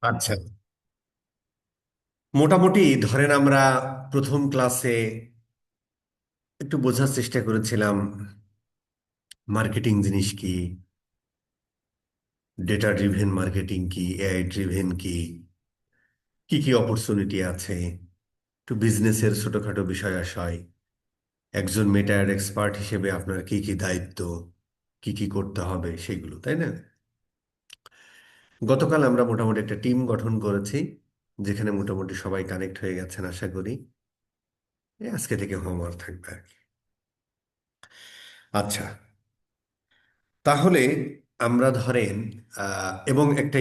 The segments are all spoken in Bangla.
আচ্ছা, মোটামুটি ধরেন আমরা প্রথম ক্লাসে একটু বোঝার চেষ্টা করেছিলাম মার্কেটিং জিনিস কি, ডেটা ড্রিভেন মার্কেটিং কি, এআই ড্রিভেন কি, কি কি অপরচুনিটি আছে, একটু বিজনেসের ছোটখাটো বিষয় আশয়, একজন মেটার এক্সপার্ট হিসেবে আপনার কি কি দায়িত্ব, কি কি করতে হবে সেগুলো, তাই না? গতকাল আমরা মোটামুটি একটা টিম গঠন করেছি, যেখানে মোটামুটি সবাই কানেক্ট হয়ে গেছেন আশা করি। আজকে থেকে হোমওয়ার্ক থাকবে আর কি। আচ্ছা, তাহলে আমরা ধরেন এবং একটা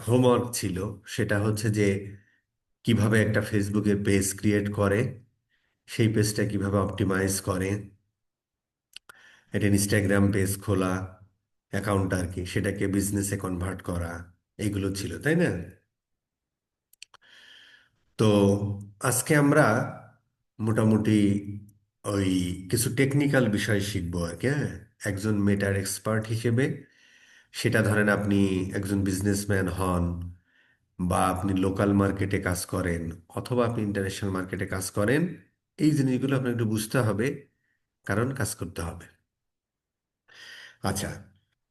হোমওয়ার্ক ছিল, সেটা হচ্ছে যে কিভাবে একটা ফেসবুকে পেজ ক্রিয়েট করে, সেই পেজটা কিভাবে অপটিমাইজ করে, একটা ইনস্টাগ্রাম পেজ খোলা, অ্যাকাউন্ট আর কি, সেটাকে বিজনেসে কনভার্ট করা, এগুলো ছিল, তাই না? তো আজকে আমরা মোটামুটি ওই কিছু টেকনিক্যাল বিষয় শিখবো আর কি, হ্যাঁ। একজন মেটার এক্সপার্ট হিসেবে, সেটা ধরেন আপনি একজন বিজনেসম্যান হন, বা আপনি লোকাল মার্কেটে কাজ করেন, অথবা আপনি ইন্টারন্যাশনাল মার্কেটে কাজ করেন, এই জিনিসগুলো আপনাকে একটু বুঝতে হবে, কারণ কাজ করতে হবে। আচ্ছা,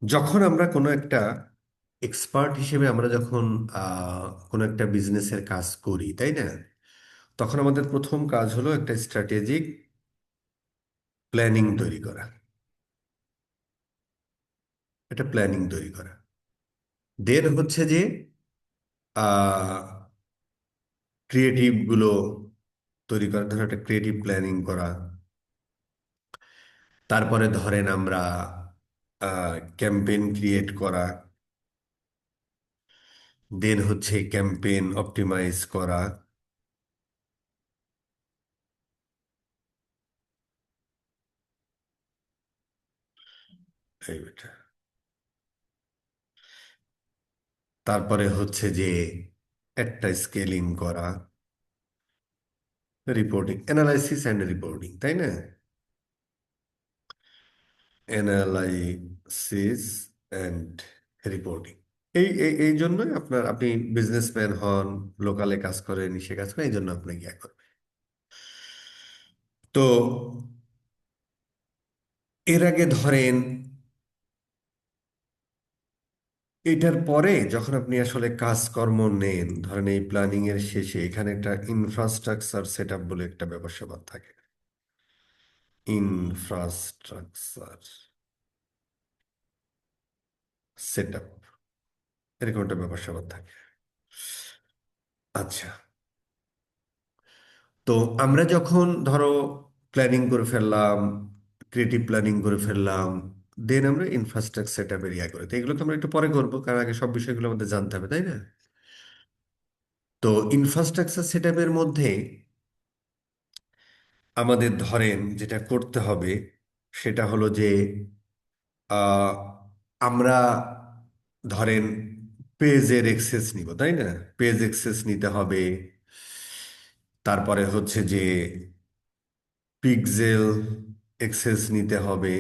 যখন আমরা কোনো একটা এক্সপার্ট হিসেবে আমরা যখন কোনো একটা বিজনেসের কাজ করি, তাই না? তখন আমাদের প্রথম কাজ হলো একটা স্ট্র্যাটেজিক প্ল্যানিং তৈরি করা। একটা প্ল্যানিং তৈরি করা, দেন হচ্ছে যে ক্রিয়েটিভ গুলো তৈরি করা, ধরেন একটা ক্রিয়েটিভ প্ল্যানিং করা। তারপরে ধরেন আমরা ক্যাম্পেইন ক্রিয়েট করা, দেন হচ্ছে ক্যাম্পেইন অপটিমাইজ করা। এই বেটা। তারপরে হচ্ছে যে একটা স্কেলিং করা, রিপোর্টিং, অ্যানালাইসিস অ্যান্ড রিপোর্টিং, তাই না? Analysis and reporting. এই জন্যই আপনি বিজনেসম্যান হন, লোকালে কাজ করেন, সে কাজ করেন, এই জন্য আপনাকে করবে। তো এর আগে ধরেন, এটার পরে যখন আপনি আসলে কাজকর্ম নেন, ধরেন এই প্ল্যানিং এর শেষে এখানে একটা ইনফ্রাস্ট্রাকচার সেট আপ বলে একটা ব্যাপার স্যাপার থাকে। ইনফ্রাস্ট্রাকচার সেট আপ, এরকম একটা ব্যাপার স্যাপার থাকে। আচ্ছা, তো আমরা যখন ধরো প্ল্যানিং করে ফেললাম, ক্রিয়েটিভ প্ল্যানিং করে ফেললাম, দেন আমরা ইনফ্রাস্ট্রাকচার সেট আপের করি। তো এগুলো তো আমরা একটু পরে করবো, কারণ আগে সব বিষয়গুলো আমাদের জানতে হবে, তাই না? তো ইনফ্রাস্ট্রাকচার সেট আপের মধ্যে আমাদের ধরেন যেটা করতে হবে, সেটা হলো যে আহ, আমরা ধরেন পেজের এক্সেস নিব, তাই না? পেজ এক্সেস নিতে হবে। তারপরে হচ্ছে যে পিক্সেল এক্সেস নিতে হবে,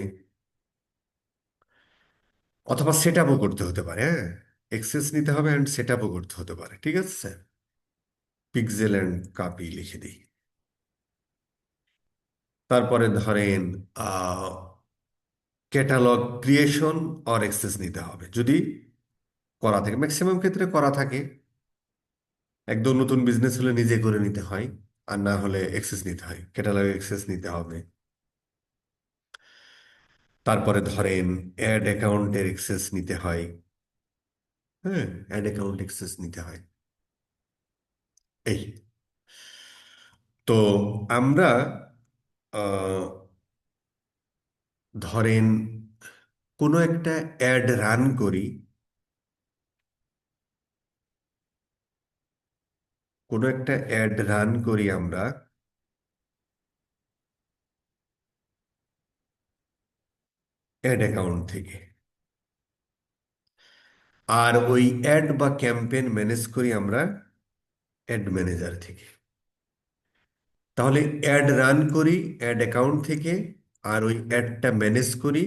অথবা সেট আপও করতে হতে পারে, হ্যাঁ। এক্সেস নিতে হবে অ্যান্ড সেট আপও করতে হতে পারে, ঠিক আছে স্যার? পিক্সেল অ্যান্ড কাপি লিখে দিই। তারপরে ধরেন ক্যাটালগ ক্রিয়েশন অর এক্সেস নিতে হবে, যদি করা থাকে, ম্যাক্সিমাম ক্ষেত্রে করা থাকে। একদম নতুন বিজনেস হলে নিজে করে নিতে হয়, আর না হলে এক্সেস নিতে হয়, ক্যাটালগ এক্সেস নিতে হবে। তারপরে ধরেন অ্যাড অ্যাকাউন্টের এক্সেস নিতে হয়, হ্যাঁ, অ্যাড অ্যাকাউন্ট এক্সেস নিতে হয়। এই, তো আমরা আহ, ধরেন কোনো একটা অ্যাড রান করি, কোনো একটা অ্যাড রান করি আমরা অ্যাড অ্যাকাউন্ট থেকে, আর ওই অ্যাড বা ক্যাম্পেইন ম্যানেজ করি আমরা অ্যাড ম্যানেজার থেকে। তাহলে অ্যাড রান করি অ্যাড অ্যাকাউন্ট থেকে, আর ওই অ্যাডটা ম্যানেজ করি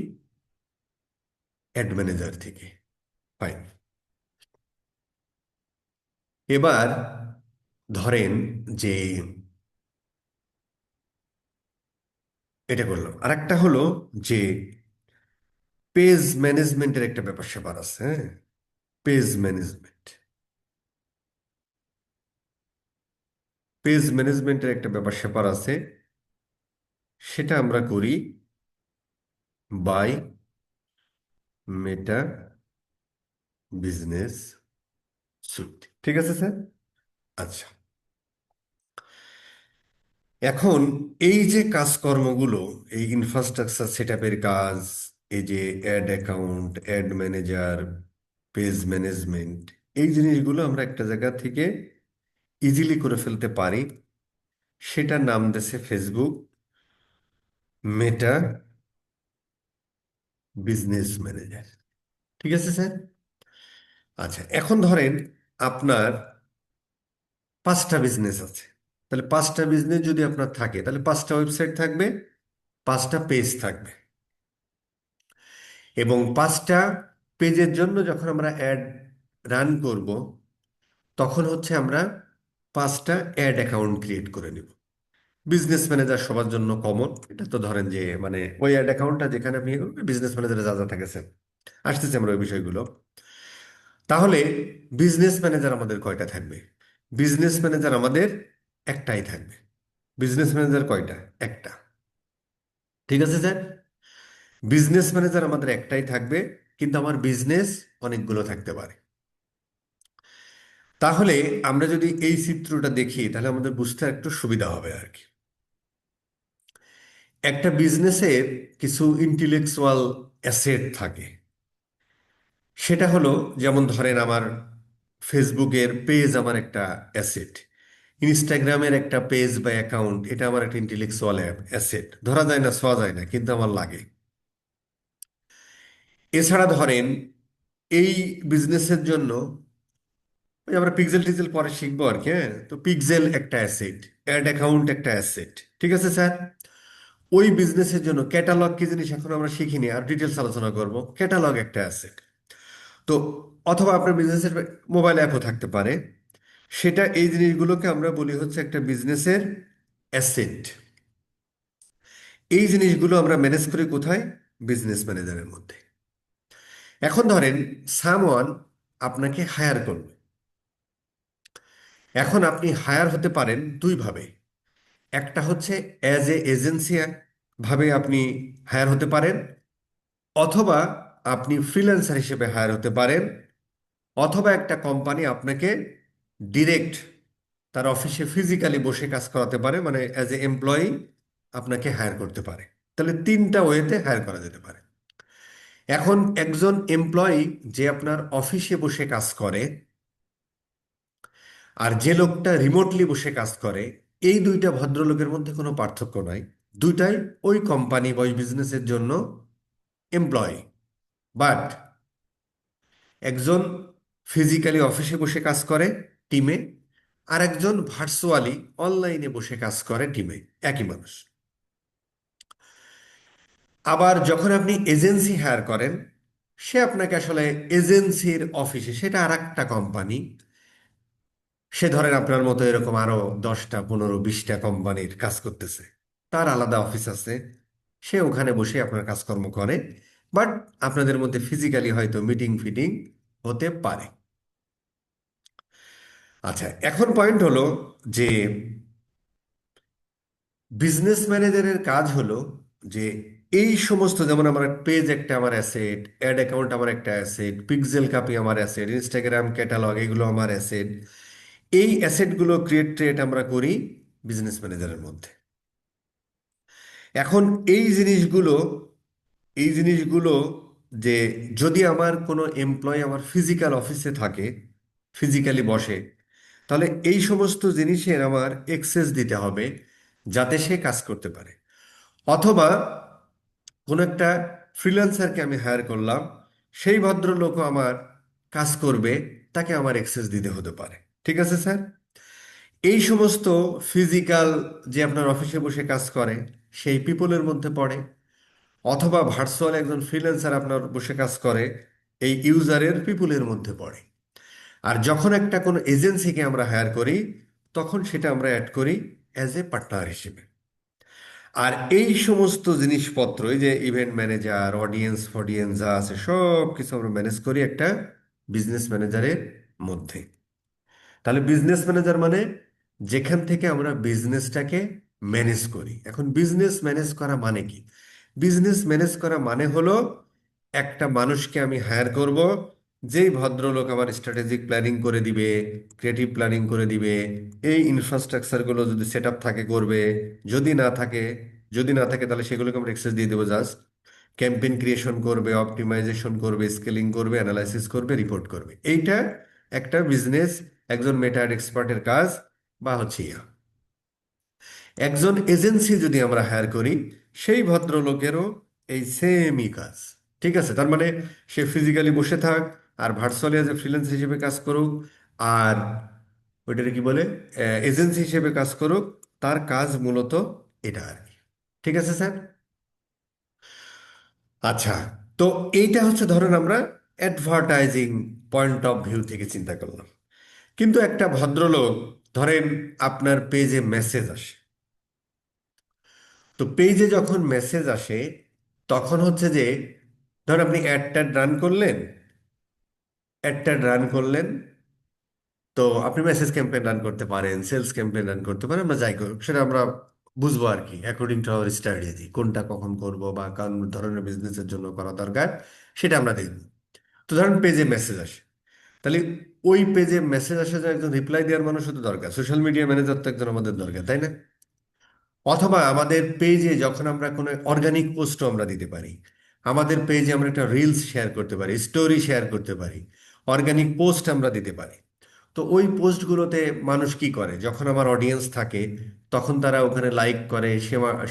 অ্যাড ম্যানেজার থেকে। ফাইন। এবার ধরেন যে এটা করলাম, আরেকটা হলো যে পেজ ম্যানেজমেন্টের একটা ব্যাপার স্যাপার আছে। হ্যাঁ, পেজ ম্যানেজমেন্ট, পেজ ম্যানেজমেন্টের একটা ব্যাপার স্যাপার আছে। সেটা আমরা করি বাই মেটা বিজনেস সুইট। ঠিক আছে স্যার? আচ্ছা, এখন এই যে কাজকর্মগুলো, এই ইনফ্রাস্ট্রাকচার সেটআপের কাজ, এই যে ad account, ad manager, page management, এই জিনিসগুলো আমরা একটা জায়গা থেকে ইজিলি করে ফেলতে পারি। সেটার নাম দিয়েছে ফেসবুক মেটা বিজনেস ম্যানেজার। ঠিক আছে স্যার? আচ্ছা, এখন ধরেন আপনার 5টা বিজনেস আছে। তাহলে 5টা বিজনেস যদি আপনার থাকে, তাহলে 5টা ওয়েবসাইট থাকবে, 5টা পেজ থাকবে। এবং 5টা পেজের জন্য যখন আমরা অ্যাড রান করব, তখন হচ্ছে আমরা 5টা অ্যাড অ্যাকাউন্ট ক্রিয়েট করে নিব। বিজনেস ম্যানেজার সবার জন্য কমন। এটা তো ধরেন যে মানে ওই অ্যাড অ্যাকাউন্টটা যেখানে আপনি বিজনেস ম্যানেজারে যা যা থাকেছেন, আসতেছে আমরা ওই বিষয়গুলো। তাহলে বিজনেস ম্যানেজার আমাদের কয়টা থাকবে? বিজনেস ম্যানেজার আমাদের একটাই থাকবে। বিজনেস ম্যানেজার কয়টা? একটা। ঠিক আছে স্যার? বিজনেস ম্যানেজার আমাদের একটাই থাকবে, কিন্তু আমার বিজনেস অনেকগুলো থাকতে পারে। তাহলে আমরা যদি এই চিত্রটা দেখি, তাহলে আমাদের বুঝতে একটু সুবিধা হবে আর কি। একটা বিজনেসের কিছু ইন্টেলেকচুয়াল অ্যাসেট থাকে। সেটা হলো, যেমন ধরেন আমার ফেসবুকের পেজ আমার একটা অ্যাসেট, ইনস্টাগ্রামের একটা পেজ বা অ্যাকাউন্ট, এটা আমার একটা ইন্টেলেকচুয়াল অ্যাসেট। ধরা যায় না, ছোঁয়া যায় না, কিন্তু আমার লাগে। এছাড়া ধরেন এই বিজনেসের জন্য ওই আমরা পিক্সেল টিক্সেল পরে শিখবো আর কি। হ্যাঁ, তো পিক্সেল একটা অ্যাসেট, অ্যাড অ্যাকাউন্ট একটা অ্যাসেট। ঠিক আছে স্যার? ওই বিজনেসের জন্য ক্যাটালগ কি জিনিস এখন আমরা শিখিনি, আর ডিটেলস আলোচনা করব। ক্যাটালগ একটা অ্যাসেট। তো অথবা আপনার বিজনেসের মোবাইল অ্যাপও থাকতে পারে। সেটা, এই জিনিসগুলোকে আমরা বলি হচ্ছে একটা বিজনেসের অ্যাসেট। এই জিনিসগুলো আমরা ম্যানেজ করি কোথায়? বিজনেস ম্যানেজারের মধ্যে। এখন ধরেন সামওয়ান আপনাকে হায়ার করবে। এখন আপনি হায়ার হতে পারেন দুইভাবে। একটা হচ্ছে অ্যাজ এ এজেন্সি ভাবে আপনি হায়ার হতে পারেন, অথবা আপনি ফ্রিল্যান্সার হিসেবে হায়ার হতে পারেন, অথবা একটা কোম্পানি আপনাকে ডিরেক্ট তার অফিসে ফিজিক্যালি বসে কাজ করাতে পারে, মানে অ্যাজ এ এমপ্লয়ি আপনাকে হায়ার করতে পারে। তাহলে 3টা ওয়েতে হায়ার করা যেতে পারে। এখন একজন এমপ্লয়ি যে আপনার অফিসে বসে কাজ করে, আর যে লোকটা রিমোটলি বসে কাজ করে, এই দুইটা ভদ্রলোকের মধ্যে কোনো পার্থক্য নাই। দুইটাই ওই কোম্পানি বা ওই বিজনেসের জন্য এমপ্লয়ি। বাট একজন ফিজিক্যালি অফিসে বসে কাজ করে টিমে, আর একজন ভার্চুয়ালি অনলাইনে বসে কাজ করে টিমে, একই মানুষ। আবার যখন আপনি এজেন্সি হায়ার করেন, সে আপনাকে আসলে এজেন্সির অফিসে, সেটা আর একটা কোম্পানি, সে ধরেন আপনার মতো এরকম আরো 10টা 15 20টা কোম্পানির কাজ করতেছে, তার আলাদা অফিস আছে, সে ওখানে বসে আপনার কাজকর্ম করে। বাট আপনাদের মধ্যে ফিজিক্যালি হয়তো মিটিং ফিটিং হতে পারে। আচ্ছা, এখন পয়েন্ট হলো যে বিজনেস ম্যানেজারের কাজ হলো যে এই সমস্ত, যেমন আমার পেজ একটা আমার অ্যাসেট, অ্যাড অ্যাকাউন্ট আমার একটা অ্যাসেট, পিক্সেল কাপি আমার অ্যাসেট, ইনস্টাগ্রাম ক্যাটালগ, এগুলো আমার অ্যাসেট। এই অ্যাসেটগুলো ক্রিয়েট ট্রিয়েট আমরা করি বিজনেস ম্যানেজারের মধ্যে। এখন এই জিনিসগুলো, এই জিনিসগুলো যে যদি আমার কোনো এমপ্লয়ি আমার ফিজিক্যাল অফিসে থাকে, ফিজিক্যালি বসে, তাহলে এই সমস্ত জিনিসের আমার এক্সেস দিতে হবে যাতে সে কাজ করতে পারে। অথবা কোনো একটা ফ্রিল্যান্সারকে আমি হায়ার করলাম, সেই ভদ্রলোকও আমার কাজ করবে, তাকে আমার অ্যাক্সেস দিতে হতে পারে। ঠিক আছে স্যার? এই সমস্ত ফিজিক্যাল যে আপনার অফিসে বসে কাজ করে সেই পিপলের মধ্যে পড়ে, অথবা ভার্চুয়াল একজন ফ্রিল্যান্সার আপনার বসে কাজ করে, এই ইউজারের পিপলের মধ্যে পড়ে। আর যখন একটা কোনো এজেন্সিকে আমরা হায়ার করি, তখন সেটা আমরা অ্যাড করি অ্যাজ এ পার্টনার হিসেবে। আর এই সমস্ত জিনিসপত্র, এই যে ইভেন্ট ম্যানেজার, অডিয়েন্স ফডিয়েন্স যা আছে, সব কিছু আমরা ম্যানেজ করি একটা বিজনেস ম্যানেজারের মধ্যে। তাহলে বিজনেস ম্যানেজার মানে যেখান থেকে আমরা বিজনেসটাকে ম্যানেজ করি। এখন বিজনেস ম্যানেজ করা মানে কি? বিজনেস ম্যানেজ করা মানে হলো একটা মানুষকে আমি হায়ার করব, যেই ভদ্রলোক আমার স্ট্র্যাটেজিক প্ল্যানিং করে দিবে, ক্রিয়েটিভ প্ল্যানিং করে দিবে, এই ইনফ্রাস্ট্রাকচারগুলো যদি সেট আপ থাকে করবে, যদি না থাকে, তাহলে সেগুলোকে আমরা এক্সেস দিয়ে দেবো। জাস্ট ক্যাম্পেইন ক্রিয়েশন করবে, অপটিমাইজেশন করবে, স্কেলিং করবে, অ্যানালাইসিস করবে, রিপোর্ট করবে। এইটা একটা বিজনেস, একজন মেটার এক্সপার্টের কাজ বা হচ্ছে ইয়া। একজন এজেন্সি যদি আমরা হায়ার করি, সেই ভদ্রলোকেরও এই সেমই কাজ। ঠিক আছে? তার মানে সে ফিজিক্যালি বসে থাক, আর ভার্চুয়ালি এজ এ ফ্রিল্যান্স হিসেবে কাজ করুক, আর ওইটারে কি বলে, এজেন্সি হিসেবে কাজ করুক, তার কাজ মূলত এটা আর কি। ঠিক আছে স্যার? আচ্ছা, তো এইটা হচ্ছে ধরেন আমরা অ্যাডভার্টাইজিং পয়েন্ট অফ ভিউ থেকে চিন্তা করলাম। কিন্তু একটা ভদ্রলোক, ধরেন আপনার পেজে মেসেজ আসে। তো পেজে যখন মেসেজ আসে, তখন হচ্ছে যে, ধর আপনি অ্যাডটা রান করলেন, তো আপনি মেসেজ ক্যাম্পেইন রান করতে পারেন, সেলস ক্যাম্পেইন রান করতে পারেন, আমরা যাই করুক সেটা আমরা বুঝবো আর কি, অ্যাকর্ডিং টু আওয়ার স্ট্র্যাটেজি, কোনটা কখন করব বা কোন ধরনের বিজনেসের জন্য করা দরকার, সেটা আমরা দেখব। তো ধরেন পেজে মেসেজ আসে, তাহলে ওই পেজে মেসেজ আসে যে একজন রিপ্লাই দেওয়ার মানুষও তো দরকার, সোশ্যাল মিডিয়া ম্যানেজার তো একজন আমাদের দরকার, তাই না? অথবা আমাদের পেজে যখন আমরা কোনো অর্গানিক পোস্টও আমরা দিতে পারি, আমাদের পেজে আমরা একটা রিলস শেয়ার করতে পারি, স্টোরি শেয়ার করতে পারি, অর্গানিক পোস্ট আমরা দিতে পারি। তো ওই পোস্টগুলোতে মানুষ কি করে, যখন আমার অডিয়েন্স থাকে, তখন তারা ওখানে লাইক করে,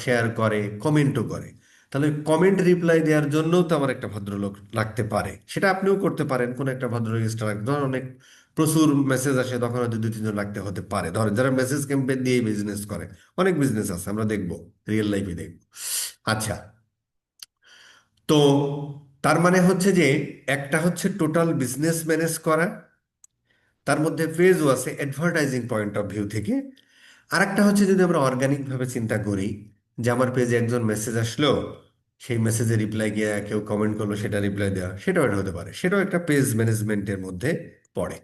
শেয়ার করে, কমেন্টও করে। তাহলে কমেন্ট রিপ্লাই দেওয়ার জন্যও তো আমার একটা ভদ্রলোক লাগতে পারে। সেটা আপনিও করতে পারেন, কোনো একটা ভদ্রলোক এক্সট্রা লাগবে। ধরুন অনেক প্রচুর মেসেজ আসে, তখন হয়তো 2-3 জন লাগতে হতে পারে। ধরেন যারা মেসেজ ক্যাম্পেইন দিয়ে বিজনেস করে, অনেক বিজনেস আছে, আমরা দেখবো, রিয়েল লাইফে দেখবো। আচ্ছা, তো তার মানে হচ্ছে যে, একটা হচ্ছে টোটাল বিজনেস ম্যানেজ করা, তার মধ্যে ফেজও আছে অ্যাডভার্টাইজিং পয়েন্ট অফ ভিউ থেকে। আর একটা হচ্ছে যদি আমরা অর্গানিক ভাবে চিন্তা করি, যে আমার পেজে একজন মেসেজ আসলো, সেই মেসেজে রিপ্লাই গিয়ে কেউ কমেন্ট করলো, সেটা রিপ্লাই দেওয়া, সেটাও এটা হতে পারে, সেটাও একটা পেজ ম্যানেজমেন্টের মধ্যে পড়ে।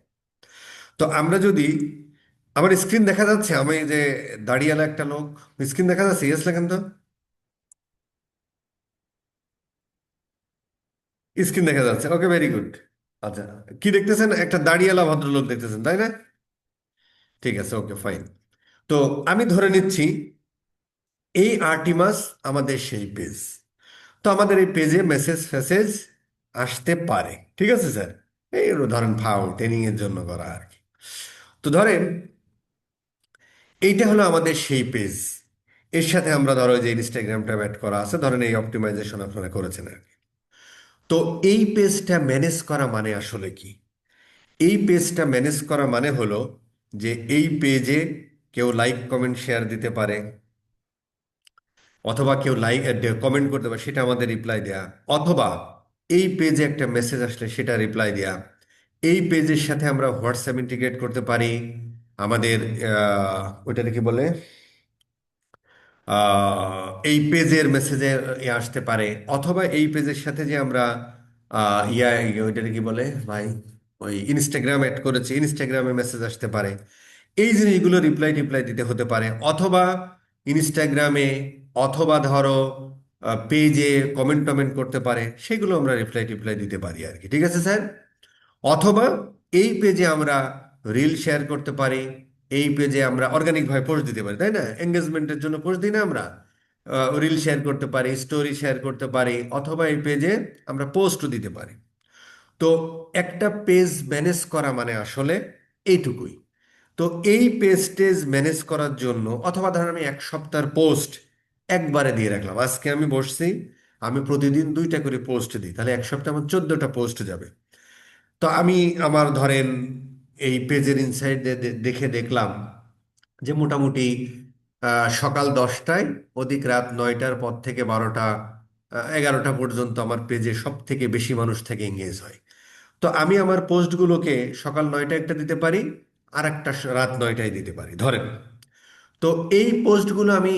তো আমরা যদি, আমার স্ক্রিন দেখা যাচ্ছে, আমি এই যে দাঁড়িয়ালা একটা লোক, স্ক্রিন দেখা যাচ্ছে, ইয়েস লেখেন তো। স্ক্রিন দেখা যাচ্ছে, ওকে, ভেরি গুড। আচ্ছা, কি দেখতেছেন? একটা দাঁড়িয়ালা ভদ্রলোক দেখতেছেন, তাই না? ঠিক আছে, ওকে, ফাইন। তো আমি ধরে নিচ্ছি এই আর্টিমাস আমাদের সেই পেজ। তো আমাদের এই পেজে মেসেজ ফেসেজ আসতে পারে। ঠিক আছে স্যার? এই হলো ধরেন ফাও ট্রেনিং এর জন্য করা আর কি। তো ধরেন এইটা হলো আমাদের সেই পেজ। এর সাথে আমরা ধরো যে ইনস্টাগ্রামটা অ্যাড করা আছে, ধরেন এই অপটিমাইজেশন আপনারা করেছেন আর কি। তো এই পেজটা ম্যানেজ করা মানে আসলে কি? এই পেজটা ম্যানেজ করা মানে হলো যে এই পেজে কেউ লাইক কমেন্ট শেয়ার দিতে পারে, অথবা কেউ লাইক কমেন্ট করতে পারে, সেটা আমাদের রিপ্লাই দেয়া, অথবা এই পেজে একটা মেসেজ আসলে সেটা রিপ্লাই দেয়া। এই পেজের সাথে আমরা হোয়াটসঅ্যাপ ইন্টিগ্রেট করতে পারি, আমাদের ওইটাকে কি বলে, এই পেজের মেসেজে আসতে পারে, অথবা এই পেজের সাথে যে আমরা ওইটাকে কি বলে ভাই, ওই ইনস্টাগ্রাম অ্যাড করেছি, ইনস্টাগ্রামে মেসেজ আসতে পারে। এই জিনিসগুলো রিপ্লাই টিপ্লাই দিতে হতে পারে, অথবা ইনস্টাগ্রামে, অথবা ধরো পেজে কমেন্ট টমেন্ট করতে পারে, সেগুলো আমরা রিপ্লাই টিপ্লাই দিতে পারি আর কি। ঠিক আছে স্যার? অথবা এই পেজে আমরা রিল শেয়ার করতে পারি, এই পেজে আমরা অর্গানিক ভাবে পোস্ট দিতে পারি, তাই না? এঙ্গেজমেন্টের জন্য পোস্ট দিই না আমরা? রিল শেয়ার করতে পারি, স্টোরি শেয়ার করতে পারি, অথবা এই পেজে আমরা পোস্টও দিতে পারি। তো একটা পেজ ম্যানেজ করা মানে আসলে এইটুকুই। তো এই পেজ টেজ ম্যানেজ করার জন্য, অথবা ধরেন আমি 1 সপ্তাহের পোস্ট একবারে দিয়ে রাখলাম, আজকে আমি বসছি, আমি প্রতিদিন 2টা করে পোস্ট দিই, তাহলে 1 সপ্তাহে আমার 14টা পোস্ট যাবে। তো আমি আমার ধরেন এই পেজের ইনসাইড দেখে দেখলাম যে মোটামুটি সকাল 10টায়, অধিক রাত 9টার পর থেকে 12টা 11টা পর্যন্ত আমার পেজে সব থেকে বেশি মানুষ থেকে এঙ্গেজ হয়। তো তো আমি আমার পোস্টগুলোকে সকাল 9টায় একটা দিতে পারি, আর একটা রাত 9টায় দিতে পারি ধরেন। তো এই পোস্টগুলো আমি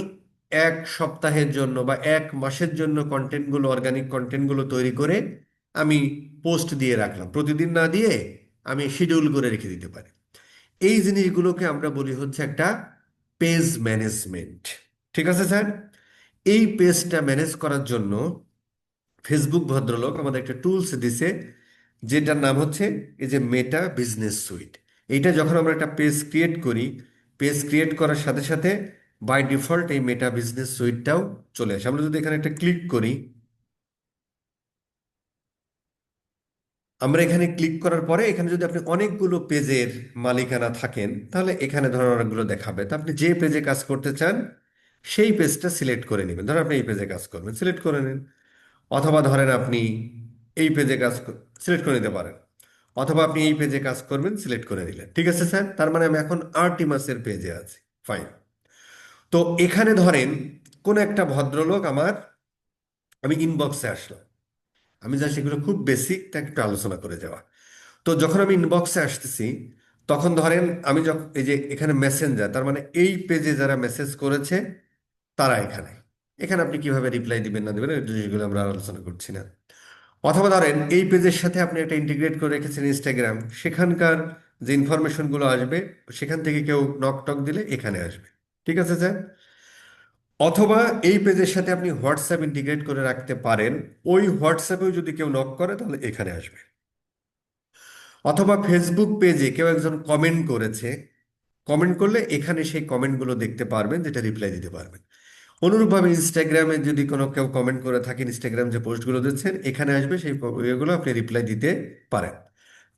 এক সপ্তাহের জন্য বা এক মাসের জন্য কন্টেন্টগুলো, অর্গানিক কন্টেন্টগুলো তৈরি করে আমি পোস্ট দিয়ে রাখলাম, প্রতিদিন না দিয়ে আমি শিডিউল করে রেখে দিতে পারি। এই জিনিসগুলোকে আমরা বলি হচ্ছে একটা পেজ ম্যানেজমেন্ট। ঠিক আছে স্যার? এই পেজটা ম্যানেজ করার জন্য ফেসবুক ভদ্রলোক আমাদের একটা টুলস দিছে, যেটার নাম হচ্ছে এই যে মেটা বিজনেস সুইট। এইটা যখন আমরা একটা পেজ ক্রিয়েট করি, পেজ ক্রিয়েট করার সাথে সাথে বাই ডিফল্ট এই মেটা বিজনেস সুইটটাও চলে আসে। আমরা যদি এখানে একটা ক্লিক করি, আমরা এখানে ক্লিক করার পরে এখানে যদি আপনি অনেকগুলো পেজের মালিকানা থাকেন, তাহলে এখানে ধরুন অনেকগুলো দেখাবে। তো আপনি যে পেজে কাজ করতে চান সেই পেজটা সিলেক্ট করে নেবেন। ধরুন আপনি এই পেজে কাজ করবেন, সিলেক্ট করে নিন। অথবা ধরেন আপনি এই পেজে কাজ সিলেক্ট করে নিতে পারেন, অথবা আপনি এই পেজে কাজ করবেন, সিলেক্ট করে নিলেন। ঠিক আছে স্যার? তার মানে আমি এখন আর্টিমাসের পেজে আছি। ফাইন। তো এখানে ধরেন কোন একটা ভদ্রলোক আমার, আমি ইনবক্সে আসলাম, আমি যা সেগুলো খুব বেসিক, তা একটু আলোচনা করে যাওয়া। তো যখন আমি ইনবক্সে আসতেছি, তখন ধরেন আমি যখন এই যে এখানে মেসেঞ্জার, তার মানে এই পেজে যারা মেসেজ করেছে তারা এখানে, এখানে আপনি কিভাবে রিপ্লাই দিবেন না দিবেন এই জিনিসগুলো আমরা আলোচনা করছি না। অথবা ধরেন এই পেজের সাথে আপনি একটা ইন্টিগ্রেট করে রেখেছেন ইনস্টাগ্রাম, সেখানকার যে ইনফরমেশনগুলো আসবে সেখান থেকে কেউ নক টক দিলে এখানে আসবে। ঠিক আছে স্যার? অথবা এই পেজের সাথে আপনি হোয়াটসঅ্যাপ ইন্টিগ্রেট করে রাখতে পারেন, ওই হোয়াটসঅ্যাপেও যদি কেউ নক করে তাহলে এখানে আসবে। অথবা ফেসবুক পেজে কেউ একজন কমেন্ট করেছে, কমেন্ট করলে এখানে সেই কমেন্টগুলো দেখতে পারবেন, যেটা রিপ্লাই দিতে পারবেন। অনুরূপভাবে ইনস্টাগ্রামে যদি কোনো কেউ কমেন্ট করে থাকে, ইনস্টাগ্রাম যে পোস্টগুলো দিচ্ছেন এখানে আসবে, সেই ইয়েগুলো আপনি রিপ্লাই দিতে পারেন।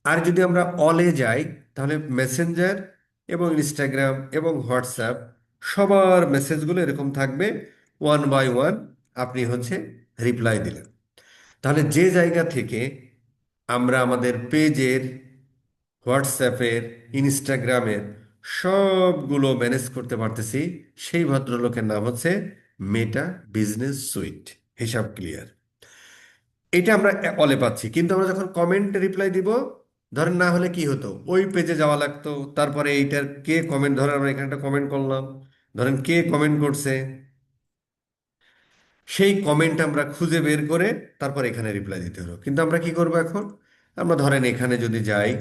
আর যদি আমরা অলে যাই, তাহলে মেসেঞ্জার এবং ইনস্টাগ্রাম এবং হোয়াটসঅ্যাপ সবার মেসেজগুলো এরকম থাকবে, ওয়ান বাই ওয়ান আপনি হচ্ছে রিপ্লাই দিলেন। তাহলে যে জায়গা থেকে আমরা আমাদের পেজের, হোয়াটসঅ্যাপের, ইনস্টাগ্রামের সবগুলো ম্যানেজ করতে পারতেছি, সেই ভদ্রলোকের নাম হচ্ছে মেটা বিজনেস সুইট। হিসাব ক্লিয়ার? এটা আমরা অলে পাচ্ছি, কিন্তু আমরা যখন কমেন্ট রিপ্লাই দিব, ধরেন না হলে কি হতো, ওই পেজে যাওয়া লাগতো, তারপরে এইটার কে কমেন্ট, ধরেন আমরা এখানে একটা কমেন্ট করলাম, ধরেন কে কমেন্ট করছে সেই কমেন্ট আমরা খুঁজে বের করে তারপর এখানে রিপ্লাই দিতে হলো। কিন্তু আমরা কি করব এখন? আমরা ধরেন এখানে যদি যাই,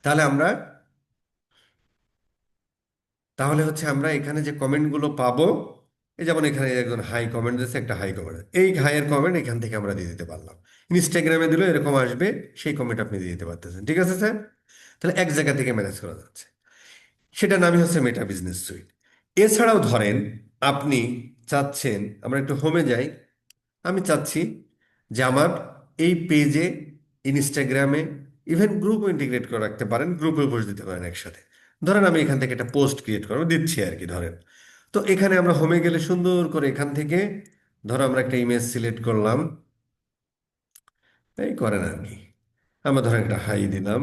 তাহলে আমরা, তাহলে হচ্ছে আমরা এখানে যে কমেন্টগুলো পাবো, এই যেমন এখানে একজন হাই কমেন্ট দিয়েছে, একটা হাই কমেন্ট, এই হাইয়ের কমেন্ট এখান থেকে আমরা দিয়ে দিতে পারলাম। ইনস্টাগ্রামে দিলেও এরকম আসবে, সেই কমেন্ট আপনি দিয়ে দিতে পারতেছেন। ঠিক আছে স্যার? তাহলে এক জায়গা থেকে ম্যানেজ করা যাচ্ছে। সেটা নামই হচ্ছে মেটা বিজনেস সুইট। এছাড়াও ধরেন আপনি চাচ্ছেন, আমরা একটু হোমে যাই, আমি চাচ্ছি যে আমার এই পেজে, ইনস্টাগ্রামে, ইভেন গ্রুপও ইন্টিগ্রেট করে রাখতে পারেন, গ্রুপে পোস্ট দিতে পারেন একসাথে। ধরেন আমি এখান থেকে একটা পোস্ট ক্রিয়েট করবো, দিচ্ছি আর কি ধরেন। তো এখানে আমরা হোমে গেলে সুন্দর করে এখান থেকে ধরো আমরা একটা ইমেজ সিলেক্ট করলাম, এই করেন আর কি, আমরা ধরেন একটা হাই দিলাম,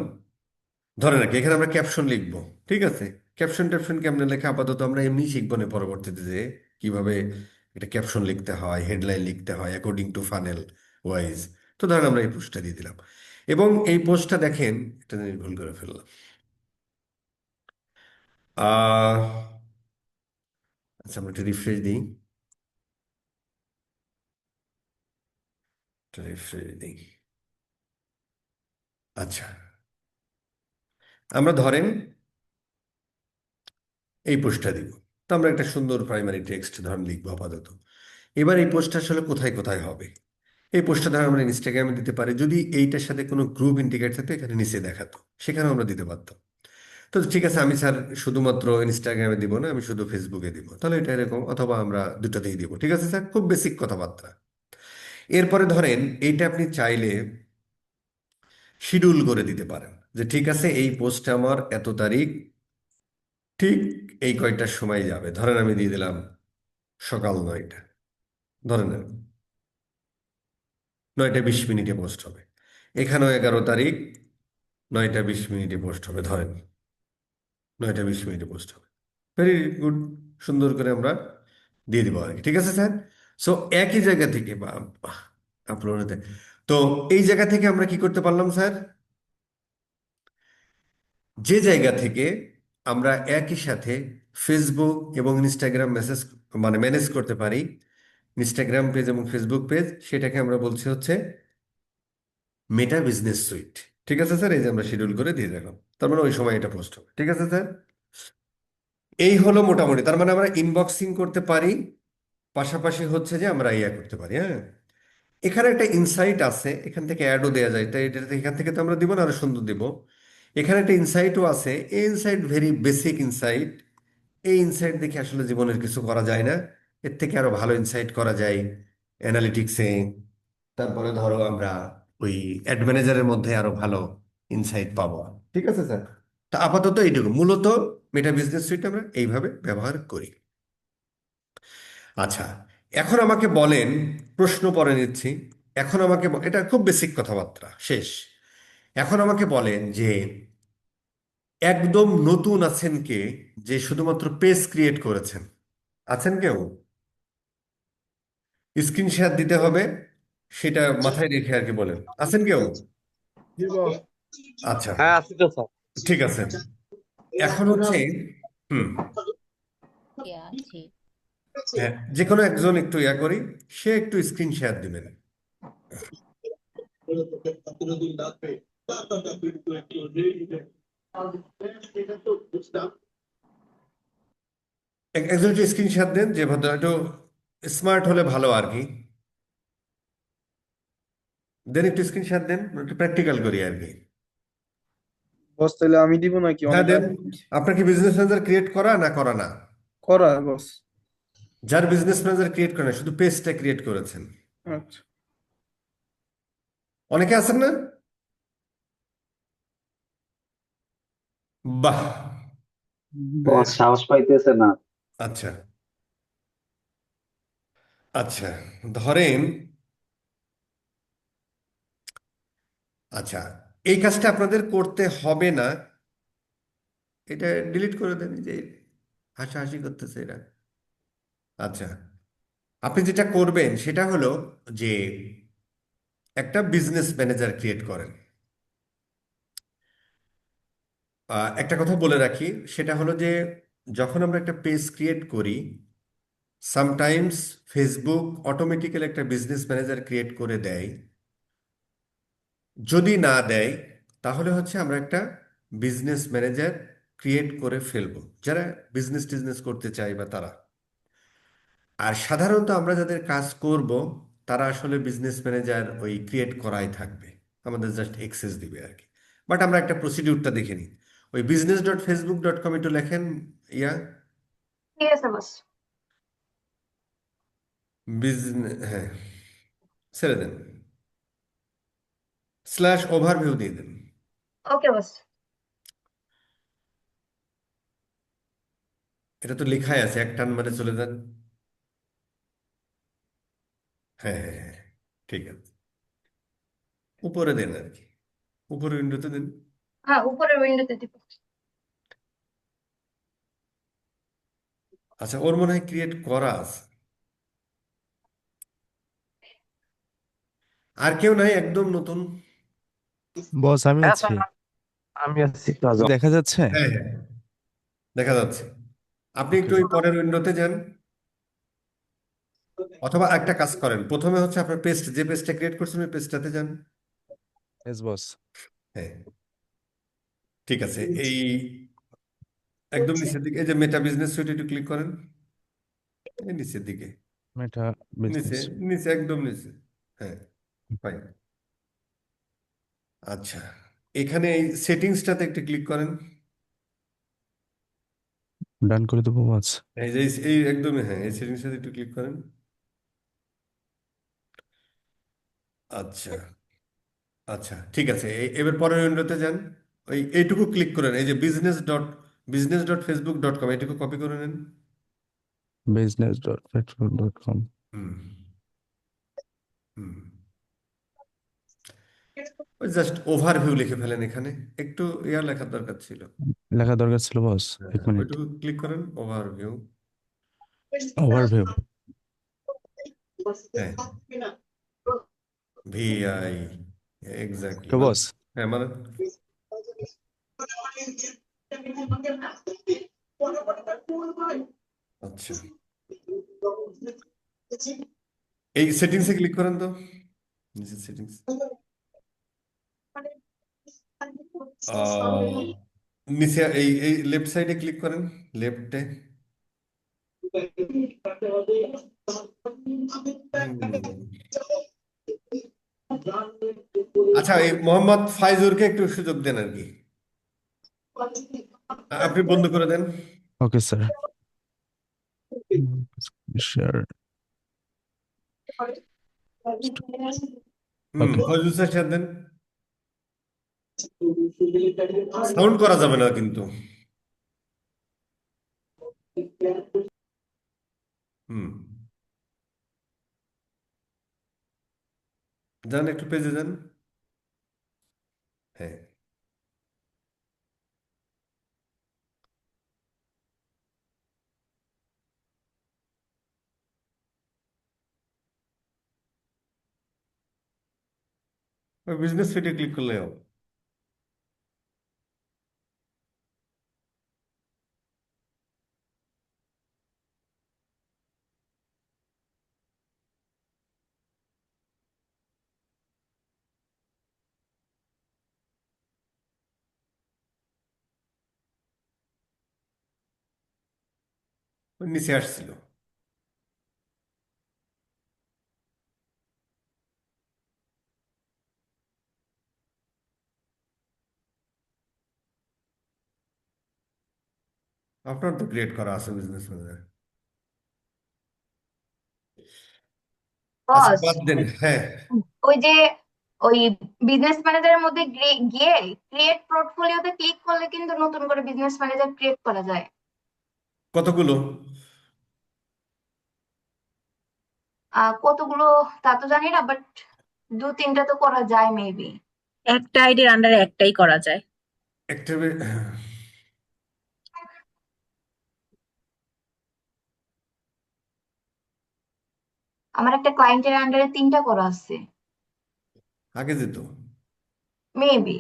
ধরেন আর কি এখানে আমরা ক্যাপশন লিখবো। ঠিক আছে? ক্যাপশন ট্যাপশন কেমনে লেখা আপাতত আমরা এমনি শিখবো না, পরবর্তীতে যে কিভাবে একটা ক্যাপশন লিখতে হয়, হেডলাইন লিখতে হয় অ্যাকর্ডিং টু ফানেল ওয়াইজ। তো ধরেন আমরা এই পোস্টটা দিয়ে দিলাম, এবং এই পোস্টটা দেখেন, একটা জিনিস ভুল করে ফেললাম। আহ আচ্ছা, আমরা একটা রিফ্রেশ দিই, একটা রিফ্রেশ দিই। আচ্ছা, আমরা ধরেন এই পোস্টটা দিব। তো আমরা একটা সুন্দর প্রাইমারি টেক্সট ধরেন লিখবো আপাতত। এবার এই পোস্টটা আসলে কোথায় কোথায় হবে? এই পোস্টটা ধর আমরা ইনস্টাগ্রামে দিতে পারি, যদি এইটার সাথে কোনো গ্রুপ ইন্টিগ্রেট থাকতো এখানে নিচে দেখাতো, সেখানেও আমরা দিতে পারতাম। তো ঠিক আছে, আমি স্যার শুধুমাত্র ইনস্টাগ্রামে দিব না, আমি শুধু ফেসবুকে দিব, তাহলে এটা এরকম, অথবা আমরা দুটাতেই দিব। ঠিক আছে স্যার? খুব বেসিক কথাবার্তা। এরপরে ধরেন এইটা আপনি চাইলে শিডিউল করে দিতে পারেন, যে ঠিক আছে এই পোস্টটা আমার এত তারিখ ঠিক এই কয়টার সময় যাবে। ধরেন আমি দিয়ে দিলাম সকাল 9টা, ধরেন 9টা 20 মিনিটে পোস্ট হবে। এখানেও 11 তারিখ 9টা 20 মিনিটে পোস্ট হবে, ধরেন 9টা 20 মিনিটে পোস্ট হবে। ভেরি গুড, সুন্দর করে আমরা দিয়ে দিব আর কি। ঠিক আছে স্যার? সো একই জায়গা থেকে বা আপলোড, তো এই জায়গা থেকে আমরা কি করতে পারলাম স্যার? যে জায়গা থেকে আমরা একই সাথে ফেসবুক এবং ইনস্টাগ্রাম ম্যানেজ করতে পারি, ইনস্টাগ্রাম পেজ এবং ফেসবুক পেজ, সেটাকে আমরা বলছি হচ্ছে মেটা বিজনেস সুইট। ঠিক আছে স্যার, এই যে আমরা শিডিউল করে দিয়ে দিলাম, তার মানে ওই সময় এটা পোস্ট হবে। ঠিক আছে স্যার, এই হলো মোটামুটি। তার মানে আমরা ইনবক্সিং করতে পারি, পাশাপাশি হচ্ছে যে আমরা ইয়া করতে পারি। হ্যাঁ, এখানে একটা ইনসাইট আছে, এখান থেকে অ্যাডও দেওয়া যায়, তাই এখান থেকে তো আমরা দিব না, আরো সুন্দর দিব। এখানে একটা ইনসাইটও আছে, এই ইনসাইট ভেরি বেসিক ইনসাইট। এই ইনসাইট দেখে আসলে জীবনের কিছু করা যায় না, এর থেকে আরো ভালো ইনসাইট করা যায় অ্যানালিটিক্সে। তারপরে ধরো আমরা ওই অ্যাড ম্যানেজারের মধ্যে আরো ভালো ইনসাইট পাবো। ঠিক আছে স্যার, তা আপাতত এইটুকু মূলত মেটা বিজনেস সুইট আমরা এইভাবে ব্যবহার করি। আচ্ছা, এখন আমাকে বলেন, প্রশ্ন পরে নিচ্ছি। এখন আমাকে এটা খুব বেসিক কথাবার্তা শেষ। এখন আমাকে বলেন যে একদম নতুন আছেন কে, যে শুধুমাত্র পেজ ক্রিয়েট করেছেন? আছেন কেউ? স্ক্রিন শেয়ার দিতে হবে, সেটা মাথায় রেখে আর কি বলেন। আছেন কেউ? জি বস। আচ্ছা, হ্যাঁ আছি তো স্যার। ঠিক আছে। এখন হচ্ছে, হুম, আছি। হ্যাঁ, যে কোনো একজন একটু ইয়া করি, সে একটু স্ক্রিন শেয়ার দিবেন। একজন একটু স্ক্রিন শেয়ার দেন, যে ভদ্র একটু স্মার্ট হলে ভালো আর কি। দেন একটু স্ক্রিন শেয়ার দেন, একটু প্র্যাকটিক্যাল করি আর কি। বস তাহলে আমি দিব নাকি? হ্যাঁ অনেক দেন। আর্জেন্ট। আপনার কি বিজনেস ম্যানেজার ক্রিয়েট করা না করা না? করা বস। যার বিজনেস ম্যানেজার ক্রিয়েট করে না, শুধু পেজটা ক্রিয়েট করেছেন, আচ্ছা। অনেকে আছেন না? বাহ, বস সাহস পাইতেছে না। আচ্ছা। আচ্ছা, ধরেন, আচ্ছা, এই কাজটা আপনাদের করতে হবে না, এটা ডিলিট করে দেন, যে হাসাহাসি করতেছে এরা। আচ্ছা, আপনি যেটা করবেন সেটা হলো যে একটা বিজনেস ম্যানেজার ক্রিয়েট করেন। একটা কথা বলে রাখি, সেটা হলো যে যখন আমরা একটা পেজ ক্রিয়েট করি, সামটাইমস ফেসবুক অটোমেটিক্যালি একটা বিজনেস ম্যানেজার ক্রিয়েট করে দেয়। যদি না দেয়, তাহলে হচ্ছে আমরা একটা বিজনেস ম্যানেজার ক্রিয়েট করে ফেলবো, যারা বিজনেস টিজনেস করতে চায় বা তারা। আর সাধারণত আমরা যাদের কাজ করব, তারা আসলে বিজনেস ম্যানেজার ওই ক্রিয়েট করাই থাকবে, আমাদের জাস্ট এক্সেস দিবে আর কি। বাট আমরা একটা প্রসিডিউরটা দেখে নিই। ওই business.facebook.com একটু লেখেন, ইয়া, ঠিক আছে বস। বিজনেস, হ্যাঁ, ছেড়ে দেন, স্ল্যাশ ওভারভিউ দিয়ে দেন। ওকে বস। এটা তো লেখাই আছে, এক টান মানে চলে যান। হ্যাঁ হ্যাঁ হ্যাঁ, ঠিক আছে, উপরে দেন আর কি, উপরে উইন্ডোতে দেন। হ্যাঁ, উপরের উইন্ডোতে দিব। আচ্ছা, ওর মনে হয় ক্রিয়েট করা আছে। আর কেউ নাই, একদম নতুন? বস আমি হ্যাঁ আছি। স্যার আমি আছি তো। দেখা যাচ্ছে? হ্যাঁ হ্যাঁ, দেখা যাচ্ছে। আপনি ওকে। একটু ওই পরের উইন্ডোতে যান, অথবা একটা কাজ করেন, প্রথমে হচ্ছে আপনার পেজটা, যে পেজটা ক্রিয়েট করছেন ওই পেজটাতে যান। এস বস। হ্যাঁ, ঠিক আছে। এই একদম নিচের দিকে, এই যে মেটা বিজনেস সুইট, একটু ক্লিক করেন, এই নিচের দিকে, মেটা নিচে, বিজনেস। নিচে, একদম নিচে। হ্যাঁ, ফাইন। আচ্ছা, এখানে এই সেটিংসটাতে একটু ক্লিক করেন। ডান করে দেবো বস। এই যে এই একদমই, হ্যাঁ, এই সেটিংসটাতে একটু ক্লিক করেন। আচ্ছা, আচ্ছা, ঠিক আছে, এবার পরের উইন্ডোতে যান। ওই এইটুকু ক্লিক করেন, এই যে business.facebook.com, এইটুকু কপি করে নেন। business.facebook.com। হুম, হুম, ওই জাস্ট ওভারভিউ লিখে ফেলেন এখানে, একটু ইয়া লেখার দরকার ছিল। লেখা দরকার ছিল বস, এক হ্যাঁ, মিনিট। ওইটুকু ক্লিক করেন, ওভারভিউ। ওভারভিউ। হ্যাঁ, ভিআই, এক্স্যাক্টলি, তো মানে বস, হ্যাঁ মানে আচ্ছা, এই সেটিংসে ক্লিক করেন তো, নিচে সেটিংস, নিচে এই এই লেফট সাইডে ক্লিক করেন, লেফটে। আচ্ছা, এই মোহাম্মদ ফাইজুরকে একটু সুযোগ দেন আর কি, আপনি বন্ধ করে দেন। Okay sir. Share. Okay. Faizul sir সাথে দেন। সাউন্ড করা যাবে না কিন্তু। হুম, যান একটু পেজে যান। হ্যাঁ, ওই বিজনেস ফিটে ক্লিক করলে হবে। ওই নিচে আসছিল। আপনার তো ক্রিয়েট করা আছে বিজনেস ম্যানেজার। আচ্ছা, বস, বাদ দেন, হ্যাঁ। ওই যে ওই বিজনেস ম্যানেজারের মধ্যে গিয়ে ক্রিয়েট পোর্টফোলিওতে ক্লিক করলে কিন্তু নতুন করে বিজনেস ম্যানেজার ক্রিয়েট করা যায়। কতগুলো? কতগুলো তা তো জানি না, বাট দু তিনটা তো করা যায় মেবি। একটা আইডির আন্ডারে একটাই করা যায়। একটা আমার একটা ক্লায়েন্টের আন্ডারে তিনটা করা আছে আগে যেত। মেবি।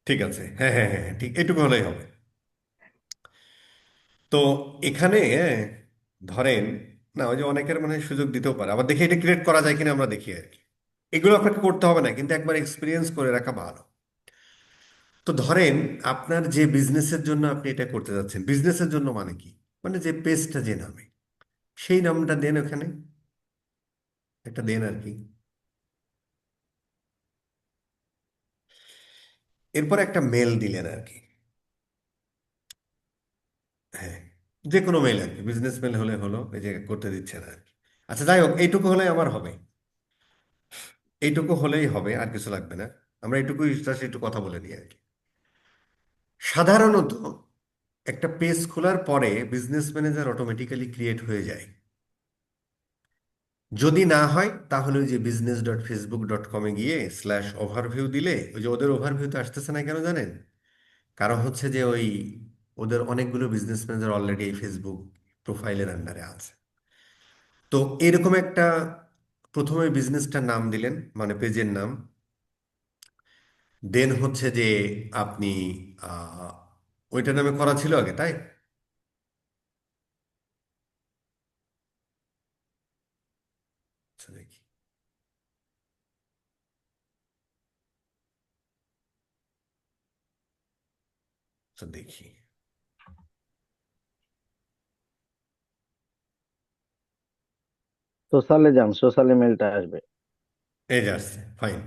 ঠিক আছে, হ্যাঁ হ্যাঁ হ্যাঁ হ্যাঁ, ঠিক এটুকু হলেই হবে। তো এখানে ধরেন, না ওই যে অনেকের মনে হয় সুযোগ দিতেও পারে, আবার দেখি এটা ক্রিয়েট করা যায় কিনা আমরা দেখি আর কি। এগুলো আপনাকে করতে হবে না, কিন্তু একবার এক্সপিরিয়েন্স করে রাখা ভালো। তো ধরেন আপনার যে বিজনেসের জন্য আপনি এটা করতে যাচ্ছেন, বিজনেসের জন্য মানে কি, মানে যে পেজটা যে নামে, সেই নামটা দেন, ওখানে একটা দেন আর কি। এরপর একটা মেল দিলেন আর কি। হ্যাঁ, যে কোনো মেল আর কি, বিজনেস মেল হলে হলো, এই যে করতে দিচ্ছে না আর কি। আচ্ছা যাই হোক, এইটুকু হলে আমার হবে, এইটুকু হলেই হবে, আর কিছু লাগবে না। আমরা এইটুকুই জাস্ট একটু কথা বলে নিই আর কি। সাধারণত একটা পেজ খোলার পরে বিজনেস ম্যানেজার অটোমেটিক্যালি ক্রিয়েট হয়ে যায়। যদি না হয় তাহলে ওই যে business.facebook.com-এ গিয়ে /ওভারভিউ দিলে, ওই যে ওদের ওভারভিউতে আসতেছে না কেন জানেন? কারণ হচ্ছে যে ওই ওদের অনেকগুলো বিজনেস ম্যানেজার অলরেডি এই ফেসবুক প্রোফাইলের আন্ডারে আছে। তো এরকম একটা, প্রথমে বিজনেসটার নাম দিলেন, মানে পেজের নাম। দেন হচ্ছে যে আপনি আহ, ওইটার নামে করা ছিল আগে, তাই? আচ্ছা দেখি, আচ্ছা দেখি। সোশ্যালে যান, সোশ্যালে মেলটা আসবে। এই যে আসছে, ফাইন।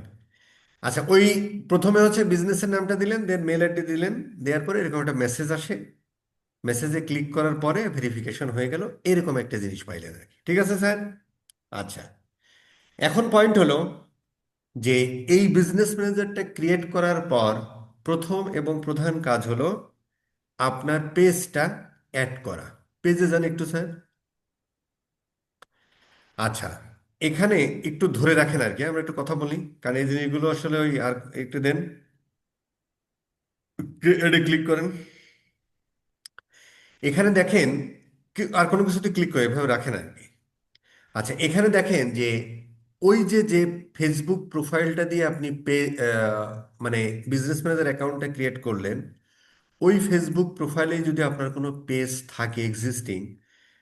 আচ্ছা, ওই প্রথমে হচ্ছে বিজনেসের নামটা দিলেন, দেন মেল আইডি দিলেন। দেওয়ার পরে এরকম একটা মেসেজ আসে। মেসেজে ক্লিক করার পরে ভেরিফিকেশন হয়ে গেল, এরকম একটা জিনিস পাইলেন আর কি। ঠিক আছে স্যার? আচ্ছা, এখন পয়েন্ট হলো যে এই বিজনেস ম্যানেজারটা ক্রিয়েট করার পর প্রথম এবং প্রধান কাজ হলো আপনার পেজটা অ্যাড করা। পেজে যান একটু স্যার। আচ্ছা, এখানে একটু ধরে রাখেন, আর কি আমরা একটু কথা বলি, কারণ এই জিনিসগুলো আসলে ওই আর একটু দেন। এটা ক্লিক করেন। এখানে দেখেন আর কোনো কিছুতে ক্লিক করে এভাবে রাখেন আর কি। আচ্ছা, এখানে দেখেন যে ওই যে যে ফেসবুক প্রোফাইলটা দিয়ে আপনি মানে বিজনেস ম্যানেজার অ্যাকাউন্টটা ক্রিয়েট করলেন, ওই ফেসবুক প্রোফাইলে যদি আপনার কোনো পেজ থাকে এক্সিস্টিং,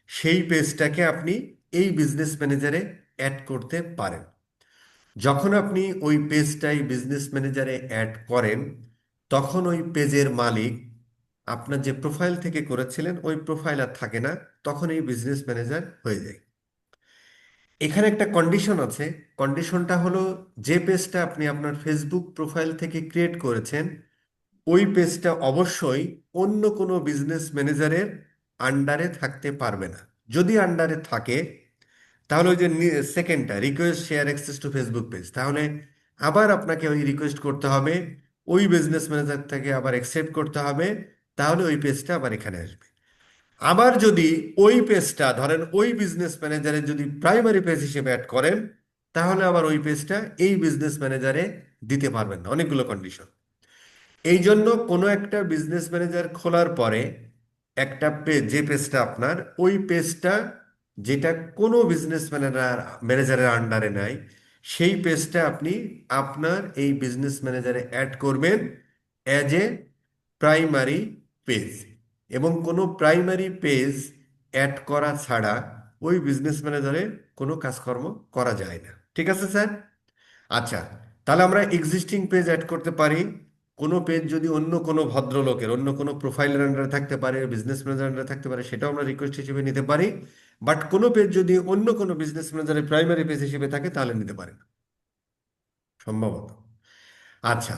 সেই পেজটাকে আপনি এই বিজনেস ম্যানেজারে অ্যাড করতে পারেন। যখন আপনি ওই পেজটাই বিজনেস ম্যানেজারে অ্যাড করেন, তখন ওই পেজের মালিক আপনার যে প্রোফাইল থেকে করেছিলেন ওই প্রোফাইল আর থাকে না, তখন এই বিজনেস ম্যানেজার হয়ে যায়। এখানে একটা কন্ডিশন আছে। কন্ডিশনটা হলো, যে পেজটা আপনি আপনার ফেসবুক প্রোফাইল থেকে ক্রিয়েট করেছেন ওই পেজটা অবশ্যই অন্য কোনো বিজনেস ম্যানেজারের আন্ডারে থাকতে পারবে না। যদি আন্ডারে থাকে তাহলে ওই যে সেকেন্ডটা request share access to Facebook page, তাহলে আবার আপনাকে ওই রিকোয়েস্ট করতে হবে, ওই বিজনেস ম্যানেজার থেকে আবার অ্যাকসেপ্ট করতে হবে, তাহলে ওই পেজটা আবার এখানে আসবে। আবার যদি ওই পেজটা ধরেন ওই বিজনেস ম্যানেজারের যদি প্রাইমারি পেজ হিসেবে অ্যাড করেন, তাহলে আবার ওই পেজটা এই বিজনেস ম্যানেজারে দিতে পারবেন না। অনেকগুলো কন্ডিশন। এই জন্য কোনো একটা বিজনেস ম্যানেজার খোলার পরে একটা পেজ, যে পেজটা আপনার, ওই পেজটা যেটা কোনো বিজনেস ম্যানেজারের আন্ডারে নাই, সেই পেজটা আপনি আপনার এই বিজনেস ম্যানেজারে অ্যাড করবেন অ্যাজ এ প্রাইমারি পেজ। এবং কোনো প্রাইমারি পেজ অ্যাড করা ছাড়া ওই বিজনেস ম্যানেজারে কোনো কাজকর্ম করা যায় না। ঠিক আছে স্যার? আচ্ছা, তাহলে আমরা এক্সিস্টিং পেজ অ্যাড করতে পারি। কোনো পেজ যদি অন্য কোনো ভদ্রলোকের অন্য কোনো প্রোফাইলের আন্ডারে থাকতে পারে, বিজনেস ম্যানেজার আন্ডারে থাকতে পারে, সেটাও আমরা রিকোয়েস্ট হিসেবে নিতে পারি। বাট কোনো পেজ যদি অন্য কোনো বিজনেস ম্যানেজারের প্রাইমারি পেজ হিসেবে থাকে তাহলে নিতে পারি না, সম্ভবত। আচ্ছা,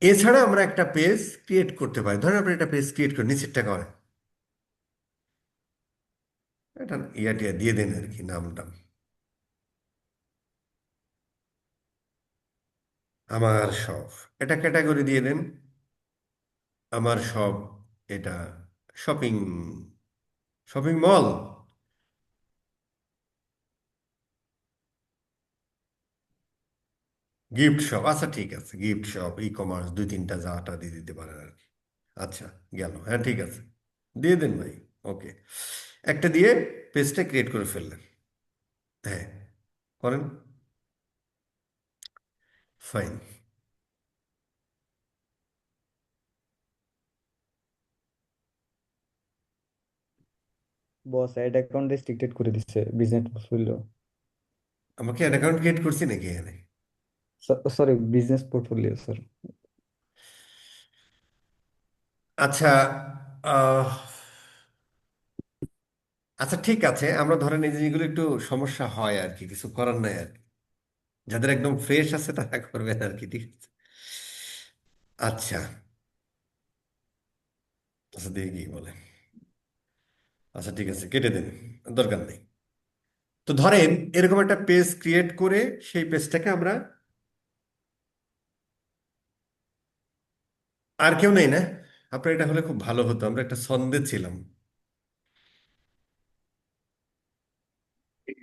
এছাড়া আমরা একটা পেজ ক্রিয়েট করতে পারি। ধরেন আপনি একটা পেজ ক্রিয়েট করে নিচেরটা করেন, এটা টিয়া দিয়ে দেন আর কি, নামটা আমার সব, এটা ক্যাটাগরি দিয়ে দেন আমার সব। এটা shopping, shopping mall, gift shop. আচ্ছা ঠিক আছে, গিফট শপ, ই কমার্স, দুই তিনটা যাটা দিয়ে দিতে পারেন আর কি। আচ্ছা, গেল। হ্যাঁ ঠিক আছে, দিয়ে দেন ভাই। ওকে, একটা দিয়ে পেজটা ক্রিয়েট করে ফেললেন। হ্যাঁ, করেন। ফাইন। বস অ্যাড অ্যাকাউন্ট রেস্ট্রিক্টেড করে দিচ্ছে বিজনেস পোর্টফোলিও। আমাকে অ্যাড অ্যাকাউন্ট ক্রিয়েট করছি নাকি এখানে? Sorry, business portfolio sir. আচ্ছা, আহ, আচ্ছা ঠিক আছে, আমরা ধরেন এই জিনিসগুলো একটু সমস্যা হয় আর কি, কিছু করার নাই আর কি। যাদের একদম ফ্রেশ আছে তারা করবেন আর কি, ঠিক আছে। আচ্ছা, আচ্ছা দেখি কি বলে। আচ্ছা ঠিক আছে, কেটে দেন, দরকার নেই। তো ধরেন এরকম একটা পেজ ক্রিয়েট করে সেই পেজটাকে আমরা, আর কেউ নেই না? আপনার এটা হলে খুব ভালো হতো, আমরা একটা ছন্দে ছিলাম,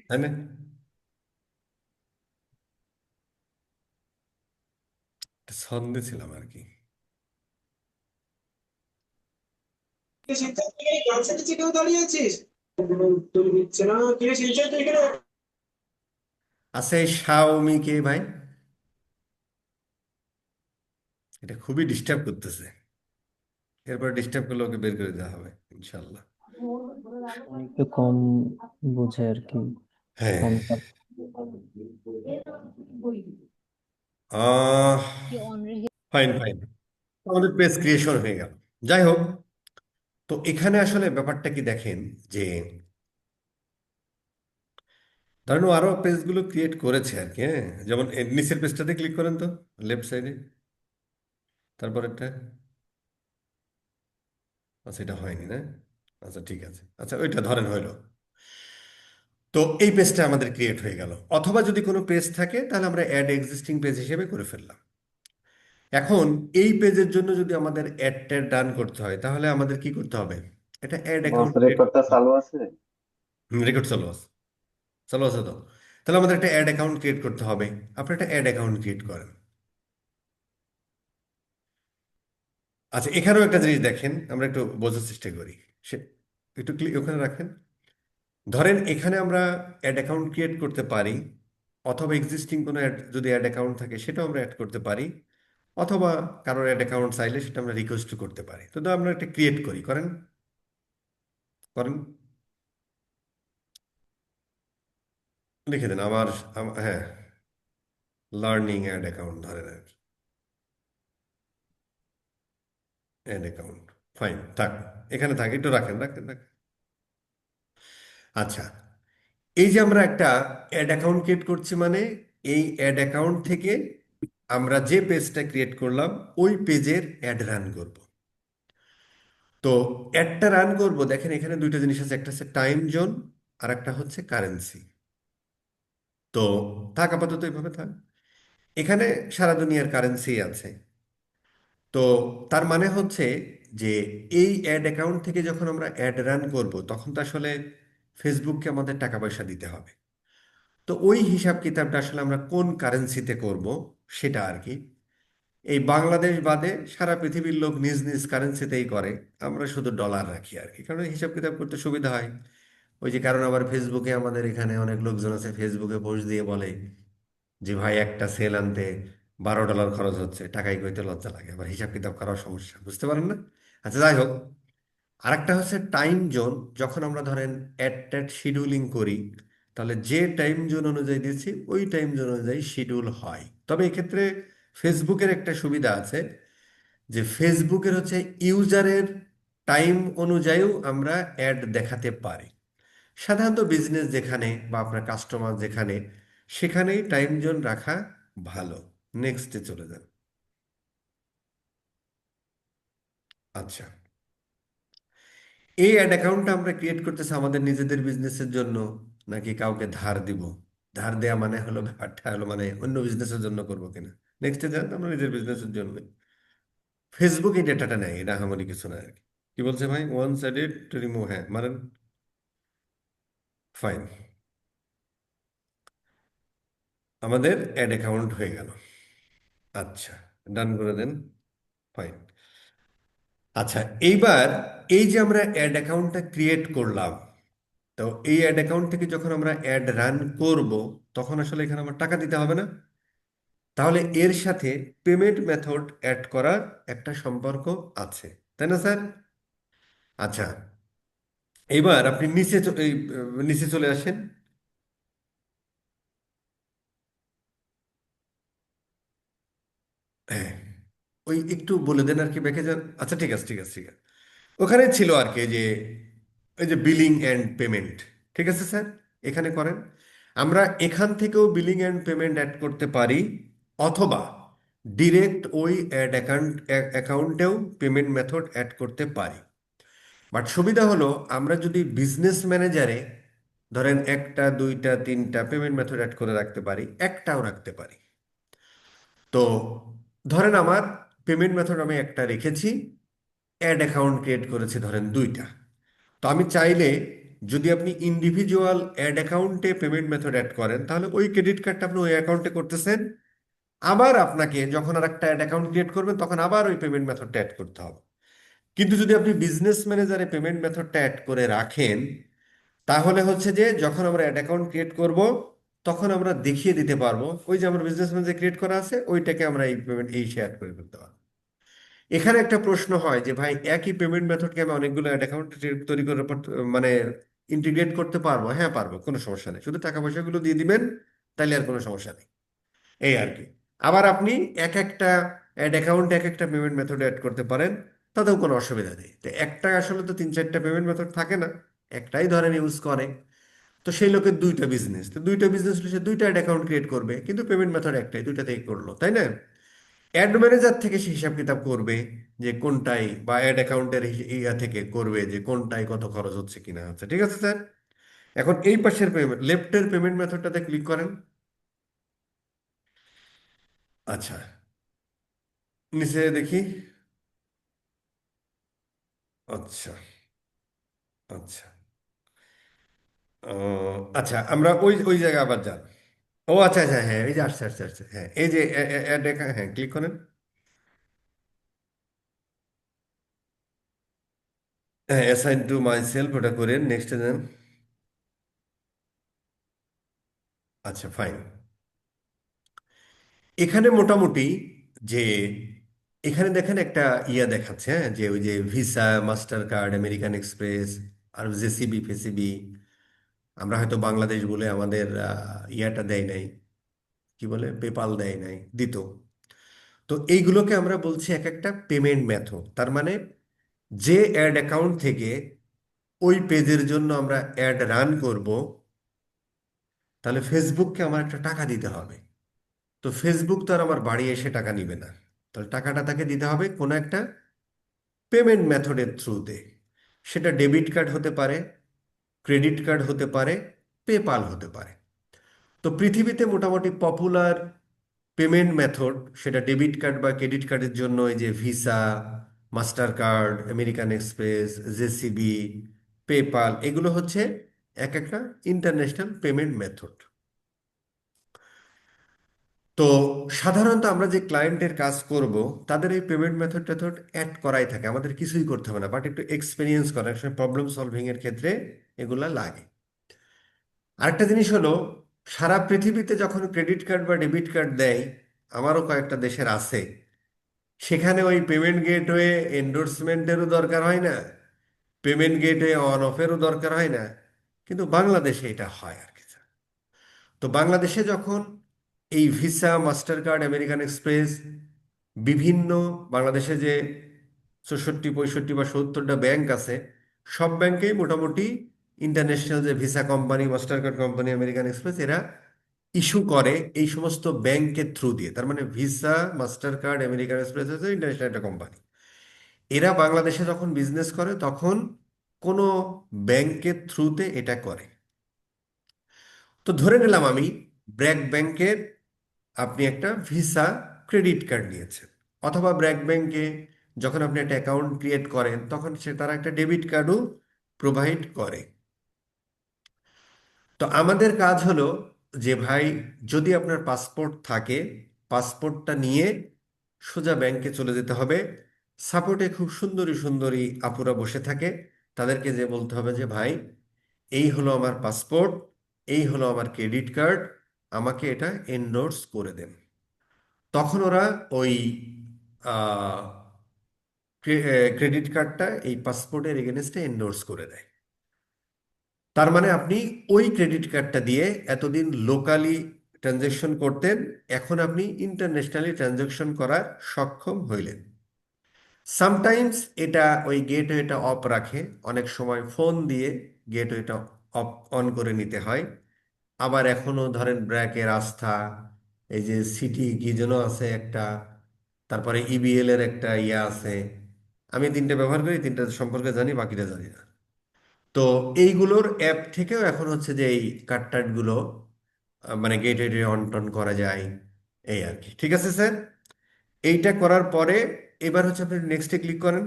তাই না? একটা ছন্দে ছিলাম আর কি। আচ্ছা, এই শাওমি কে ভাই? এটা খুবই ডিস্টার্ব করতেছে। এরপর ডিস্টার্ব করলে ওকে বের করে দেওয়া হবে ইনশাল্লাহ। একটু কম বোঝে আর কি, হ্যাঁ। কম আহ ফাইন ফাইন, আমাদের পেজ ক্রিয়েশন হয়ে গেল। যাই হোক, তো এখানে আসলে ব্যাপারটা কি দেখেন, যে ধরেন ও আরো পেজগুলো ক্রিয়েট করেছে আর কি। হ্যাঁ, যেমন এর নিচের পেজটাতে ক্লিক করেন তো, লেফট সাইডে, তারপর একটা। আচ্ছা, এটা হয়নি না? আচ্ছা ঠিক আছে, আচ্ছা ওইটা ধরেন হইলো। তো এই পেজটা আমাদের ক্রিয়েট হয়ে গেল। অথবা যদি কোনো পেজ থাকে তাহলে আমরা অ্যাড এক্সিস্টিং পেজ হিসেবে করে ফেললাম। এখন এই পেজের জন্য যদি আমাদের অ্যাড ট্যাড রান করতে হয় তাহলে আমাদের কি করতে হবে? এটা অ্যাড বস অ্যাকাউন্ট ক্রিয়েট রেকর্ডটা করতে হবে। চালু আছে? রেকর্ড চালু আছে, চালু আছে তো? তাহলে আমাদের একটা অ্যাড অ্যাকাউন্ট ক্রিয়েট করতে হবে। আপনি একটা অ্যাড অ্যাকাউন্ট ক্রিয়েট করেন। আচ্ছা, এখানেও একটা জিনিস দেখেন, আমরা একটু বোঝার চেষ্টা করি। সে একটু ওখানে রাখেন। ধরেন এখানে আমরা অ্যাড অ্যাকাউন্ট ক্রিয়েট করতে পারি, অথবা এক্সিস্টিং কোনো যদি অ্যাড অ্যাকাউন্ট থাকে সেটাও আমরা অ্যাড করতে পারি, অথবা কারোর অ্যাড অ্যাকাউন্ট চাইলে সেটা আমরা রিকোয়েস্ট করতে পারি। তো আমরা একটা ক্রিয়েট করি, করেন করেন, লিখে দেন আমার হ্যাঁ, লার্নিং অ্যাড অ্যাকাউন্ট ধরেন, অ্যাড অ্যাকাউন্ট, ফাইন থাক, এখানে থাক, একটু রাখেন রাখেন রাখেন। আচ্ছা, এই যে আমরা একটা অ্যাড অ্যাকাউন্ট ক্রিয়েট করছি, মানে এই অ্যাড অ্যাকাউন্ট থেকে আমরা যে পেজটা ক্রিয়েট করলাম ওই পেজের অ্যাড রান করব। তো অ্যাডটা রান করব, দেখেন এখানে দুইটা জিনিস আছে, একটা হচ্ছে টাইম জোন আর একটা হচ্ছে কারেন্সি। তো থাক, আপাতত এইভাবে থাক। এখানে সারা দুনিয়ার কারেন্সি আছে। তো তার মানে হচ্ছে যে এই অ্যাড অ্যাকাউন্ট থেকে যখন আমরা অ্যাড রান করব, তখন তো আসলে ফেসবুককে আমাদের টাকা পয়সা দিতে হবে। তো ওই হিসাব কিতাবটা আসলে আমরা কোন কারেন্সিতে করব সেটা আর কি, এই বাংলাদেশ বাদে সারা পৃথিবীর লোক নিজ নিজ কারেন্সিতেই করে। আমরা শুধু ডলার রাখি আর কি, কারণ হিসাব কিতাব করতে সুবিধা হয়। ওই যে কারণ আবার ফেসবুকে আমাদের এখানে অনেক লোকজন আছে, ফেসবুকে পোস্ট দিয়ে বলে যে ভাই একটা সেল আনতে $12 খরচ হচ্ছে, টাকাই কইতে লজ্জা লাগে, আবার হিসাব কিতাব করার সমস্যা, বুঝতে পারেন না? আচ্ছা, যাই হোক। আরেকটা হচ্ছে টাইম জোন। যখন আমরা ধরেন অ্যাড ট্যাড শিডিউলিং করি, তাহলে যে টাইম জোন অনুযায়ী দিচ্ছি ওই টাইম জোন অনুযায়ী শিডিউল হয়। তবে এক্ষেত্রে ফেসবুকের একটা সুবিধা আছে, যে ফেসবুকের হচ্ছে ইউজারের টাইম অনুযায়ীও আমরা অ্যাড দেখাতে পারি। সাধারণত বিজনেস যেখানে বা আপনার কাস্টমার যেখানে, সেখানেই টাইম জোন রাখা ভালো। নেক্সটে চলে যান। আচ্ছা, এই অ্যাড অ্যাকাউন্টটা আমরা ক্রিয়েট করতেছি আমাদের নিজেদের বিজনেসের জন্য, নাকি কাউকে ধার দিব? ধার দেয়া মানে হলো, ব্যাপারটা হলো মানে অন্য বিজনেসের জন্য করবো কিনা। নেক্সটে যান, আমরা নিজের বিজনেসের জন্য। ফেসবুক এই ডেটাটা নেয়, এটা আমারই কিছু না আর কি। কি বলছে ভাই? ওয়ান সাইডেড টু রিমুভ, হ্যাঁ মারেন, ফাইন। আমাদের অ্যাড অ্যাকাউন্ট হয়ে গেল। আচ্ছা, ডান করে দেন, ফাইন। আচ্ছা, এইবার এই যে আমরা অ্যাড অ্যাকাউন্টটা ক্রিয়েট করলাম, তো এই অ্যাড অ্যাকাউন্ট থেকে যখন আমরা অ্যাড রান করব, তখন আসলে এখানে আমার টাকা দিতে হবে না? তাহলে এর সাথে পেমেন্ট মেথড অ্যাড করার একটা সম্পর্ক আছে, তাই না স্যার? আচ্ছা, এবার আপনি নিচে চলে আসেন। হ্যাঁ, ওই একটু বলে দেন আর কি, ব্যাকে যান। আচ্ছা, ঠিক আছে ঠিক আছে ঠিক আছে, ওখানে ছিল আর কি যে এই যে বিলিং অ্যান্ড পেমেন্ট। ঠিক আছে স্যার, এখানে করেন। আমরা এখান থেকেও বিলিং অ্যান্ড পেমেন্ট অ্যাড করতে পারি, অথবা ডিরেক্ট ওই অ্যাড অ্যাকাউন্টেও পেমেন্ট মেথড অ্যাড করতে পারি। বাট সুবিধা হলো, আমরা যদি বিজনেস ম্যানেজারে ধরেন একটা দুইটা তিনটা পেমেন্ট মেথড অ্যাড করে রাখতে পারি, একটাও রাখতে পারি। তো ধরেন আমার পেমেন্ট মেথড আমি একটা রেখেছি, অ্যাড অ্যাকাউন্ট ক্রিয়েট করেছি ধরেন দুইটা। তো আমি চাইলে, যদি আপনি ইন্ডিভিজুয়াল অ্যাড অ্যাকাউন্টে পেমেন্ট মেথড অ্যাড করেন, তাহলে ওই ক্রেডিট কার্ডটা আপনি ওই অ্যাকাউন্টে করতেছেন, আবার আপনাকে যখন আর একটা অ্যাড অ্যাকাউন্ট ক্রিয়েট করবেন তখন আবার ওই পেমেন্ট মেথডটা অ্যাড করতে হবে। কিন্তু যদি আপনি বিজনেস ম্যানেজারে পেমেন্ট মেথডটা অ্যাড করে রাখেন, তাহলে হচ্ছে যে যখন আমরা অ্যাড অ্যাকাউন্ট ক্রিয়েট করব, তখন আমরা দেখিয়ে দিতে পারবো ওই যে আমার বিজনেস ম্যানেজার ক্রিয়েট করা আছে ওইটাকে আমরা এই পেমেন্ট এই শেয়ার করে ফেলতে পারবো। এখানে একটা প্রশ্ন হয় যে ভাই, একই পেমেন্ট মেথডকে আমি অনেকগুলো অ্যাড অ্যাকাউন্ট তৈরি করার পর মানে ইন্টিগ্রেট করতে পারবো? হ্যাঁ পারবো, কোনো সমস্যা নেই, শুধু টাকা পয়সাগুলো দিয়ে দিবেন, তাইলে আর কোনো সমস্যা নেই, এই আর কি। আবার আপনি এক একটা অ্যাড অ্যাকাউন্টে এক একটা পেমেন্ট মেথড অ্যাড করতে পারেন, তাতেও কোনো অসুবিধা নেই। তো একটা আসলে তো তিন চারটা পেমেন্ট মেথড থাকে না, একটাই ধরেন ইউজ করে। তো সেই লোকের দুইটা বিজনেস, তো দুইটা বিজনেস সে দুইটা অ্যাড অ্যাকাউন্ট ক্রিয়েট করবে, কিন্তু পেমেন্ট মেথড একটাই, দুইটা থেকে করলো, তাই না? অ্যাড ম্যানেজার থেকে সে হিসাব কিতাব করবে যে কোনটাই, বা অ্যাড অ্যাকাউন্টের ইয়া থেকে করবে যে কোনটাই কত খরচ হচ্ছে কিনা হচ্ছে। ঠিক আছে স্যার, এখন এই পাশের পেমেন্ট, লেফটের পেমেন্ট মেথডটাতে ক্লিক করেন। আচ্ছা, নিচে দেখি। আচ্ছা আচ্ছা, আচ্ছা, আমরা ওই ওই জায়গায় আবার যান। ও আচ্ছা আচ্ছা, হ্যাঁ এই যে আসছে আসছে আসছে, হ্যাঁ এই যে অ্যাড, হ্যাঁ ক্লিক করেন। অ্যাসাইন টু মাই সেলফ ওটা করেন, নেক্সটে যান। আচ্ছা, ফাইন। এখানে মোটামুটি যে এখানে দেখেন একটা ইয়া দেখাচ্ছে, হ্যাঁ, যে ওই যে visa, master card, American Express, আর জেসিবি ফেসিবি। আমরা হয়তো বাংলাদেশ বলে আমাদের ইয়াটা দেয় নাই, কি বলে, পেপাল দেয় নাই, দিত। তো এইগুলোকে আমরা বলছি এক একটা পেমেন্ট মেথড। তার মানে যে অ্যাড অ্যাকাউন্ট থেকে ওই পেজের জন্য আমরা অ্যাড রান করব, তাহলে ফেসবুককে আমার একটা টাকা দিতে হবে। তো ফেসবুক তো আর আমার বাড়ি এসে টাকা নিবে না, তাহলে টাকাটা তাকে দিতে হবে কোনো একটা পেমেন্ট মেথডের থ্রুতে। সেটা ডেবিট কার্ড হতে পারে, ক্রেডিট কার্ড হতে পারে, পেপাল হতে পারে। তো পৃথিবীতে মোটামুটি পপুলার পেমেন্ট মেথড, সেটা ডেবিট কার্ড বা ক্রেডিট কার্ডের জন্য এই যে visa, master card, American express, JCB, PayPal, এগুলো হচ্ছে এক একটা ইন্টারন্যাশনাল পেমেন্ট মেথড। তো সাধারণত আমরা যে ক্লায়েন্টের কাজ করব, তাদের এই পেমেন্ট মেথড টেথড অ্যাড করাই থাকে, আমাদের কিছুই করতে হবে না, বাট একটু এক্সপিরিয়েন্স করা, প্রবলেম সলভিং এর ক্ষেত্রে এগুলা লাগে। আরেকটা জিনিস হলো, সারা পৃথিবীতে যখন ক্রেডিট কার্ড বা ডেবিট কার্ড দেয়, আমারও কয়েকটা দেশের আছে, সেখানে ওই পেমেন্ট গেটওয়ে এন্ডোর্সমেন্টেরও দরকার হয় না, পেমেন্ট গেটওয়ে অন অফেরও দরকার হয় না, কিন্তু বাংলাদেশে এটা হয় আর কি। তো বাংলাদেশে যখন এই visa, master card, American express, বিভিন্ন বাংলাদেশে যে 64, 65 বা 70টা ব্যাংক আছে, সব ব্যাংকেই মোটামুটি ইন্টারন্যাশনাল যে visa company, master card company, American express, এরা ইস্যু করে এই সমস্ত ব্যাংকের থ্রু দিয়ে। তার মানে visa, master card, American express হচ্ছে ইন্টারন্যাশনাল একটা কোম্পানি। এরা বাংলাদেশে যখন বিজনেস করে তখন কোনো ব্যাংকের থ্রুতে এটা করে। তো ধরে নিলাম আমি ব্র্যাক ব্যাংকের আপনি একটা ভিসা ক্রেডিট কার্ড নিয়েছেন, অথবা ব্র্যাক ব্যাংকে যখন আপনি একটা অ্যাকাউন্ট ক্রিয়েট করেন তখন সে তারা একটা ডেবিট কার্ডও প্রোভাইড করে। তো আমাদের কাজ হলো যে ভাই, যদি আপনার পাসপোর্ট থাকে, পাসপোর্টটা নিয়ে সোজা ব্যাংকে চলে যেতে হবে। সাপোর্টে খুব সুন্দরী সুন্দরী আপুরা বসে থাকে, তাদেরকে যে বলতে হবে যে ভাই, এই হলো আমার পাসপোর্ট, এই হলো আমার ক্রেডিট কার্ড, আমাকে এটা এন্ডোর্স করে দেন। তখন ওরা ওই ক্রেডিট কার্ডটা এই পাসপোর্টের এগেনস্টে এন্ডোর্স করে দেয়। তার মানে আপনি ওই ক্রেডিট কার্ডটা দিয়ে এতদিন লোকালি ট্রানজ্যাকশন করতেন, এখন আপনি ইন্টারন্যাশনালি ট্রানজ্যাকশন করার সক্ষম হইলেন। সামটাইমস এটা ওই গেটওয়েটা অফ রাখে, অনেক সময় ফোন দিয়ে গেটওয়েটা অফ অন করে নিতে হয়। আবার এখনো ধরেন ব্র্যাকের আস্থা, এই যে সিটি কি যেন আছে একটা, তারপরে ইবিএল এর একটা ইয়া আছে, আমি তিনটে ব্যবহার করি, তিনটা সম্পর্কে জানি, বাকিটা জানি না। তো এইগুলোর অ্যাপ থেকেও এখন হচ্ছে যে এই কার্ড টার্ডগুলো মানে গেটওয়ে অন টন করা যায়, এই আর কি। ঠিক আছে স্যার, এইটা করার পরে এবার হচ্ছে আপনি নেক্সটে ক্লিক করেন।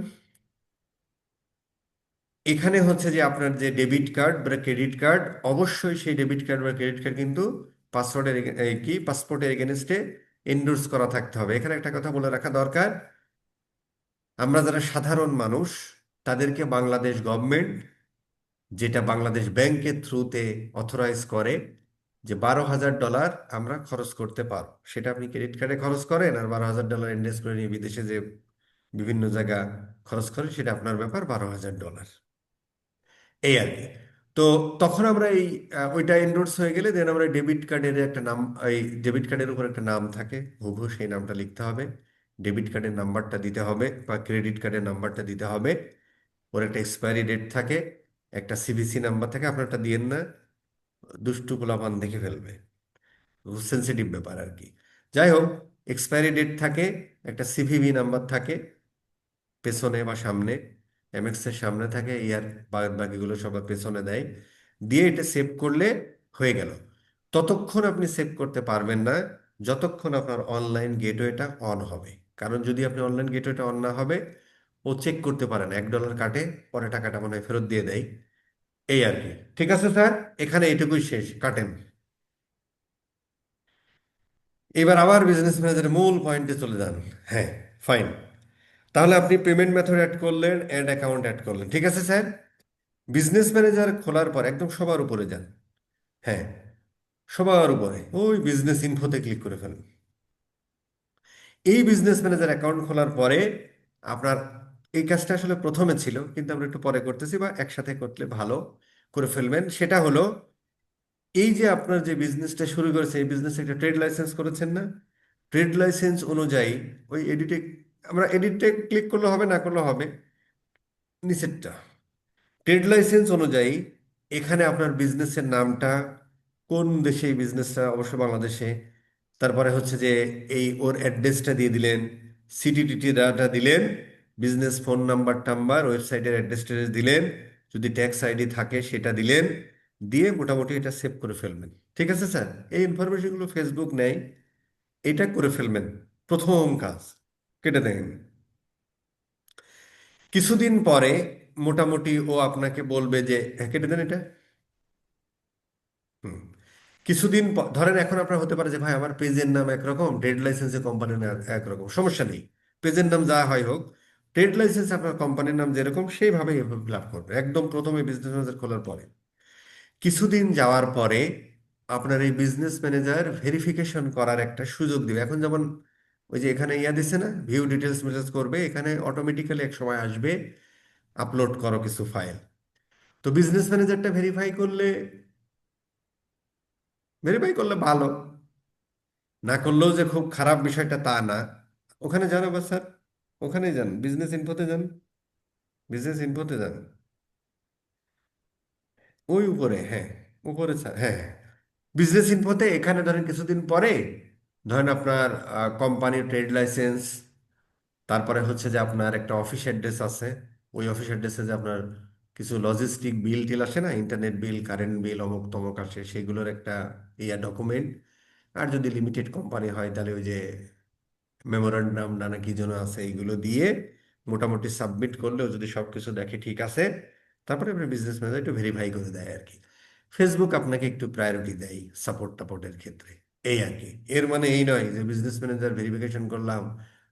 এখানে হচ্ছে যে আপনার যে ডেবিট কার্ড বা ক্রেডিট কার্ড, অবশ্যই সেই ডেবিট কার্ড বা ক্রেডিট কার্ড কিন্তু পাসপোর্টের এগেনস্টে এন্ডোর্স করা থাকতে হবে। এখানে একটা কথা বলে রাখা দরকার, আমরা যারা সাধারণ মানুষ, তাদেরকে বাংলাদেশ গভর্নমেন্ট, যেটা বাংলাদেশ ব্যাংকের থ্রুতে অথরাইজ করে, যে $12,000 আমরা খরচ করতে পারো, সেটা আপনি ক্রেডিট কার্ডে খরচ করেন, আর $12,000 ইনভেস্ট করে নিয়ে বিদেশে যে বিভিন্ন জায়গা খরচ করেন, সেটা আপনার ব্যাপার, $12,000, এই আর কি। তো তখন আমরা এই ওইটা এন্ডোর্স হয়ে গেলে দেন আমরা ডেবিট কার্ডের একটা নাম, এই ডেবিট কার্ডের উপর একটা নাম থাকে, হুবহু সেই নামটা লিখতে হবে, ডেবিট কার্ডের নাম্বারটা দিতে হবে বা ক্রেডিট কার্ডের নাম্বারটা দিতে হবে। ওর একটা এক্সপায়ারি ডেট থাকে, একটা সিভিসি নাম্বার থাকে, আপনারটা দিয়েন না, দুষ্টু পোলাপান দেখে ফেলবে, সেন্সিটিভ ব্যাপার আর কি। যাই হোক, এক্সপায়ারি ডেট থাকে, একটা সিভিভি নাম্বার থাকে পেছনে বা সামনে, এমএক্স এর সামনে থাকে, ইয়ার বাদ বাকিগুলো সবার পেছনে দেয়, দিয়ে এটা সেভ করলে হয়ে গেল। ততক্ষণ আপনি সেভ করতে পারবেন না যতক্ষণ আপনার অনলাইন গেটওয়েটা অন হবে। কারণ যদি আপনি অনলাইন গেটওয়েটা অন না হবে, ও চেক করতে পারে না, $1 কাটে, পরে টাকাটা মনে হয় ফেরত দিয়ে দেয়, এই আর কি। ঠিক আছে স্যার, এখানে এটুকুই শেষ, কাটেন। এবার আবার বিজনেস ম্যানেজারের মূল পয়েন্টে চলে যান। হ্যাঁ, ফাইন। তাহলে আপনি পেমেন্ট মেথড অ্যাড করলেন, অ্যাড অ্যাকাউন্ট অ্যাড করলেন, ঠিক আছে স্যার। বিজনেস ম্যানেজার খোলার পর একদম সবার উপরে যান। হ্যাঁ, সবার উপরে ওই বিজনেস ইনফোতে ক্লিক করে ফেলুন। এই বিজনেস ম্যানেজার অ্যাকাউন্ট খোলার পরে আপনার এই কাজটা আসলে প্রথমে ছিল, কিন্তু আমরা একটু পরে করতেছি, বা একসাথে করলে ভালো করে ফেলবেন। সেটা হলো, এই যে আপনার যে বিজনেসটা শুরু করেছে, এই বিজনেসে একটা ট্রেড লাইসেন্স করেছেন না? ট্রেড লাইসেন্স অনুযায়ী ওই এডিটে, আমরা এডিটে ক্লিক করলে হবে, না করলে হবে, নিচেরটা ট্রেড লাইসেন্স অনুযায়ী এখানে আপনার বিজনেসের নামটা, কোন দেশে এই বিজনেসটা, অবশ্য বাংলাদেশে। তারপরে হচ্ছে যে এই ওর অ্যাড্রেসটা দিয়ে দিলেন, সিটিটিটি ডাটা দিলেন, বিজনেস ফোন নাম্বার টাম্বার, ওয়েবসাইটের অ্যাড্রেস ট্যাড্রেস দিলেন, যদি ট্যাক্স আইডি থাকে সেটা দিলেন, দিয়ে মোটামুটি এটা সেভ করে ফেলবেন। ঠিক আছে স্যার, এই ইনফরমেশনগুলো ফেসবুক নেয়, এটা করে ফেলবেন প্রথম কাজ। কেটে দেখেন, কিছুদিন পরে মোটামুটি ও আপনাকে বলবে যে হ্যাঁ, কেটে দেন এটা। হুম। কিছুদিন ধরেন এখন আপনার হতে পারে যে ভাই আমার পেজের নাম একরকম, ট্রেড লাইসেন্সে কোম্পানির নাম একরকম, সমস্যা নেই, পেজের নাম যা হয় হোক, ট্রেড লাইসেন্স আপনার কোম্পানির নাম যেরকম সেইভাবে ফিল আপ করবে একদম প্রথমে বিজনেস ম্যানেজার খোলার পরে। কিছুদিন যাওয়ার পরে আপনার এই বিজনেস ম্যানেজার ভেরিফিকেশন করার একটা সুযোগ দিবে। এখন যেমন ওই যে এখানে ইয়া দিচ্ছে না, ভিউ ডিটেলস মেসেজ করবে, এখানে অটোমেটিক্যালি এক সময় আসবে আপলোড করো কিছু ফাইল। তো বিজনেস ম্যানেজারটা ভেরিফাই করলে ভালো, না করলেও যে খুব খারাপ বিষয়টা তা না। ওখানে যান আবার স্যার, ওখানেই যান, বিজনেস ইনফোতে যান, বিজনেস ইনফোতে যান, ওই উপরে, হ্যাঁ, উপরে স্যার, হ্যাঁ, বিজনেস ইনফোতে। এখানে ধরেন কিছুদিন পরে, ধরেন আপনার কোম্পানির ট্রেড লাইসেন্স, তারপরে হচ্ছে যে আপনার একটা অফিস অ্যাড্রেস আছে, ওই অফিস অ্যাড্রেসে যে আপনার কিছু লজিস্টিক বিল টিল আসে না, ইন্টারনেট বিল, কারেন্ট বিল, অমুক তমুক আসে, সেগুলোর একটা ইয়া ডকুমেন্ট। আর যদি লিমিটেড কোম্পানি হয় তাহলে ওই যে মেমোরান্ডাম না কি যেন আছে, এইগুলো দিয়ে মোটামুটি সাবমিট করলেও যদি সবকিছু দেখে ঠিক আছে, তারপরে আপনার বিজনেস ম্যানেজার একটু ভেরিফাই করে দেয় আর কি। ফেসবুক আপনাকে একটু প্রায়োরিটি দেয় সাপোর্ট টাপোর্টের ক্ষেত্রে, এই আর কি। এর মানে এই নয় যে বিজনেস ম্যানেজার ভেরিফিকেশন করলাম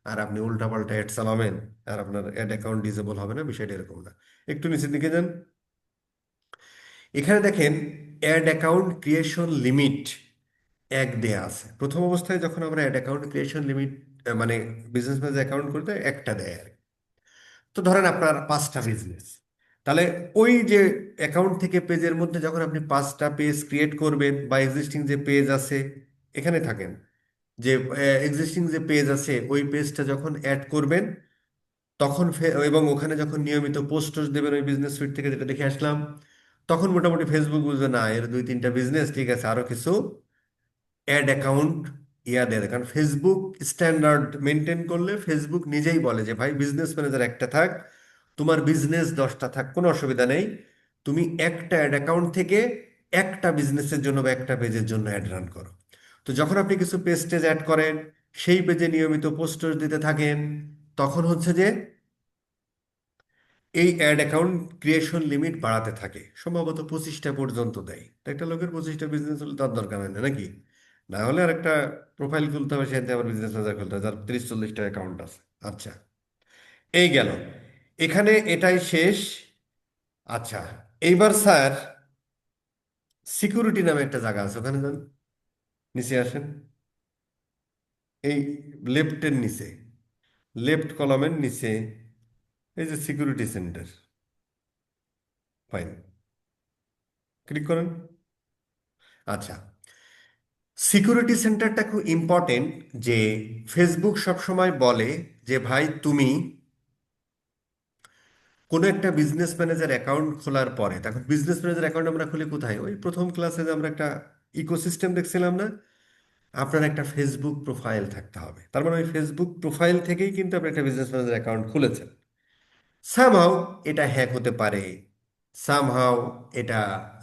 আর আপনি উল্টাপাল্টা অ্যাড চালাবেন আর আপনার অ্যাড অ্যাকাউন্ট ডিসেবল হবে না, বিষয়টা এরকম না। একটু নিচের দিকে যান, এখানে দেখেন অ্যাড অ্যাকাউন্ট ক্রিয়েশন লিমিট এক দেয়া আছে। প্রথম অবস্থায় যখন আমরা অ্যাড অ্যাকাউন্ট ক্রিয়েশন লিমিট মানে বিজনেস ম্যানেজার অ্যাকাউন্ট করতে একটা দেয় আর কি। তো ধরেন আপনার 5টা বিজনেস, তাহলে ওই যে অ্যাকাউন্ট থেকে পেজের মধ্যে যখন আপনি 5টা পেজ ক্রিয়েট করবেন, বা এক্সিস্টিং যে পেজ আছে, এখানে থাকেন, যে এক্সিস্টিং যে পেজ আছে ওই পেজটা যখন অ্যাড করবেন, তখন এবং ওখানে যখন নিয়মিত পোস্ট দেবেন ওই বিজনেস সুইট থেকে, যেটা দেখে আসলাম, তখন মোটামুটি ফেসবুক বুঝবে না এর 2-3টা বিজনেস, ঠিক আছে, আরো কিছু অ্যাড অ্যাকাউন্ট ইয়া দেয়। কারণ ফেসবুক স্ট্যান্ডার্ড মেনটেন করলে ফেসবুক নিজেই বলে যে ভাই বিজনেস ম্যানেজার একটা থাক, তোমার বিজনেস 10টা থাক, কোনো অসুবিধা নেই, তুমি একটা অ্যাড অ্যাকাউন্ট থেকে একটা বিজনেসের জন্য বা একটা পেজের জন্য অ্যাড রান করো। তো যখন আপনি কিছু পেজ টেজ অ্যাড করেন, সেই পেজে নিয়মিত পোস্টার দিতে থাকেন, তখন হচ্ছে যে এই অ্যাড অ্যাকাউন্ট ক্রিয়েশন লিমিট বাড়াতে থাকে, সম্ভবত 25টা পর্যন্ত দেয়। তো একটা লোকের 25টা বিজনেস হলে তার দরকার হয় না নাকি? না হলে আর একটা প্রোফাইল খুলতে হবে, সেখানে আবার বিজনেস ম্যানেজার খুলতে হবে, যার 30-40টা অ্যাকাউন্ট আছে। আচ্ছা, এই গেল, এখানে এটাই শেষ। আচ্ছা, এইবার স্যার সিকিউরিটি নামে একটা জায়গা আছে, ওখানে যান, নিচে আসেন, এই লেফটের নিচে, লেফট কলামের নিচে, এই যে সিকিউরিটি সেন্টার, ফাইন, ক্লিক করেন। আচ্ছা, সিকিউরিটি সেন্টারটা খুব ইম্পর্টেন্ট। যে ফেসবুক সবসময় বলে যে ভাই তুমি কোনো একটা বিজনেস ম্যানেজার অ্যাকাউন্ট খোলার পরে, তখন বিজনেস ম্যানেজার অ্যাকাউন্ট আমরা খুলি কোথায়? ওই প্রথম ক্লাসে যে আমরা একটা ইকোসিস্টেম দেখছিলাম না, আপনার একটা ফেসবুক প্রোফাইল থাকতে হবে। তার মানে ওই ফেসবুক প্রোফাইল থেকেই কিন্তু আপনি একটা বিজনেস ম্যানেজার অ্যাকাউন্ট খুলেছেন। সামহাও এটা হ্যাক হতে পারে, সামহাও এটা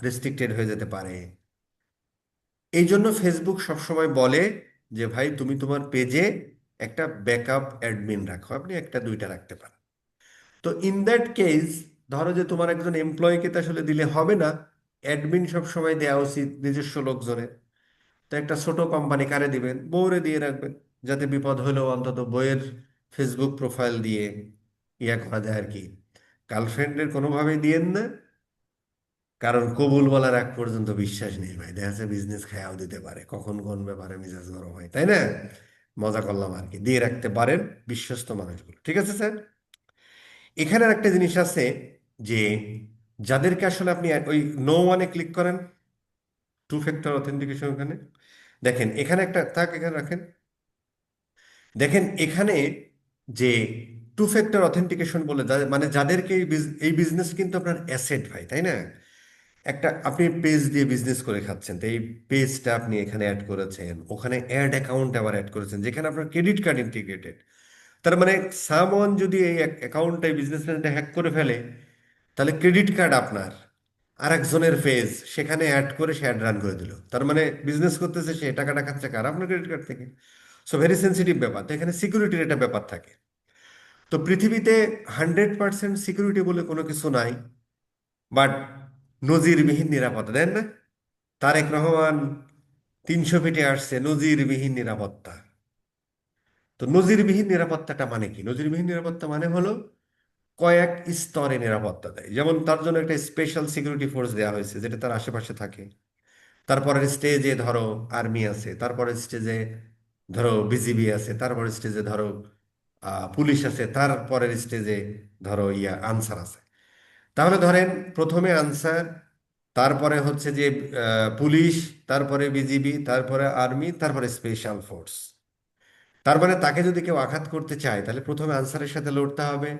রেস্ট্রিক্টেড হয়ে যেতে পারে। এই জন্য ফেসবুক সবসময় বলে যে ভাই তুমি তোমার পেজে একটা ব্যাকআপ অ্যাডমিন রাখো, আপনি একটা দুইটা রাখতে পারেন। তো ইন দ্যাট কেস, ধরো যে তোমার একজন এমপ্লয়িকে তো আসলে দিলে হবে না, অ্যাডমিন সবসময় দেওয়া উচিত নিজস্ব লোকজনের। তো একটা ছোট কোম্পানি কারে দিবেন? বউরে দিয়ে রাখবেন, যাতে বিপদ হলেও অন্তত বইয়ের ফেসবুক প্রোফাইল দিয়ে ইয়া করা যায় আর কি। গার্লফ্রেন্ডের কোনোভাবেই দিয়েন না, কারণ কবুল বলার আগ পর্যন্ত বিশ্বাস নেই ভাই, দেখা যাচ্ছে বিজনেস খায়াও দিতে পারে, কখন কোন ব্যাপারে মেজাজ গরম হয়, তাই না? মজা করলাম আর কি, দিয়ে রাখতে পারেন বিশ্বস্ত মানুষগুলো, ঠিক আছে স্যার? এখানে একটা জিনিস আছে যে যাদেরকে আসলে আপনি ওই নো ওয়ানে ক্লিক করেন, টু ফ্যাক্টর অথেন্টিকেশন, ওখানে দেখেন, এখানে একটা থাক, এখানে রাখেন। দেখেন এখানে যে টু ফ্যাক্টর অথেন্টিকেশন বলে মানে যাদেরকে এই বিজনেস কিন্তু আপনার অ্যাসেট ভাই, তাই না? একটা আপনি পেজ দিয়ে বিজনেস করে খাচ্ছেন, তো এই পেজটা আপনি এখানে অ্যাড করেছেন, ওখানে অ্যাড অ্যাকাউন্ট আবার অ্যাড করেছেন যেখানে আপনার ক্রেডিট কার্ড ইন্টিগ্রেটেড। তার মানে সামওয়ান যদি এই অ্যাকাউন্টটা বিজনেস হ্যাক করে ফেলে, তাহলে ক্রেডিট কার্ড আপনার আর একজনের পেজ সেখানে অ্যাড করে সে অ্যাড রান করে দিল, তার মানে বিজনেস করতেছে সে, টাকাটা খাচ্ছে কার? আপনার ক্রেডিট কার্ড থেকে। সো ভেরি সেন্সিটিভ ব্যাপার, তো এখানে সিকিউরিটির একটা ব্যাপার থাকে। তো পৃথিবীতে 100% সিকিউরিটি বলে কোনো কিছু নাই, বাট নজিরবিহীন নিরাপত্তা দেন না। তারেক রহমান 300 ফিটে আসছে, নজিরবিহীন নিরাপত্তা। তো নজিরবিহীন নিরাপত্তাটা মানে কি? নজিরবিহীন নিরাপত্তা মানে হলো কয়েক স্তরে নিরাপত্তা দেয়। যেমন তার জন্য একটা স্পেশাল সিকিউরিটি ফোর্স দেওয়া হয়েছে যেটা তার আশেপাশে থাকে। তারপরের স্টেজে ধরো আর্মি আছে, তারপরের স্টেজে ধরো বিজিবি আছে, তারপরের স্টেজে ধরো পুলিশ আছে, তারপরের স্টেজে ধরো আনসার আছে। তাহলে ধরেন প্রথমে আনসার, তারপরে হচ্ছে যে পুলিশ, তারপরে বিজিবি, তারপরে আর্মি, তারপরে স্পেশাল ফোর্স। তার মানে তাকে যদি কেউ আঘাত করতে চায় তাহলে প্রথমে আনসারের সাথে লড়তে হবে,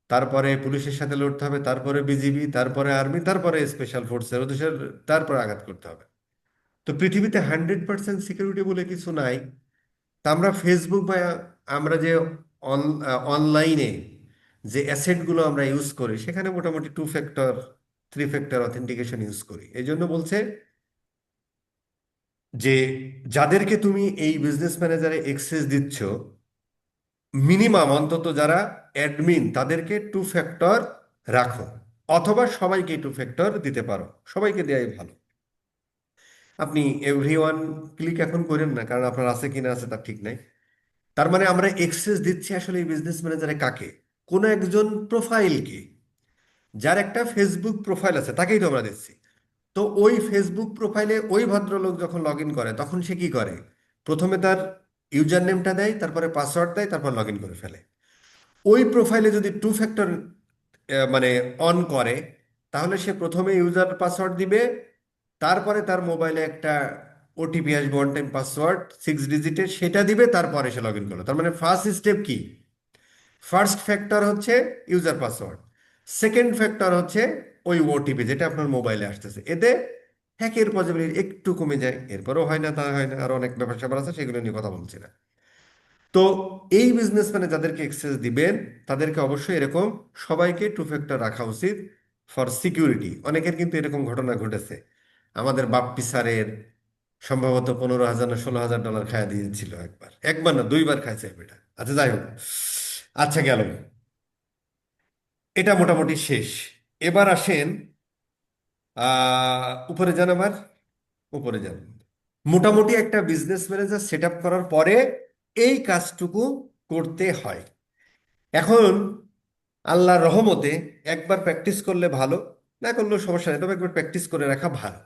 তারপরে পুলিশের সাথে লড়তে হবে, তারপরে বিজিবি, তারপরে আর্মি, তারপরে স্পেশাল ফোর্সের ওদের সাথে তারপরে আঘাত করতে হবে। তো পৃথিবীতে 100% সিকিউরিটি বলে কিছু নাই। তা আমরা ফেসবুক বা আমরা যে অনলাইনে যে অ্যাসেটগুলো আমরা ইউজ করি সেখানে মোটামুটি two factor, three factor authentication use করি। এই জন্য বলছে যে যাদেরকে তুমি এই বিজনেস ম্যানেজারে অ্যাক্সেস দিচ্ছ, মিনিমাম অন্তত যারা অ্যাডমিন তাদেরকে টু ফ্যাক্টর রাখো, অথবা সবাইকে টু ফ্যাক্টর দিতে পারো, সবাইকে দেওয়াই ভালো। আপনি এভরি ওয়ান ক্লিক এখন করেন না, কারণ আপনার আছে কিনা আছে তার ঠিক নাই। তার মানে আমরা এক্সেস দিচ্ছি আসলে এই বিজনেস ম্যানেজারে কাকে? কোনো একজন প্রোফাইলকে, যার একটা ফেসবুক প্রোফাইল আছে তাকেই তো আমরা দিচ্ছি। তো ওই ফেসবুক প্রোফাইলে ওই ভদ্রলোক যখন লগ ইন করে তখন সে কি করে? প্রথমে তার ইউজার নেমটা দেয়, তারপরে পাসওয়ার্ড দেয়, তারপর লগ ইন করে ফেলে। ওই প্রোফাইলে যদি টু ফ্যাক্টর মানে অন করে, তাহলে সে প্রথমে ইউজার পাসওয়ার্ড দিবে, তারপরে তার মোবাইলে একটা ওটিপি আসবে, ওয়ান টাইম পাসওয়ার্ড 6 ডিজিটের, সেটা দিবে, তারপরে সে লগ ইন করলো। তার মানে ফার্স্ট স্টেপ কি? ফার্স্ট ফ্যাক্টর হচ্ছে ইউজার পাসওয়ার্ড, সেকেন্ড ফ্যাক্টর হচ্ছে ওই ওটিপি যেটা আপনার মোবাইলে আসতেছে। এতে হ্যাকের পসিবিলিটি একটু কমে যায়, এরপরও হয় না তা হয় না, আর অনেক ব্যাপার স্যাপার আছে, সেগুলো নিয়ে কথা বলছি না। তো এই বিজনেসম্যানে যাদেরকে এক্সেস দিবেন তাদেরকে অবশ্যই এরকম সবাইকে টু ফ্যাক্টর রাখা উচিত ফর সিকিউরিটি। অনেকের কিন্তু এরকম ঘটনা ঘটেছে। আমাদের বাপ্পি স্যারের সম্ভবত 15,000 না 16,000 ডলার খাইয়া দিয়েছিল একবার, একবার না দুইবার খাইছে বেটা। আচ্ছা যাই হোক, আচ্ছা গেল, এটা মোটামুটি শেষ। এবার আসেন উপরে যান, আবার উপরে যান। মোটামুটি একটা বিজনেস ম্যানেজার সেট আপ করার পরে এই কাজটুকু করতে হয়। এখন আল্লাহর রহমতে একবার প্র্যাকটিস করলে ভালো, না করলেও সমস্যা নেই, তবে একবার প্র্যাকটিস করে রাখা ভালো।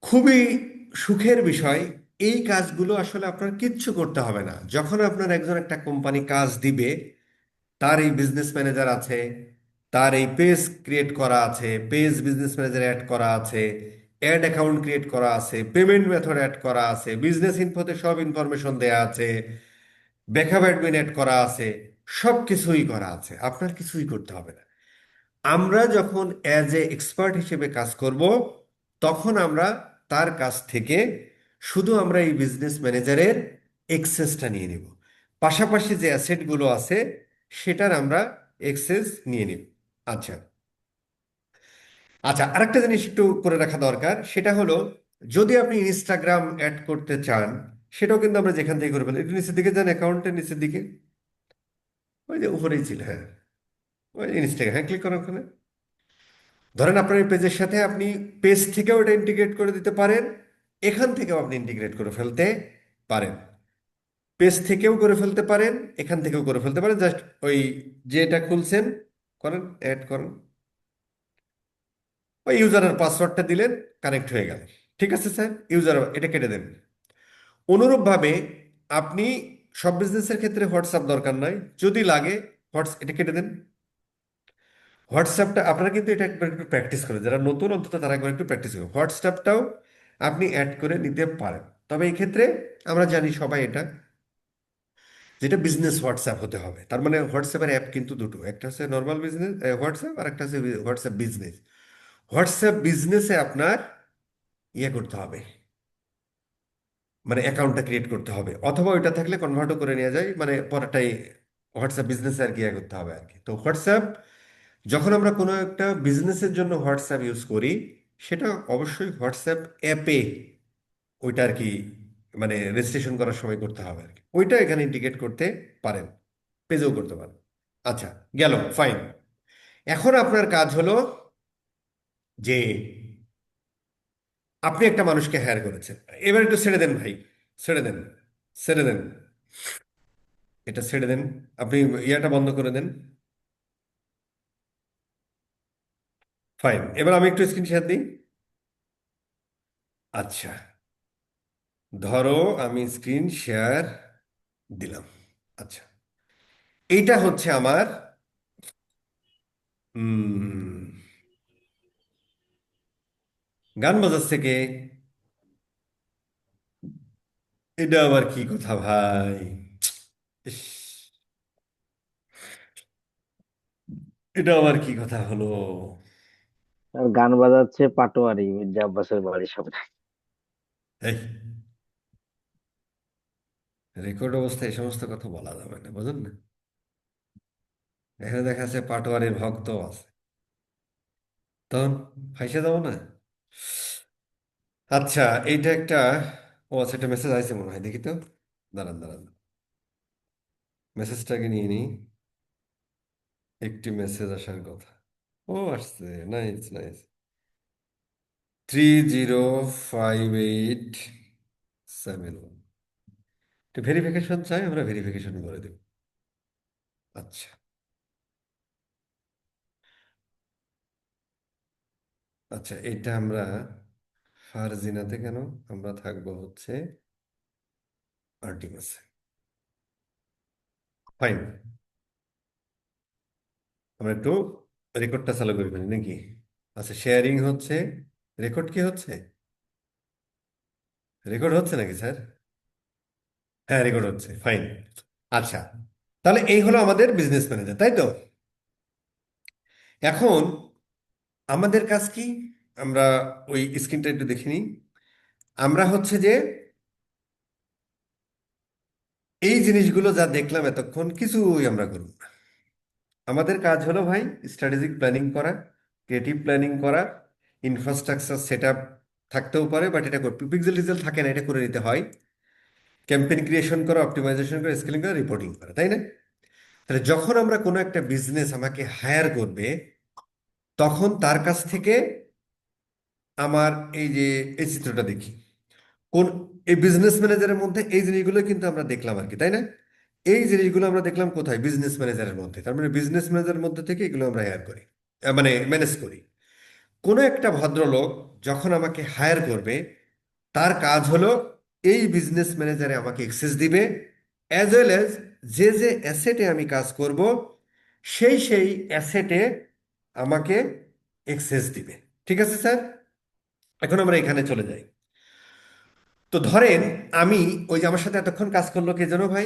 খুবই সুখের বিষয়, এই কাজগুলো আসলে আপনার কিচ্ছু করতে হবে না। যখন আপনার একজন একটা কোম্পানি কাজ দিবে, তার এই বিজনেস ম্যানেজার আছে, তার এই পেজ ক্রিয়েট করা আছে, পেজ বিজনেস ম্যানেজার অ্যাড করা আছে, অ্যাড অ্যাকাউন্ট ক্রিয়েট করা আছে, পেমেন্ট মেথড অ্যাড করা আছে, বিজনেস ইনফোতে সব ইনফরমেশন দেয়া আছে, ব্যাকআপ অ্যাডমিন অ্যাড করা আছে, সব কিছুই করা আছে, আপনার কিছুই করতে হবে না। আমরা যখন অ্যাজ এ এক্সপার্ট হিসেবে কাজ করব, তখন আমরা তার কাছ থেকে শুধু আমরা এই বিজনেস ম্যানেজারের এক্সেসটা নিয়ে নিব, পাশাপাশি যে অ্যাসেটগুলো আছে সেটার আমরা এক্সেস নিয়ে নিব। আচ্ছা আচ্ছা, আরেকটা জিনিস একটু করে রাখা দরকার, সেটা হলো যদি আপনি ইনস্টাগ্রাম অ্যাড করতে চান, সেটাও কিন্তু আমরা যেখান থেকে করে ফেলি। একটু নিচের দিকে যান, অ্যাকাউন্টের নিচের দিকে, ওই যে উপরেই ছিল, হ্যাঁ ওই ইনস্টাগ্রাম, হ্যাঁ ক্লিক করো ওখানে। ধরেন আপনার এই পেজের সাথে আপনি পেজ থেকেও এটা ইন্টিগ্রেট করে দিতে পারেন, এখান থেকেও আপনি ইন্টিগ্রেট করে ফেলতে পারেন। পেজ থেকেও করে ফেলতে পারেন, এখান থেকেও করে ফেলতে পারেন। জাস্ট ওই যেটা খুলছেন করেন, অ্যাড করেন, ওই ইউজারের পাসওয়ার্ডটা দিলেন, কানেক্ট হয়ে গেল। ঠিক আছে স্যার, ইউজার এটা কেটে দেন। অনুরূপভাবে আপনি সব বিজনেসের ক্ষেত্রে হোয়াটসঅ্যাপ দরকার নাই, যদি লাগে এটা কেটে দেন। হোয়াটসঅ্যাপটা আপনারা কিন্তু এটা একবার একটু প্র্যাকটিস করেন, যারা নতুন অন্তত তারা একবার একটু প্র্যাকটিস করুন। হোয়াটসঅ্যাপটাও আপনি অ্যাড করে নিতে পারেন, তবে এই ক্ষেত্রে আমরা জানি সবাই এটা, যেটা বিজনেস হোয়াটসঅ্যাপ হতে হবে। তার মানে হোয়াটসঅ্যাপের অ্যাপ কিন্তু দুটো, একটা হচ্ছে নর্মাল বিজনেস হোয়াটসঅ্যাপ, আর একটা হচ্ছে হোয়াটসঅ্যাপ বিজনেস। হোয়াটসঅ্যাপ বিজনেসে আপনার ইয়ে করতে হবে, মানে অ্যাকাউন্টটা ক্রিয়েট করতে হবে, অথবা ওইটা থাকলে কনভার্টও করে নেওয়া যায়, মানে পরেরটাই হোয়াটসঅ্যাপ বিজনেসে আর কি ইয়ে করতে হবে আর কি। তো হোয়াটসঅ্যাপ যখন আমরা কোনো একটা বিজনেসের জন্য হোয়াটসঅ্যাপ ইউজ করি, সেটা অবশ্যই হোয়াটসঅ্যাপ অ্যাপে ওইটা আর কি, মানে রেজিস্ট্রেশন করার সময় করতে হবে আর কি। ওইটা এখানে ইন্ডিকেট করতে পারেন, পেজেও করতে পারেন। আচ্ছা, গেল, ফাইন। এখন আপনার কাজ হলো যে আপনি একটা মানুষকে হায়ার করেছেন, এবার একটু ছেড়ে দেন ভাই, ছেড়ে দেন, ছেড়ে দেন, এটা ছেড়ে দেন, আপনি ইয়াটা বন্ধ করে দেন। ফাইন, এবার আমি একটু স্ক্রিন শেয়ার দিই। আচ্ছা, ধরো আমি স্ক্রিন শেয়ার দিলাম। আচ্ছা, এইটা হচ্ছে আমার উম, গান বাজাচ্ছে কে? এটা আবার কি কথা ভাই! ইস, এটা আবার কি কথা হলো! আর গান বাজাচ্ছে পাটোয়ারি মির্জা আব্বাসের বাড়ির সামনে। এই রেকর্ড অবস্থায় এই সমস্ত কথা বলা যাবে না, বুঝলেন না? এখানে দেখা যাচ্ছে পাটোয়ারির ভক্ত আছে, তখন ফাইসে যাবো না? আচ্ছা, এইটা একটা, ও আচ্ছা, একটা মেসেজ আছে মনে হয়, দেখি তো, দাঁড়ান দাঁড়ান, মেসেজটাকে নিয়ে নিই। একটি মেসেজ আসার কথা, ও আসছে, নাইস নাইস। 305871, ভেরিফিকেশন চাই, আমরা ভেরিফিকেশন করে দেব। আচ্ছা, আচ্ছা, এটা আমরা ফারজিনাতে কেন, আমরা থাকবো হচ্ছে আর্টিমাসে। ফাইন, আমরা একটু রেকর্ডটা চালু করে ফেলি নাকি? আচ্ছা, শেয়ারিং হচ্ছে, রেকর্ড কি হচ্ছে? রেকর্ড হচ্ছে নাকি স্যার? হ্যাঁ, রেকর্ড হচ্ছে, ফাইন। আচ্ছা, তাহলে এই হলো আমাদের বিজনেস ম্যানেজার, তাই তো? এখন আমাদের কাজ কি? আমরা ওই স্ক্রিনটা একটু দেখে নিই। আমরা হচ্ছে যে এই জিনিসগুলো যা দেখলাম এতক্ষণ, কিছুই আমরা করব না। আমাদের কাজ হলো ভাই স্ট্র্যাটেজিক প্ল্যানিং করা, ক্রিয়েটিভ প্ল্যানিং করা, ইনফ্রাস্ট্রাকচার সেট আপ থাকতেও পারে, বাট এটা পিক্সেল টিক্সেল থাকে না, এটা করে নিতে হয়। ক্যাম্পেইন ক্রিয়েশন করা, অপটিমাইজেশন করা, স্কেলিং করা, রিপোর্টিং করা, তাই না? তাহলে যখন আমরা কোনো একটা বিজনেস আমাকে হায়ার করবে, তখন তার কাছ থেকে আমার এই যে এই চিত্রটা দেখি, কোন এই বিজনেস ম্যানেজারের মধ্যে এই জিনিসগুলো কিন্তু আমরা দেখলাম আর কি, তাই না? এই জিনিসগুলো আমরা দেখলাম কোথায়? বিজনেস ম্যানেজারের মধ্যে। তার মানে বিজনেস ম্যানেজারের মধ্যে থেকে এগুলো আমরা হায়ার করি, মানে ম্যানেজ করি। কোনো একটা ভদ্রলোক যখন আমাকে হায়ার করবে, তার কাজ হলো এই বিজনেস ম্যানেজারে আমাকে অ্যাক্সেস দিবে, অ্যাজ ওয়েল অ্যাজ যে যে অ্যাসেটে আমি কাজ করব, সেই সেই অ্যাসেটে আমাকে অ্যাক্সেস দিবে। ঠিক আছে স্যার, এখন আমরা এখানে চলে যাই। তো ধরেন আমি, ওই যে আমার সাথে এতক্ষণ কাজ করলো কে যেন ভাই,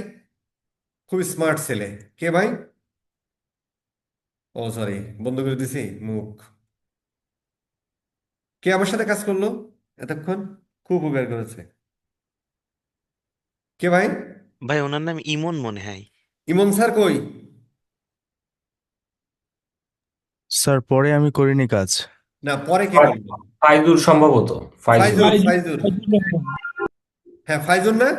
খুব স্মার্ট ছেলে, কে ভাই? ও সরি, বন্ধ করে দিছি মুখ। কে আমার সাথে কাজ করলো এতক্ষণ, খুব উপকার করেছে? কে ভাই? ভাই ওনার নাম ইমন মনে হয়। ইমন স্যার কই? স্যার পরে আমি করিনি কাজ। না, পরে কে করবে? ফাইজুর সম্ভবত, ফাইজুর। ফাইজুল, ফাইজুল, হ্যাঁ ফাইজুল না?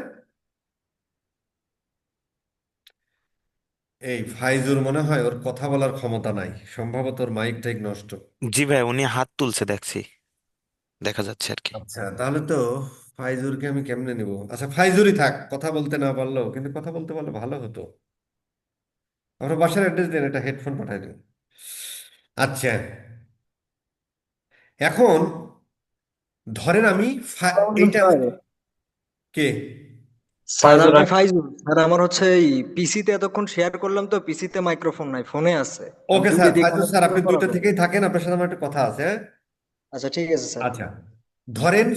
এই ফাইজুর মনে হয় ওর কথা বলার ক্ষমতা নাই, সম্ভবত ওর মাইক টাইক নষ্ট। জি ভাই, উনি হাত তুলছে দেখছি, দেখা যাচ্ছে আর কি। আচ্ছা, তাহলে তো ফাইজুরকে আমি কেমনে নেব? আচ্ছা, ফাইজুরই থাক, কথা বলতে না পারলেও, কিন্তু কথা বলতে পারলে ভালো হতো। আপনার বাসার অ্যাড্রেস দেন, একটা হেডফোন পাঠাই দিন। আচ্ছা, এখন ধরেন আমি এইটা স্যার, কে? স্যার ফাইজুর আমি ফাইজুল স্যার। আমার হচ্ছে এই পিসিতে এতক্ষণ শেয়ার করলাম, তো পিসিতে মাইক্রোফোন নাই, ফোনে আছে। আমি ওকে দুইটা স্যার, দিয়ে ফাইজুল কানেক্ট স্যার, করে আপনি করা দুইটা যাবে? থেকেই থাকেন, আপনার সাথে আমার একটা কথা আছে, হ্যাঁ? আচ্ছা ঠিক আছে স্যার। আচ্ছা, ধরেন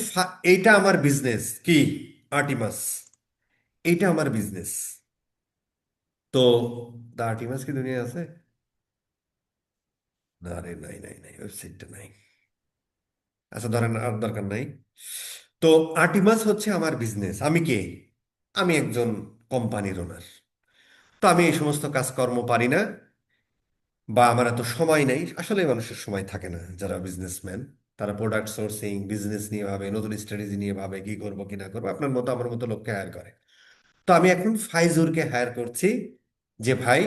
এইটা আমার বিজনেস কি, আর্টিমাস, এইটা আমার বিজনেস। তো দা আর্টিমাস কি দুনিয়া আছে? না রে, নাই নাই নাই, ওয়েবসাইটটা নাই। আচ্ছা ধরেন আর দরকার নাই। তো আর্টিমাস হচ্ছে আমার বিজনেস। আমি কে? আমি একজন কোম্পানির ওনার। তো আমি এই সমস্ত কাজকর্ম পারি না, বা আমার এত সময় নেই। আসলে মানুষের সময় থাকে না যারা বিজনেসম্যান। তারা প্রোডাক্ট সোর্সিং, বিজনেস নিয়ে ভাবে, নতুন স্ট্র্যাটেজি নিয়ে ভাবে, কি করবো কি না করবো, আপনার মতো আমার মতো লোককে হায়ার করে। তো আমি এখন ফাইজুরকে হায়ার করছি, যে ভাই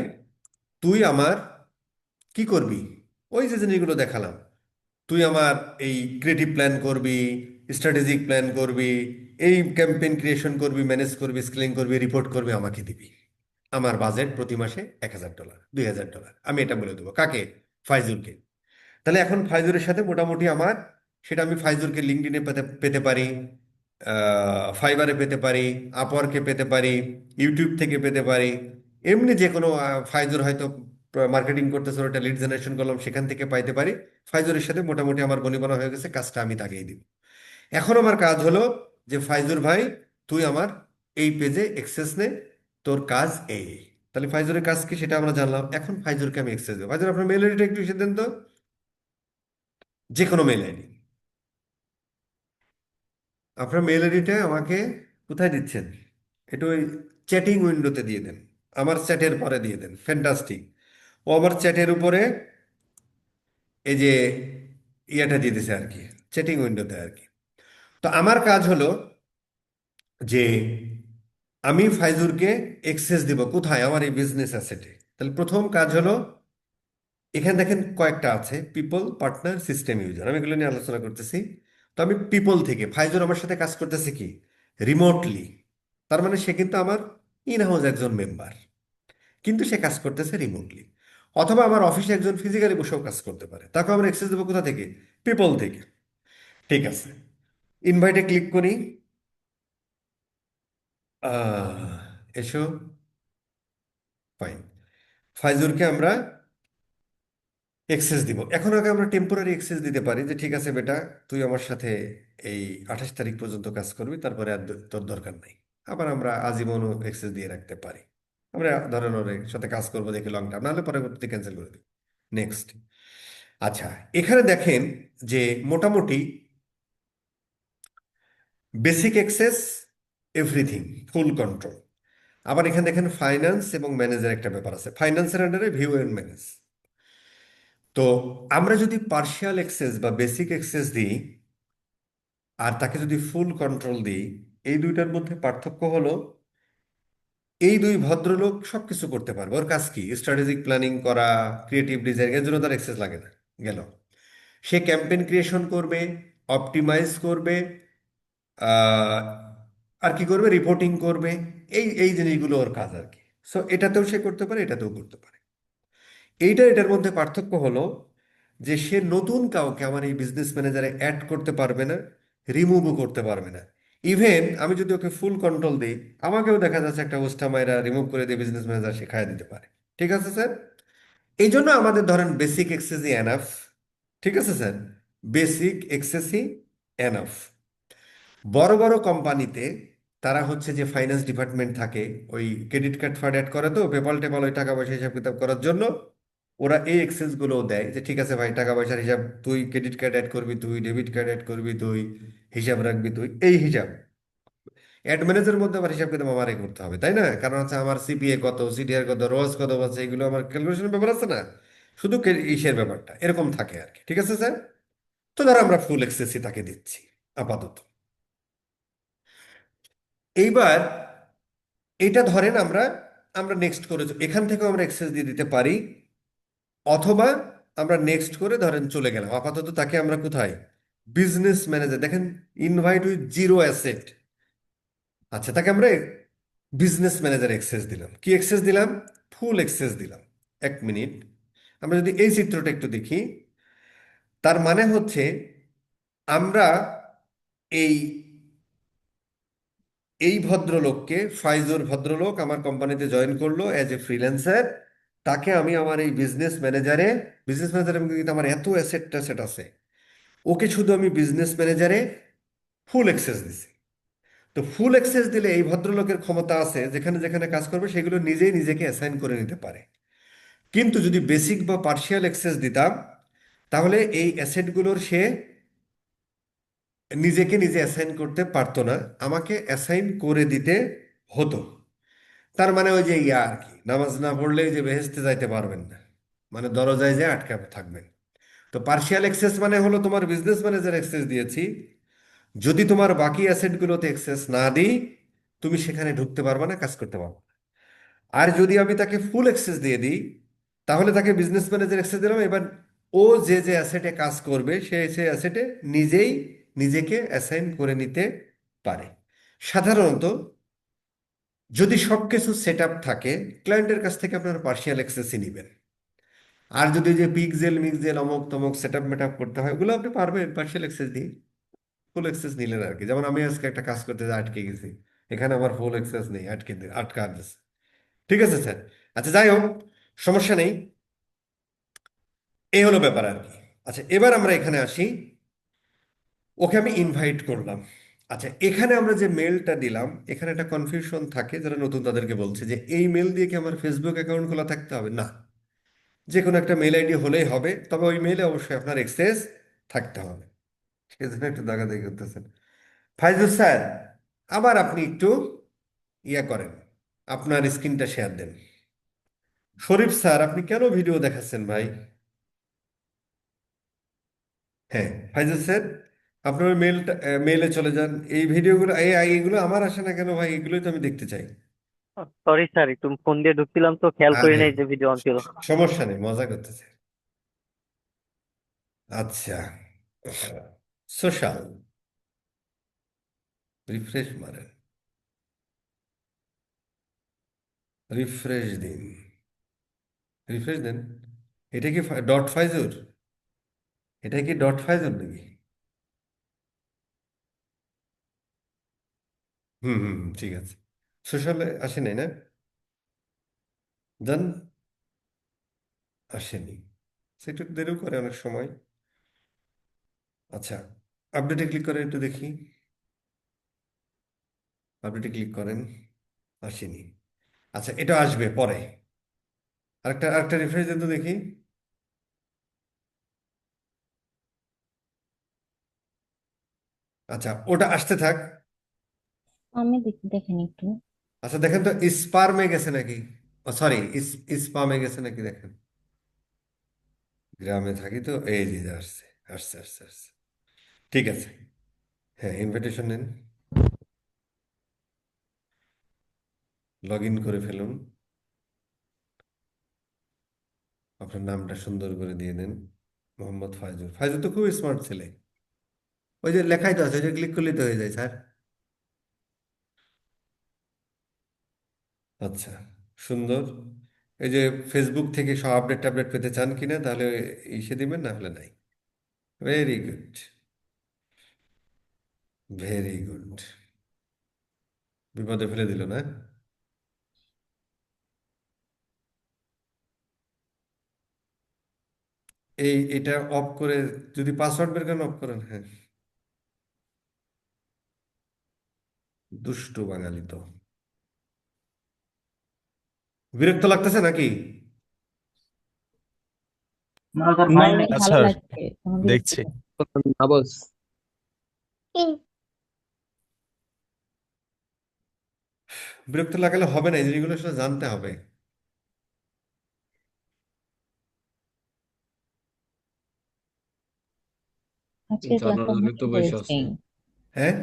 তুই আমার কি করবি, ওই যে জিনিসগুলো দেখালাম, তুই আমার এই ক্রিয়েটিভ প্ল্যান করবি, স্ট্র্যাটেজিক প্ল্যান করবি, এই ক্যাম্পেইন ক্রিয়েশন করবি, ম্যানেজ করবি, স্কেলিং করবি, রিপোর্ট করবি, আমাকে দিবি। আমার বাজেট প্রতি মাসে $1000, $2000, আমি এটা বলে দেবো কাকে? ফাইজুরকে। তাহলে এখন ফাইজুরের সাথে মোটামুটি আমার, সেটা আমি ফাইজুরকে লিঙ্কডইনে পেতে পেতে পারি, ফাইবারে পেতে পারি, আপওয়ার্কে পেতে পারি, ইউটিউব থেকে পেতে পারি, এমনি যে কোনো ফাইজুর হয়তো মার্কেটিং করতেছে, ওটা লিড জেনারেশন করলাম, সেখান থেকে পাইতে পারি। ফাইজুরের সাথে মোটামুটি আমার বনিবনা হয়ে গেছে, কাজটা আমি তাকেই দিব। এখন আমার কাজ হলো যে ফাইজুর ভাই, তুই আমার এই পেজে অ্যাক্সেস নে, তোর কাজ এই এই। তাহলে ফাইজুরের কাজ কি সেটা আমরা জানলাম। এখন ফাইজুরকে আমি অ্যাক্সেস দেবো। ফাইজুর, আপনার মেল আইডিটা একটু এসে দেন তো, যে কোনো মেল আইডি। আপনার মেল আইডিটা আমাকে কোথায় দিচ্ছেন? একটু ওই চ্যাটিং উইন্ডোতে দিয়ে দেন, আমার চ্যাটের পরে দিয়ে দেন। ফ্যান্টাস্টিক। ও আমার চ্যাটের উপরে এই যে ইয়েটা দিয়ে দিছে আর কি, চ্যাটিং উইন্ডোতে আর কি। তো আমার কাজ হলো যে আমি ফাইজুরকে এক্সেস দিব কোথায়? আমার এই বিজনেস অ্যাসেটে। তাহলে প্রথম কাজ হলো, এখানে দেখেন কয়েকটা আছে, পিপল, পার্টনার, সিস্টেম ইউজার, আমি এগুলো নিয়ে আলোচনা করতেছি। তো আমি পিপল থেকে, ফাইজুর আমার সাথে কাজ করতেছে কি, রিমোটলি। তার মানে সে কিন্তু আমার ইন হাউস একজন মেম্বার, কিন্তু সে কাজ করতেছে রিমোটলি। অথবা আমার অফিসে একজন ফিজিক্যালি বসেও কাজ করতে পারে, তাকে আমরা অ্যাক্সেস দেবো কোথা থেকে? পিপল থেকে। ঠিক আছে, ইনভাইটে ক্লিক করি। এসো, ফাইন। ফাইজুরকে আমরা এক্সেস দিব। এখন আগে আমরা টেম্পোরারি এক্সেস দিতে পারি, যে ঠিক আছে বেটা, তুই আমার সাথে এই 28 তারিখ পর্যন্ত কাজ করবি, তারপরে আর তোর দরকার নাই। আবার আমরা আজীবনও এক্সেস দিয়ে রাখতে পারি। আমরা ধরেন ওর সাথে কাজ করবো দেখি লং টার্ম, নাহলে পরবর্তীতে ক্যান্সেল করে দিই। নেক্সট। আচ্ছা, এখানে দেখেন যে মোটামুটি বেসিক অ্যাক্সেস, এভরিথিং, ফুল কন্ট্রোল। আবার এখানে দেখেন ফাইন্যান্স এবং ম্যানেজের একটা ব্যাপার আছে, ফাইন্যান্সের আন্ডারে ভিউ এন্ড ম্যানেজ। তো আমরা যদি পার্শিয়াল অ্যাক্সেস বা বেসিক অ্যাক্সেস দিই, আর তাকে যদি ফুল কন্ট্রোল দিই, এই দুইটার মধ্যে পার্থক্য হলো, এই দুই ভদ্রলোক সবকিছু করতে পারবে। ওর কাজ কি? স্ট্র্যাটেজিক প্ল্যানিং করা, ক্রিয়েটিভ ডিজাইন, এর জন্য তার অ্যাক্সেস লাগে না। গেল, সে ক্যাম্পেইন ক্রিয়েশন করবে, অপটিমাইজ করবে, আহ, আর কি করবে, রিপোর্টিং করবে, এই এই জিনিসগুলো ওর কাজ আর কি। সো এটাতেও সে করতে পারে, এটাতেও করতে পারে। এটার মধ্যে পার্থক্য হলো যে সে নতুন কাউকে আমার এই বিজনেস ম্যানেজারে অ্যাড করতে পারবে না, রিমুভও করতে পারবে না। ইভেন আমি যদি ওকে ফুল কন্ট্রোল দিই, আমাকেও দেখা যাচ্ছে একটা ওস্টা মাইরা রিমুভ করে দিয়ে বিজনেস ম্যানেজার শেখায় দিতে পারে। ঠিক আছে স্যার? এই জন্য আমাদের ধরেন বেসিক এক্সেসই এনাফ। ঠিক আছে স্যার, বেসিক এক্সেসই এনাফ। বড় বড় কোম্পানিতে তারা হচ্ছে যে ফাইন্যান্স ডিপার্টমেন্ট থাকে, ওই ক্রেডিট কার্ড ফার্ড অ্যাড করে, তো পেপাল টেপাল ওই টাকা পয়সা হিসাব কিতাব করার জন্য ওরা এই এক্সেস গুলো দেয়, যে ঠিক আছে ভাই, টাকা পয়সার হিসাব তুই, ক্রেডিট কার্ড অ্যাড করবি তুই, ডেবিট কার্ড অ্যাড করবি তুই, হিসাব রাখবি তুই, এই হিসাব। অ্যাড ম্যানেজারের মধ্যে আমার হিসাব কিতাব আমারই করতে হবে, তাই না? কারণ হচ্ছে আমার সিপিএ কত, সিডিআর কত, রোজ কত আছে, এগুলো আমার ক্যালকুলেশনের ব্যাপার আছে না, শুধু ইসের ব্যাপারটা এরকম থাকে আর কি। ঠিক আছে স্যার? তো ধরো আমরা ফুল এক্সেসই তাকে দিচ্ছি আপাতত। এইবার এটা ধরেন আমরা আমরা নেক্সট করে এখান থেকেও আমরা এক্সেস দিয়ে দিতে পারি, অথবা আমরা নেক্সট করে ধরেন চলে গেলাম। আপাতত তাকে আমরা কোথায়? বিজনেস ম্যানেজার দেখেন, ইনভাইট উইথ জিরো অ্যাসেট। আচ্ছা, তাকে আমরা বিজনেস ম্যানেজার অ্যাক্সেস দিলাম। কি অ্যাক্সেস দিলাম? ফুল অ্যাক্সেস দিলাম। এক মিনিট, আমরা যদি এই চিত্রটা একটু দেখি, তার মানে হচ্ছে আমরা এই এই ভদ্রলোককে, ফাইজুর ভদ্রলোক আমার কোম্পানিতে জয়েন করলো অ্যাজ এ ফ্রিল্যান্সার। তাকে আমি আমার এই বিজনেস ম্যানেজারে কিন্তু আমার এত অ্যাসেট ট্যাসেট আছে, ওকে শুধু আমি বিজনেস ম্যানেজারে ফুল অ্যাক্সেস দিছি। তো ফুল অ্যাক্সেস দিলে এই ভদ্রলোকের ক্ষমতা আছে যেখানে যেখানে কাজ করবে সেগুলো নিজেই নিজেকে অ্যাসাইন করে নিতে পারে। কিন্তু যদি বেসিক বা পার্শিয়াল অ্যাক্সেস দিতাম, তাহলে এই অ্যাসেটগুলোর সে নিজেকে নিজে অ্যাসাইন করতে পারতো না, আমাকে অ্যাসাইন করে দিতে হতো। তার মানে ওই যে ইয়া আর কি, নামাজ না পড়লে যে বেহেস্তে যাইতে পারবেন না, মানে দরজায় যে আটকা থাকবেন। তো পার্শিয়াল অ্যাক্সেস মানে হলো তোমার বিজনেস ম্যানেজার অ্যাক্সেস দিয়েছি, যদি তোমার বাকি অ্যাসেটগুলোতে অ্যাক্সেস না দিই তুমি সেখানে ঢুকতে পারবে না, কাজ করতে পারবে না। আর যদি আমি তাকে ফুল অ্যাক্সেস দিয়ে দিই, তাহলে তাকে বিজনেস ম্যানেজার অ্যাক্সেস দিলাম, এবার ও যে যে অ্যাসেটে কাজ করবে সে সে অ্যাসেটে নিজেই নিজেকে অ্যাসাইন করে নিতে পারে। সাধারণত যদি সব কিছু সেট আপ থাকে, ক্লায়েন্টের কাছ থেকে আপনারা পার্শিয়াল অ্যাক্সেসই নেবেন। আর যদি যে পিকজেল মিকজেল অমুক তমুক সেট আপ মেট আপ করতে হয়, ওগুলো আপনি পারবেন পার্শিয়াল অ্যাক্সেস দিয়ে। ফুল অ্যাক্সেস নিলেন আর কি। যেমন আমি আজকে একটা কাজ করতে যেয়ে আটকে গেছি, এখানে আমার ফুল অ্যাক্সেস নেই, আটকা দিচ্ছে। ঠিক আছে স্যার। আচ্ছা, যাই হোক, সমস্যা নেই। এই হলো ব্যাপার আর কি। আচ্ছা, এবার আমরা এখানে আসি। ওকে আমি ইনভাইট করলাম। আচ্ছা, এখানে আমরা যে মেলটা দিলাম, এখানে একটা কনফিউশন থাকে যারা নতুন, তাদেরকে বলছে যে এই মেল দিয়ে কি আমার ফেসবুক অ্যাকাউন্ট খোলা থাকতে হবে? না, যে কোনো একটা মেল আইডি হলেই হবে, তবে ওই মেলে অবশ্যই আপনার অ্যাক্সেস থাকতে হবে। সেজন্য একটু দাগাদাগি করতেছেন। ফাইজুল স্যার, আবার আপনি একটু ইয়া করেন, আপনার স্ক্রিনটা শেয়ার দেন। শরীফ স্যার, আপনি কেন ভিডিও দেখাচ্ছেন ভাই? হ্যাঁ, ফাইজুল স্যার, আপনার ওই মেলে চলে যান। এই ভিডিওগুলো এইগুলো আমার আসে না কেন ভাই? এগুলোই তো আমি দেখতে চাই। সরি স্যার, একটু ফোন দিয়ে ঢুকছিলাম তো খেয়াল করি আরে, নাই যে ভিডিও অন ছিল। সমস্যা নেই, মজা করতেছে। আচ্ছা, সোশ্যাল রিফ্রেশ মারেন, রিফ্রেশ দিন, রিফ্রেশ দেন। এটা কি ডট ফাইজুর? এটা কি ডট ফাইজুর নাকি? হুম হুম হুম, ঠিক আছে। সোশ্যালে আসে নাই না? জান, আসেনি। সেটা একটু দেরিও করে অনেক সময়। আচ্ছা, আপডেটে ক্লিক করেন একটু দেখি। আপডেটে ক্লিক করেন, আসেনি। আচ্ছা, এটা আসবে পরে। আরেকটা আরেকটা রিফ্রেশ দেন তো দেখি। আচ্ছা, ওটা আসতে থাক। আমি দেখেন একটু। আচ্ছা, দেখেন তো স্পার্মে গেছে নাকি, সরি, স্পামে গেছে নাকি দেখেন। গ্রামে থাকি তো, এই যে আসছে, আসছে আসছে আসছে। ঠিক আছে, হ্যাঁ, ইনভিটেশন নেন, লগ ইন করে ফেলুন। আপনার নামটা সুন্দর করে দিয়ে দেন, মোহাম্মদ ফাইজুল। ফাইজুল তো খুব স্মার্ট ছেলে। ওই যে লেখাই তো আছে, ওই যে ক্লিক করলেই তো হয়ে যায় স্যার। আচ্ছা, সুন্দর। এই যে ফেসবুক থেকে সব আপডেট টাপডেট পেতে চান কিনা, তাহলে ইসে দিবেন, না হলে নাই। Very good, very good. বিপদে ফেলে দিল না? এটা অফ করে, যদি পাসওয়ার্ড বের করেন অফ করেন। হ্যাঁ, দুষ্টু বাঙালি তো। বিরক্ত লাগতেছে নাকি? না স্যার, না, হয় নাই। না ভালো স্যার, লাগছে, কোনো বিরক্তি দেখছি। নেই। না বস। বিরক্ত লাগালে হবে না, এই জিনিসগুলো আসলে জানতে হবে। আজকের জানার ক্লাসটা জন্য অনেক তো বসে আছি, ইন্টারেস্টিং। হ্যাঁ,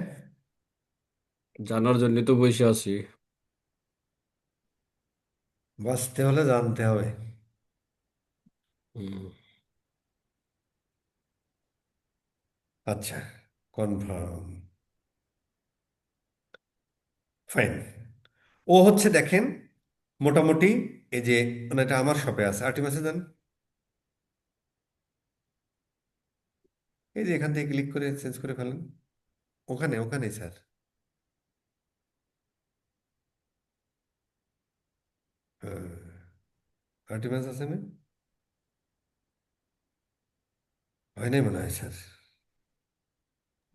জানার জন্য তো বসে আছি। বাঁচতে হলে জানতে হবে। হুম। আচ্ছা, কনফার্ম, ফাইন। ও হচ্ছে দেখেন মোটামুটি এই যে মানে এটা আমার শপে আছে আর্টিমাসে যান, এই যে এখান থেকে ক্লিক করে চেঞ্জ করে ফেলেন, ওখানে ওখানে স্যার, হ্যাঁ, আর্টিমাস আছে না, হয় নাই মনে হয় স্যার।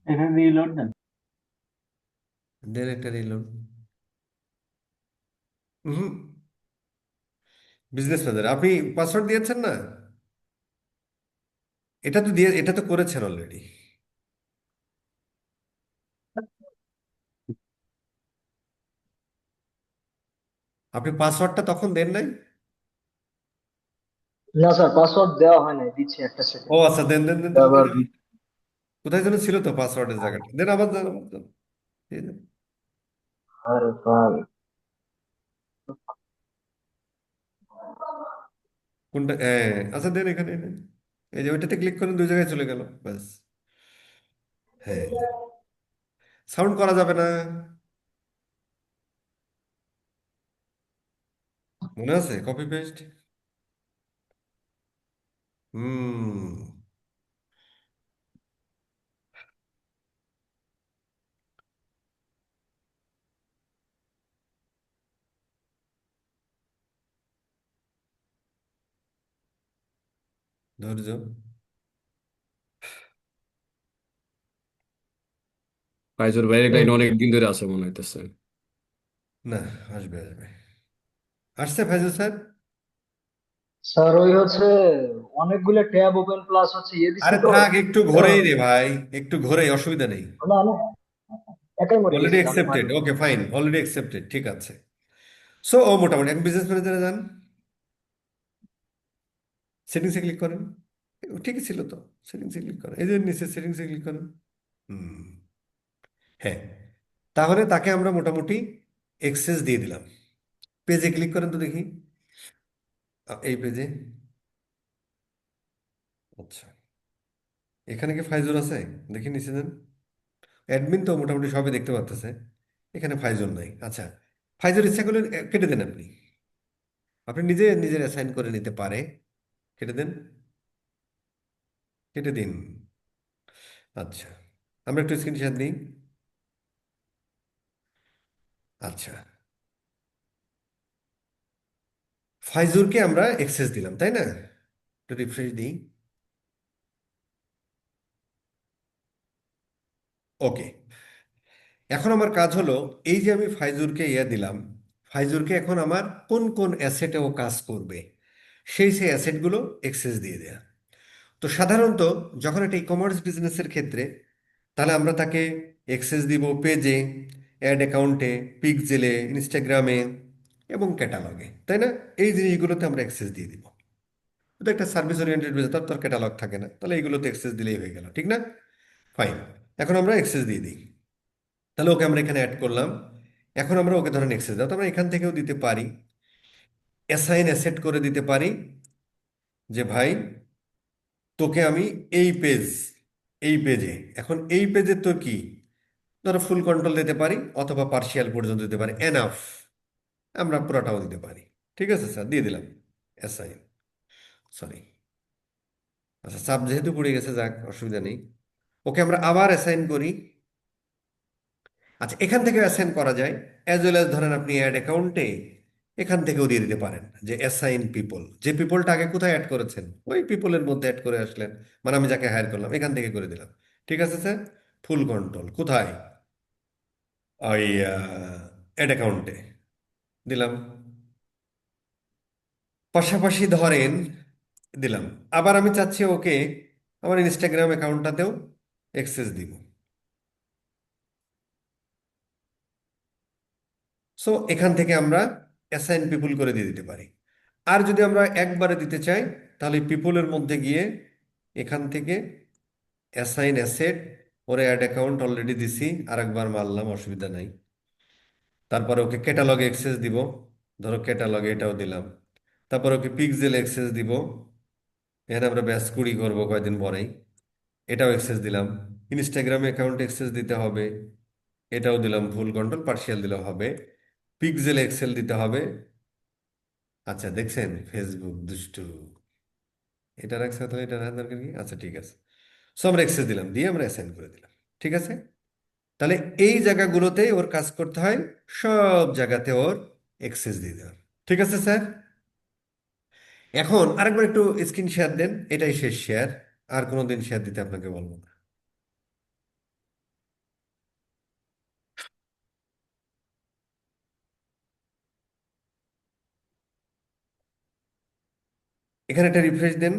এখানে রিলোড দেন। দেন একটা রিলোড। হুম, বিজনেস ম্যানেজার আপনি পাসওয়ার্ড দিয়েছেন না, এটা তো দিয়ে, এটা তো করেছেন অলরেডি। আপনি পাসওয়ার্ডটা তখন দেন নাই? না স্যার, পাসওয়ার্ড দেওয়া হয় নাই, দিচ্ছি একটা ও সেকেন্ড। আচ্ছা, দেন দেন দেন তাহলে আবার দেন। কোথায় যেন ছিল তো পাসওয়ার্ডের জায়গাটা, দেন আবার দেন, আবার দেন। এই দেন। আরে ভাই, কোনটা, হ্যাঁ আচ্ছা দেন, এখানে দেন। এই যে ওইটাতে ক্লিক করেন, দুই জায়গায় চলে গেল, ব্যাস। হ্যাঁ, সাউন্ড করা যাবে না, মনে আছে? Copy paste. হুম, ধৈর্য। ফাইজুর ভাইয়ের এই লাইন অনেক দিন ধরে আছে মনে হইতেছে। না, আসবে আসবে, আসছে ফাইজুল স্যার। স্যার, ওই হচ্ছে অনেকগুলো ট্যাব ওপেন প্লাস হচ্ছে ইয়ে দিছি আরে তো। থাক, একটু ঘোরেই রে ভাই, একটু ঘোরেই, অসুবিধা নেই। না না, একাই মরে অলরেডি গেছিল, আমি অ্যাকসেপ্টেড, মারিনি। ওকে ফাইন, অলরেডি অ্যাকসেপ্টেড, ঠিক আছে। সো ও মোটামুটি এক বিজনেস ম্যানেজারে যান, সেটিংসে ক্লিক করেন, ঠিকই ছিল তো, সেটিংসে ক্লিক করেন, এই যে নিচে সেটিংসে ক্লিক করেন। হুম, হ্যাঁ, তাহলে তাকে আমরা মোটামুটি এক্সেস দিয়ে দিলাম। পেজে ক্লিক করেন তো দেখি, এই পেজে, আচ্ছা, এখানে কি ফাইজুল আছে? দেখি নিচে দেন, অ্যাডমিন তো মোটামুটি সবই দেখতে পাচ্তেছে, এখানে ফাইজুল নাই। আচ্ছা, ফাইজুল ইচ্ছা করলে কেটে দেন, আপনি আপনি নিজে নিজের অ্যাসাইন করে নিতে পারে, কেটে দেন, কেটে দিন। আচ্ছা, আমরা একটু স্ক্রিনশট দিই। আচ্ছা, ফাইজুরকে আমরা এক্সেস দিলাম তাই না, একটু রিফ্রেশ দিই। ওকে, এখন আমার কাজ হলো, এই যে আমি ফাইজুরকে ইয়ে দিলাম, ফাইজুরকে এখন আমার কোন কোন অ্যাসেটে ও কাজ করবে সেই অ্যাসেটগুলো এক্সেস দিয়ে দেয়া। তো সাধারণত যখন একটা ই কমার্স বিজনেসের ক্ষেত্রে, তাহলে আমরা তাকে এক্সেস দিব পেজে, অ্যাড অ্যাকাউন্টে, পিক্সেলে, ইনস্টাগ্রামে এবং ক্যাটালগে, তাই না? এই জিনিসগুলোতে আমরা অ্যাক্সেস দিয়ে দিব। এটা একটা সার্ভিস ওরিয়েন্টেড বিজনেস, তার তোর ক্যাটালগ থাকে না, তাহলে এইগুলোতে অ্যাক্সেস দিলেই হয়ে গেল, ঠিক না? ফাইন, এখন আমরা অ্যাক্সেস দিয়ে দিই, তাহলে ওকে আমরা এখানে অ্যাড করলাম। এখন আমরা ওকে ধরেন অ্যাক্সেস দাও, তো আমরা এখান থেকেও দিতে পারি, অ্যাসাইন অ্যাসেট করে দিতে পারি, যে ভাই তোকে আমি এই পেজ, এই পেজে, এখন এই পেজে তোর কি, ধরো ফুল কন্ট্রোল দিতে পারি অথবা পার্শিয়াল পর্যন্ত দিতে পারি, এনাফ, আমরা পুরোটাও দিতে পারি। ঠিক আছে স্যার, দিয়ে দিলাম অ্যাসাইন, সরি, আচ্ছা চাপ যেহেতু পড়ে গেছে, যাক অসুবিধা নেই। ওকে আমরা আবার অ্যাসাইন করি। আচ্ছা, এখান থেকে অ্যাসাইন করা যায়, অ্যাজ ওয়েল অ্যাজ ধরেন আপনি অ্যাড অ্যাকাউন্টে এখান থেকেও দিয়ে দিতে পারেন, যে অ্যাসাইন পিপল, যে পিপলটা আগে কোথায় অ্যাড করেছেন ওই পিপলের মধ্যে অ্যাড করে আসলেন, মানে আমি যাকে হায়ার করলাম এখান থেকে করে দিলাম। ঠিক আছে স্যার, ফুল কন্ট্রোল কোথায়, ওই অ্যাড অ্যাকাউন্টে দিলাম, পাশাপাশি ধরেন দিলাম, আবার আমি চাচ্ছি ওকে আমার ইনস্টাগ্রাম অ্যাকাউন্টটাতেও অ্যাক্সেস দিব। সো এখান থেকে আমরা অ্যাসাইন পিপুল করে দিয়ে দিতে পারি। আর যদি আমরা একবারে দিতে চাই, তাহলে পিপুলের মধ্যে গিয়ে এখান থেকে অ্যাসাইন অ্যাসেট, ওরে অ্যাড অ্যাকাউন্ট অলরেডি দিছি, আরেকবার মারলাম, অসুবিধা নাই। তারপরে ওকে ক্যাটালগে অ্যাক্সেস দিব, ধরো ক্যাটালগে এটাও দিলাম। তারপর ওকে পিক্সেল অ্যাক্সেস দিব, এখানে আমরা ব্যাস কুড়ি করবো কয়েকদিন পরেই, এটাও অ্যাক্সেস দিলাম। ইনস্টাগ্রামে অ্যাকাউন্ট অ্যাক্সেস দিতে হবে, এটাও দিলাম, ফুল কন্ট্রোল পার্শিয়াল দিলেও হবে। পিক্সেল এক্সেল দিতে হবে। আচ্ছা দেখছেন ফেসবুক দুষ্টু, এটা রাখছে তো, এটা রাখার দরকার কি? আচ্ছা ঠিক আছে। সো আমরা অ্যাক্সেস দিলাম, দিয়ে আমরা অ্যাসাইন করে দিলাম। ঠিক আছে, তাহলে এই জায়গাগুলোতেই ওর কাজ করতে হয়, সব জায়গাতে ওর অ্যাক্সেস দিতে হবে। ঠিক আছে স্যার। এখন আরেকবার একটু স্ক্রিন শেয়ার দেন, এটাই শেষ শেয়ার, আর কোনোদিন শেয়ার দিতে আপনাকে বলবো না। এখানে একটা রিফ্রেশ দেন,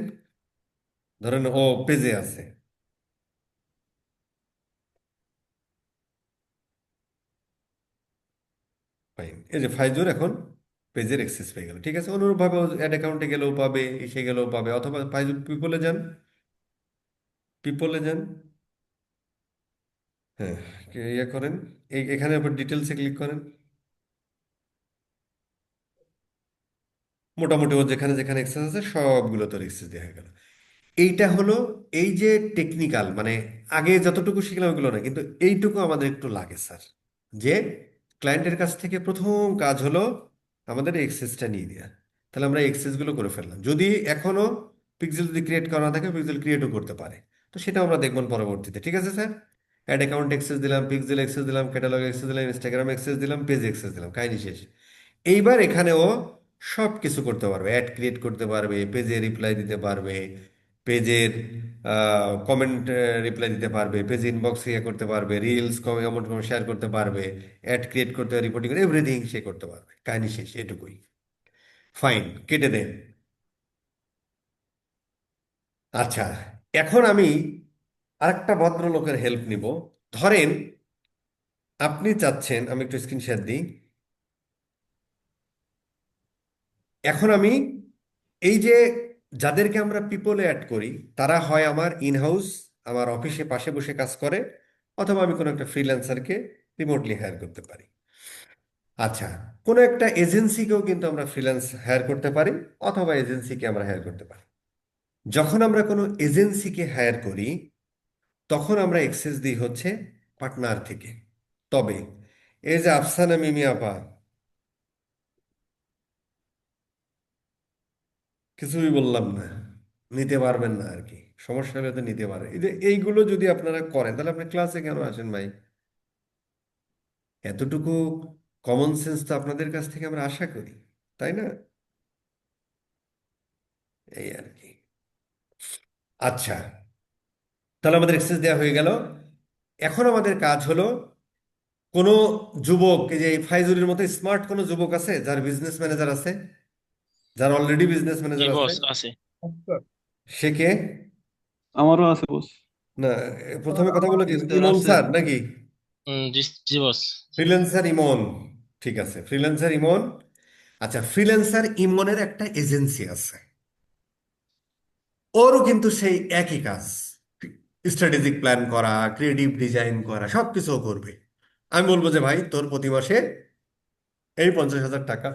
ধরেন ও পেজে আছে। ফাইন, এই যে ফাইজুর এখন পেজের অ্যাক্সেস পেয়ে গেল। ঠিক আছে, অনুরূপভাবে অ্যাড অ্যাকাউন্টে গেলেও পাবে, এসে গেলেও পাবে, অথবা ফাইজুর পিপলে যান, পিপলে যান, হ্যাঁ, ইয়ে করেন, এখানে আবার ডিটেলসে ক্লিক করেন। মোটামুটি ওর যেখানে যেখানে অ্যাক্সেস আছে সবগুলো তোর অ্যাক্সেস দেওয়া হয়ে গেল। এইটা হলো এই যে টেকনিক্যাল, মানে আগে যতটুকু শিখলাম ওগুলো না, কিন্তু এইটুকু আমাদের একটু লাগে স্যার, যে ক্লায়েন্টের কাছ থেকে প্রথম কাজ হলো আমাদের এক্সেসটা নিয়ে দেওয়া। তাহলে আমরা এক্সেসগুলো করে ফেললাম। যদি এখনো পিক্সেল যদি ক্রিয়েট করা না থাকে, পিক্সেল ক্রিয়েটও করতে পারে, তো সেটা আমরা দেখবেন পরবর্তীতে। ঠিক আছে স্যার, অ্যাড অ্যাকাউন্ট অ্যাক্সেস দিলাম, পিক্সেল অ্যাক্সেস দিলাম, ক্যাটালগ অ্যাক্সেস দিলাম, ইনস্টাগ্রাম অ্যাক্সেস দিলাম, পেজ অ্যাক্সেস দিলাম, কাহিনী শেষ। এইবার এখানেও সব কিছু করতে পারবে, অ্যাড ক্রিয়েট করতে পারবে, পেজে রিপ্লাই দিতে পারবে, পেজের কমেন্ট রিপ্লাই দিতে পারবে, পেজে ইনবক্স ইয়ে করতে পারবে, রিলস কমেন্ট শেয়ার করতে পারবে, অ্যাড ক্রিয়েট করতে, রিপোর্টিং করে, এভরিথিং সে করতে পারবে। কাহিনী শেষ, এটুকুই। ফাইন, কেটে দেন। আচ্ছা, এখন আমি আরেকটা ভদ্রলোকের হেল্প নিব। ধরেন আপনি চাচ্ছেন, আমি একটু স্ক্রিন শেয়ার দিই। এখন আমি এই যে যাদেরকে আমরা পিপলে অ্যাড করি, তারা হয় আমার ইনহাউস, আমার অফিসে পাশে বসে কাজ করে, অথবা আমি কোনো একটা ফ্রিল্যান্সারকে রিমোটলি হায়ার করতে পারি। আচ্ছা, কোনো একটা এজেন্সিকেও কিন্তু আমরা ফ্রিল্যান্স হায়ার করতে পারি, অথবা এজেন্সিকে আমরা হায়ার করতে পারি। যখন আমরা কোনো এজেন্সিকে হায়ার করি, তখন আমরা অ্যাক্সেস দিই হচ্ছে পার্টনার থেকে। তবে এই যে আফসানা মিমি আপা, কিছুই বললাম না, নিতে পারবেন না আর কি, সমস্যা হলে তো নিতে পারে। এই যে এইগুলো যদি আপনারা করেন, তাহলে আপনি ক্লাসে কেন আসেন ভাই? এতটুকু কমন সেন্স তো আপনাদের কাছ থেকে আমরা আশা করি, তাই না? এই আর কি। আচ্ছা, তাহলে আমাদের এক্সেস দেওয়া হয়ে গেল। এখন আমাদের কাজ হলো, কোনো যুবক, এই যে ফাইজুরের মতো স্মার্ট কোনো যুবক আছে যার বিজনেস ম্যানেজার আছে, যার অলরেডি বিজনেস জি ম্যানেজার আছে? বস আছে। সে কে? আমারও আছে বস। না, প্রথমে কথা বলে দিন, স্যার ইমন আছে। স্যার নাকি? জি জি বস। ফ্রিল্যান্সার ইমন, ঠিক আছে, ফ্রিল্যান্সার ইমন। আচ্ছা, ফ্রিল্যান্সার ইমনের একটা এজেন্সি আছে, ওরও কিন্তু সেই একই কাজ, স্ট্র্যাটেজিক প্ল্যান করা, ক্রিয়েটিভ ডিজাইন করা, সবকিছু ও করবে। আমি বলবো যে ভাই তোর প্রতি মাসে এই 50,000 টাকা,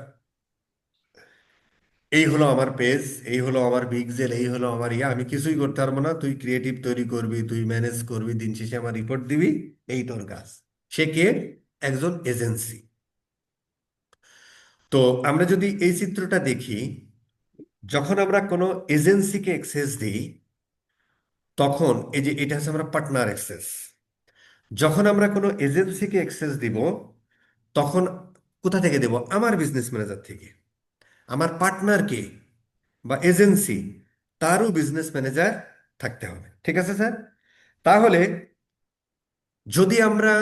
এই হলো আমার পেজ, এই হলো আমার পিক্সেল, এই হলো আমার ইয়া, আমি কিছুই করতে পারবো না, তুই ক্রিয়েটিভ তৈরি করবি, তুই ম্যানেজ করবি, দিন শেষে আমার রিপোর্ট দিবি, এই তোর কাজ। সে কে? একজন এজেন্সি। তো আমরা যদি এই চিত্রটা দেখি, যখন আমরা কোনো এজেন্সিকে অ্যাক্সেস দিই, তখন এই যে এটা হচ্ছে আমরা পার্টনার অ্যাক্সেস। যখন আমরা কোনো এজেন্সিকে অ্যাক্সেস দিব, তখন কোথা থেকে দেব? আমার বিজনেস ম্যানেজার থেকে। আমার পার্টনারকে বা এজেন্সি, তারও বিজনেস ম্যানেজার থাকতে হবে। ঠিক আছে স্যার? তাহলে যদি আমরা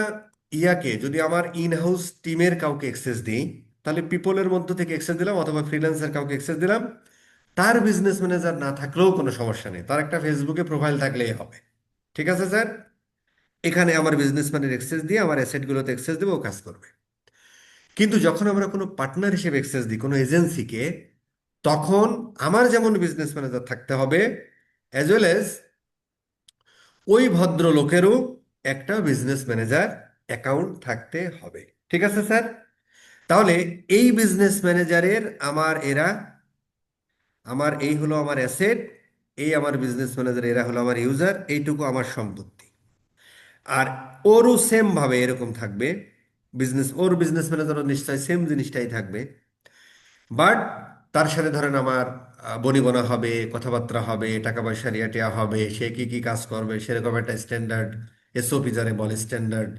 যদি আমার ইন হাউস টিমের কাউকে অ্যাক্সেস দিই, তাহলে পিপলের মধ্য থেকে অ্যাক্সেস দিলাম, অথবা ফ্রিল্যান্সার কাউকে অ্যাক্সেস দিলাম, তার বিজনেস ম্যানেজার না থাকলেও কোনো সমস্যা নেই, তার একটা ফেসবুকে প্রোফাইল থাকলেই হবে। ঠিক আছে স্যার? এখানে আমার বিজনেসম্যানের অ্যাক্সেস দিয়ে আমার অ্যাসেটগুলোতে অ্যাক্সেস দেবো, ও কাজ করবে। কিন্তু যখন আমরা কোনো পার্টনার হিসেবে অ্যাক্সেস দিই কোনো এজেন্সিকে, তখন আমার যেমন বিজনেস ম্যানেজার থাকতে হবে, অ্যাজ ওয়েল এজ ওই ভদ্রলোকেরও একটা বিজনেস ম্যানেজার অ্যাকাউন্ট থাকতে হবে। ঠিক আছে স্যার? তাহলে এই বিজনেস ম্যানেজারের আমার এই হলো আমার অ্যাসেট, এই আমার বিজনেস ম্যানেজার, এরা হলো আমার ইউজার, এইটুকু আমার সম্পত্তি। আর ওরও সেম ভাবে এরকম থাকবে, ওর বিজনেস ম্যানেজারও নিশ্চয়ই সেম জিনিসটাই থাকবে। বাট তার সাথে ধরেন আমার বনিবনা হবে, কথাবার্তা হবে, টাকা পয়সা রিয়া টিয়া হবে, সে কি কি কাজ করবে সেরকম একটা স্ট্যান্ডার্ড, এসওপি যারে বলে, স্ট্যান্ডার্ড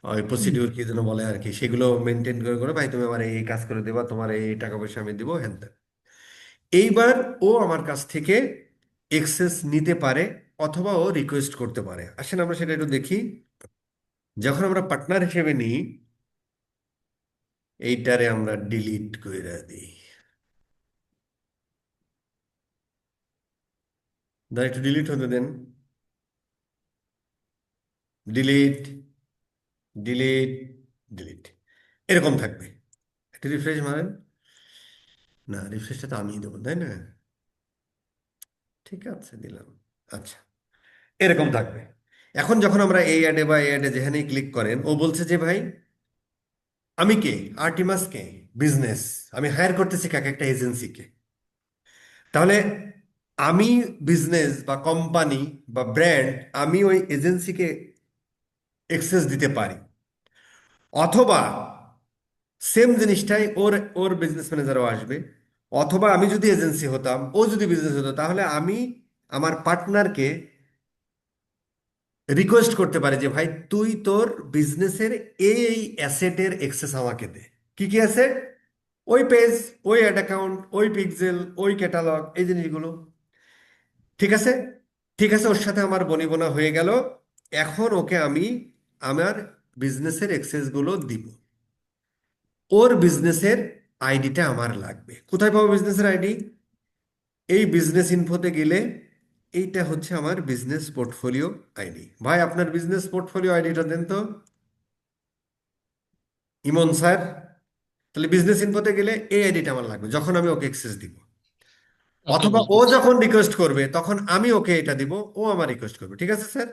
ওই প্রসিডিউর কি যেন বলে আর কি, সেগুলো মেনটেন করে করে ভাই তুমি আমার এই কাজ করে দেবা, তোমার এই টাকা পয়সা আমি দিব, হ্যান ত্যান। এইবার ও আমার কাছ থেকে এক্সেস নিতে পারে অথবা ও রিকোয়েস্ট করতে পারে। আসেন আমরা সেটা একটু দেখি। যখন আমরা পার্টনার হিসেবে নিই, এইটারে আমরা ডিলিট করে দিই। একটু ডিলিট হতে দেন, ডিলিট, ডিলিট, ডিলিট, এরকম থাকবে। একটু রিফ্রেশ মারেন। না, রিফ্রেশটা তো আমিই দেবো, তাই না? ঠিক আছে, দিলাম। আচ্ছা, এরকম থাকবে। এখন যখন আমরা এই অ্যাডে বা এই অ্যাডে যেখানেই ক্লিক করেন, ও বলছে যে ভাই আমি কে, আর্টিমাস কে, বিজনেস, আমি হায়ার করতেছি কাকে, একটা এজেন্সিকে। তাহলে আমি বিজনেস বা কোম্পানি বা ব্র্যান্ড, আমি ওই এজেন্সিকে এক্সেস দিতে পারি, অথবা সেম জিনিসটাই ওর ওর বিজনেস ম্যানেজারও আসবে, অথবা আমি যদি এজেন্সি হতাম, ও যদি বিজনেস হতো, তাহলে আমি আমার পার্টনারকে রিকোয়েস্ট করতে পারি যে ভাই তুই তোর বিজনেসের এই অ্যাসেটের অ্যাক্সেস আমাকে দে। কি কি অ্যাসেট? ওই পেজ, ওই অ্যাড অ্যাকাউন্ট, ওই পিক্সেল, ওই ক্যাটালগ, এই জিনিসগুলো। ঠিক আছে, ঠিক আছে, ওর সাথে আমার বনিবনা হয়ে গেল। এখন ওকে আমি আমার বিজনেসের অ্যাক্সেসগুলো দিব। ওর বিজনেসের আইডিটা আমার লাগবে। কোথায় পাবো বিজনেসের আইডি? এই বিজনেস ইনফোতে গেলে এইটা হচ্ছে আমার বিজনেস পোর্টফোলিও আইডি। ভাই আপনার বিজনেস পোর্টফোলিও আইডিটা দেন তো, ইমন স্যার। তাহলে বিজনেস ইনফোতে গেলে এই আইডিটা আমার লাগবে যখন আমি ওকে অ্যাক্সেস দিব, ওকে অথবা বস ও বুঝছি। যখন রিকোয়েস্ট করবে তখন আমি ওকে এটা দিব, ও আমার রিকোয়েস্ট করবে। ঠিক আছে স্যার?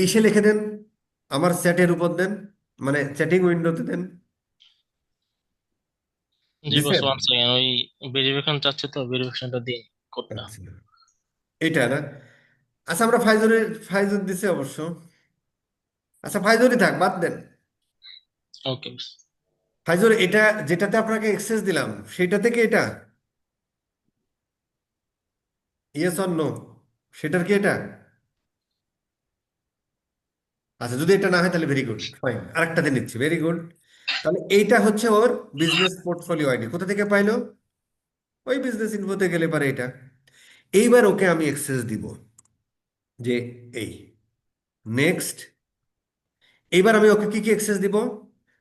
এসে লিখে দেন, আমার চ্যাটের উপর দেন, মানে চ্যাটিং উইন্ডোতে দেন। জি বস, দিছেন? ওয়ান সেকেন্ড, ওই ভেরিফিকেশন চাচ্ছে তো, ভেরিফিকেশনটা দিন কোডটা। আচ্ছা, এটা না। আচ্ছা, আমরা ফাইজুর দিছি অবশ্য। আচ্ছা, ফাইজুরই থাক, বাদ দেন। ওকে বস। ফাইজুর, এটা যেটাতে আপনাকে এক্সেস দিলাম সেটা থেকে এটা ইয়েস অর নো, সেটার কি এটা? আচ্ছা, যদি এটা না হয় তাহলে ভেরি গুড, ফাইন, আরেকটা দিন নিচ্ছি, ভেরি গুড। তাহলে এইটা হচ্ছে ওর বিজনেস পোর্টফোলিও আইডি। কোথা থেকে পাইলো? ওই বিজনেস ইনফোতে গেলে পারে এটা। এইবার ওকে আমি এক্সেস দিব যে এই নেক্সট। এইবার আমি ওকে কি কি এক্সেস দিব?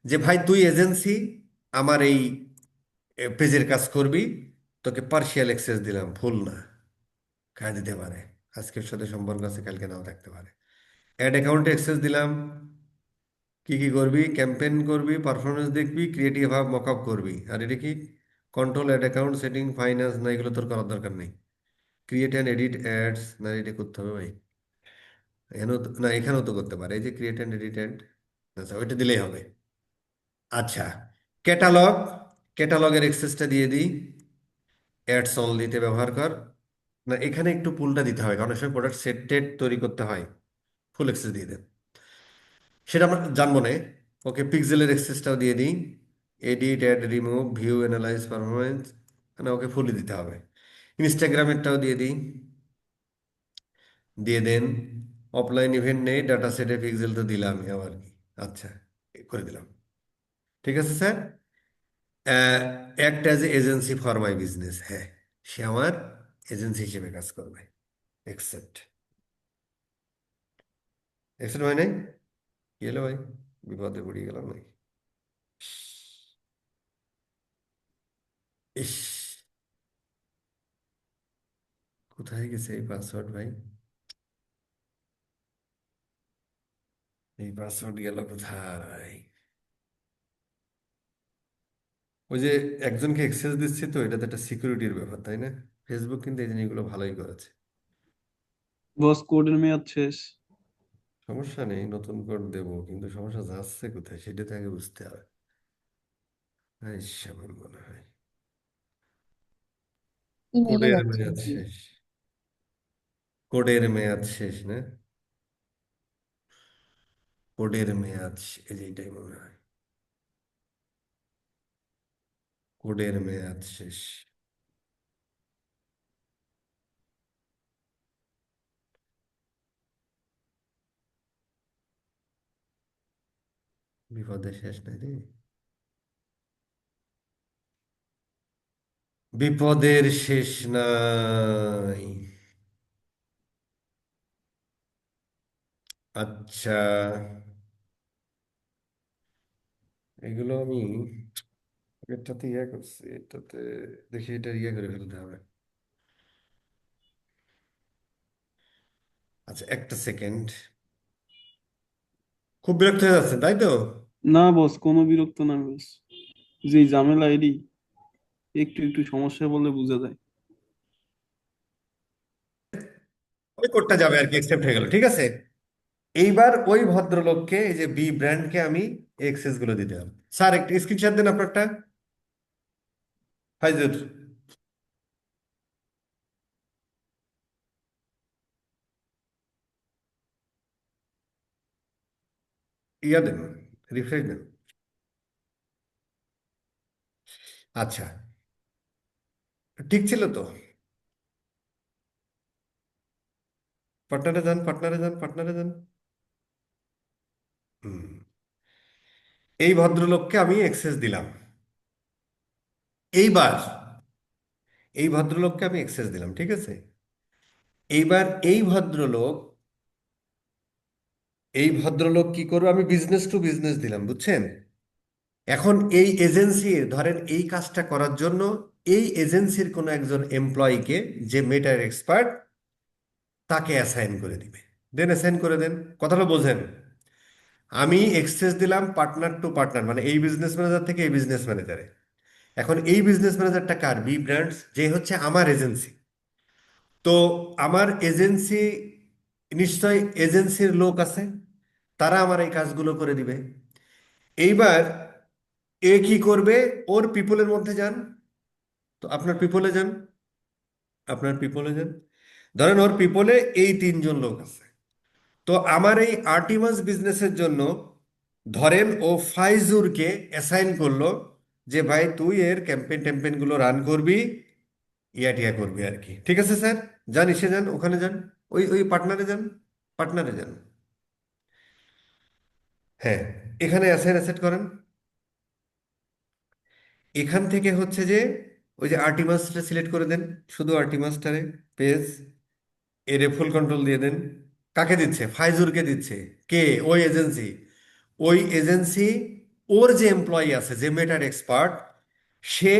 যে ভাই তুই এজেন্সি, আমার এই পেজের কাজ করবি, তোকে পার্শিয়াল অ্যাক্সেস দিলাম, ফুল না, কাজ দিতে পারে, আজকের সাথে সম্পর্ক আছে, কালকে নাও থাকতে পারে। অ্যাড অ্যাকাউন্টে অ্যাক্সেস দিলাম, কি কি করবি, ক্যাম্পেইন করবি, পারফরমেন্স দেখবি, ক্রিয়েটিভ হাব মকআপ করবি। আর এটা কি? Control ad account setting, finance, না এগুলো তোর করার দরকার নেই। ক্রিয়েট অ্যান্ড এডিট অ্যাডস, না এটা করতে হবে ভাই? এখানেও না, এখানেও তো করতে পারে, এই যে ক্রিয়েট অ্যান্ড এডিট অ্যাড, আচ্ছা ওইটা দিলেই হবে। আচ্ছা, ক্যাটালগ, ক্যাটালগের অ্যাক্সেসটা দিয়ে দিই, অ্যাডস অনলিতে ব্যবহার কর। না, এখানে একটু পুলটা দিতে হয়, কারণ অনেক সময় প্রোডাক্ট সেট টেট তৈরি করতে হয়। ফুল অ্যাক্সেস দিয়ে দেন, সেটা আমরা জানবো না। ওকে, পিক্সেলের অ্যাক্সেসটাও দিয়ে দিই, edit, add, remove, view, analyse, performance, মানে ওকে ফুলই দিতে হবে। ইনস্টাগ্রামেরটাও দিয়ে দিই, দিয়ে দেন। অফলাইন ইভেন্ট নেই, ডাটা সেটে পিক্সেল তো দিলামই আবার কি। আচ্ছা, করে দিলাম। ঠিক আছে sir. Act as a agency for my business, হ্যাঁ, সে আমার এজেন্সি হিসেবে কাজ করবে। একসেপ্ট, একসেপ্ট হয় নাই? কি হলো ভাই, বিপদে পড়ে গেলাম নাকি? ইস, কোথায় গেছে এই পাসওয়ার্ড ভাই? এই পাসওয়ার্ড গেল কোথায়? ওই যে একজনকে অ্যাক্সেস দিচ্ছি তো, এটা তো একটা সিকিউরিটির ব্যাপার, তাই না? ফেসবুক কিন্তু এই জিনিসগুলো ভালোই করেছে। বস কোডের মেয়াদ শেষ। সমস্যা নেই, নতুন কোড দেবো, কিন্তু সমস্যা যাচ্ছে কোথায় সেটা তো আগে বুঝতে হবে। আমার মনে হয় ইমেইলে কোডের যাচ্ছে মেয়াদ নাকি? শেষ, কোডের মেয়াদ শেষ না? কোডের মেয়াদ এই যে এটাই মনে হয়, কোডের মেয়াদ শেষ। বিপদের শেষ নাই রে, বিপদের শেষ নাই। আচ্ছা, এগুলো আমি এটাতে ইয়ে করছি, এটাতে দেখি এটা ইয়ে করে ফেলতে হবে। আচ্ছা, একটা সেকেন্ড। খুব বিরক্ত হয়ে যাচ্ছে তাই তো? না বস, কোনো বিরক্ত না বস, যে ঝামেলা এরই একটু একটু সমস্যা বলে বোঝা যায়। ওই কোডটা যাবে আর কি, একসেপ্ট হয়ে গেল, ঠিক আছে। এইবার ওই ভদ্রলোককে, এই যে বি ব্র্যান্ডকে আমি এক্সেস গুলো দিতে হবে। স্যার একটা স্ক্রিনশট দেন আপনারটা, ফাইজুর। ইয়া দেন, রিফ্রেশ দেন। আচ্ছা, ঠিক ছিল তো? পার্টনারে যান, পার্টনারে যান, পার্টনারে যান। হুম, এই ভদ্রলোককে আমি অ্যাক্সেস দিলাম। এইবার এই ভদ্রলোককে আমি অ্যাক্সেস দিলাম, ঠিক আছে। এইবার এই ভদ্রলোক কি করবে, আমি বিজনেস টু বিজনেস দিলাম, বুঝছেন। এখন এই এজেন্সির ধরেন এই কাজটা করার জন্য এই এজেন্সির কোনো একজন এমপ্লয়িকে, যে মেটার এক্সপার্ট, তাকে অ্যাসাইন করে দিবে। দেন অ্যাসাইন করে দেন, কথাটা বোঝেন। আমি এক্সেস দিলাম পার্টনার টু পার্টনার, মানে এই বিজনেস ম্যানেজার থেকে এই বিজনেস ম্যানেজারে। এখন এই বিজনেস ম্যানেজারটা কার? বি ব্র্যান্ডস, যে হচ্ছে আমার এজেন্সি। তো আমার এজেন্সি, নিশ্চয় এজেন্সির লোক আছে, তারা আমার এই কাজগুলো করে দিবে। এইবার এ কি করবে, ওর পিপলের মধ্যে যান, তো আপনার পিপলে যান, আপনার পিপলে যান। ধরেন ওর পিপলে এই তিনজন লোক আছে। তো আমার এই আর্টিমাস বিজনেসের জন্য ধরেন ও ফাইজুরকে অ্যাসাইন করলো, যে ভাই তুই এর ক্যাম্পেইন ট্যাম্পেইন গুলো রান করবি, ইয়া টিয়া করবি আর কি। ঠিক আছে স্যার, যান, এসে যান, ওখানে যান, ওই ওই পার্টনারে যান, পার্টনারে যান। হ্যাঁ, এখানে অ্যাসাইন অ্যাসেট করেন। এখান থেকে হচ্ছে যে ওই যে আর্টিমাসটা সিলেক্ট করে দেন, শুধু আর্টিমাসটারে, পেজ, এর ফুল কন্ট্রোল দিয়ে দেন। কাকে দিচ্ছে? ফাইজুরকে দিচ্ছে। কে? ওই এজেন্সি। ওই এজেন্সি, ওর যে এমপ্লয়ি আছে, যে মেটার এক্সপার্ট, সে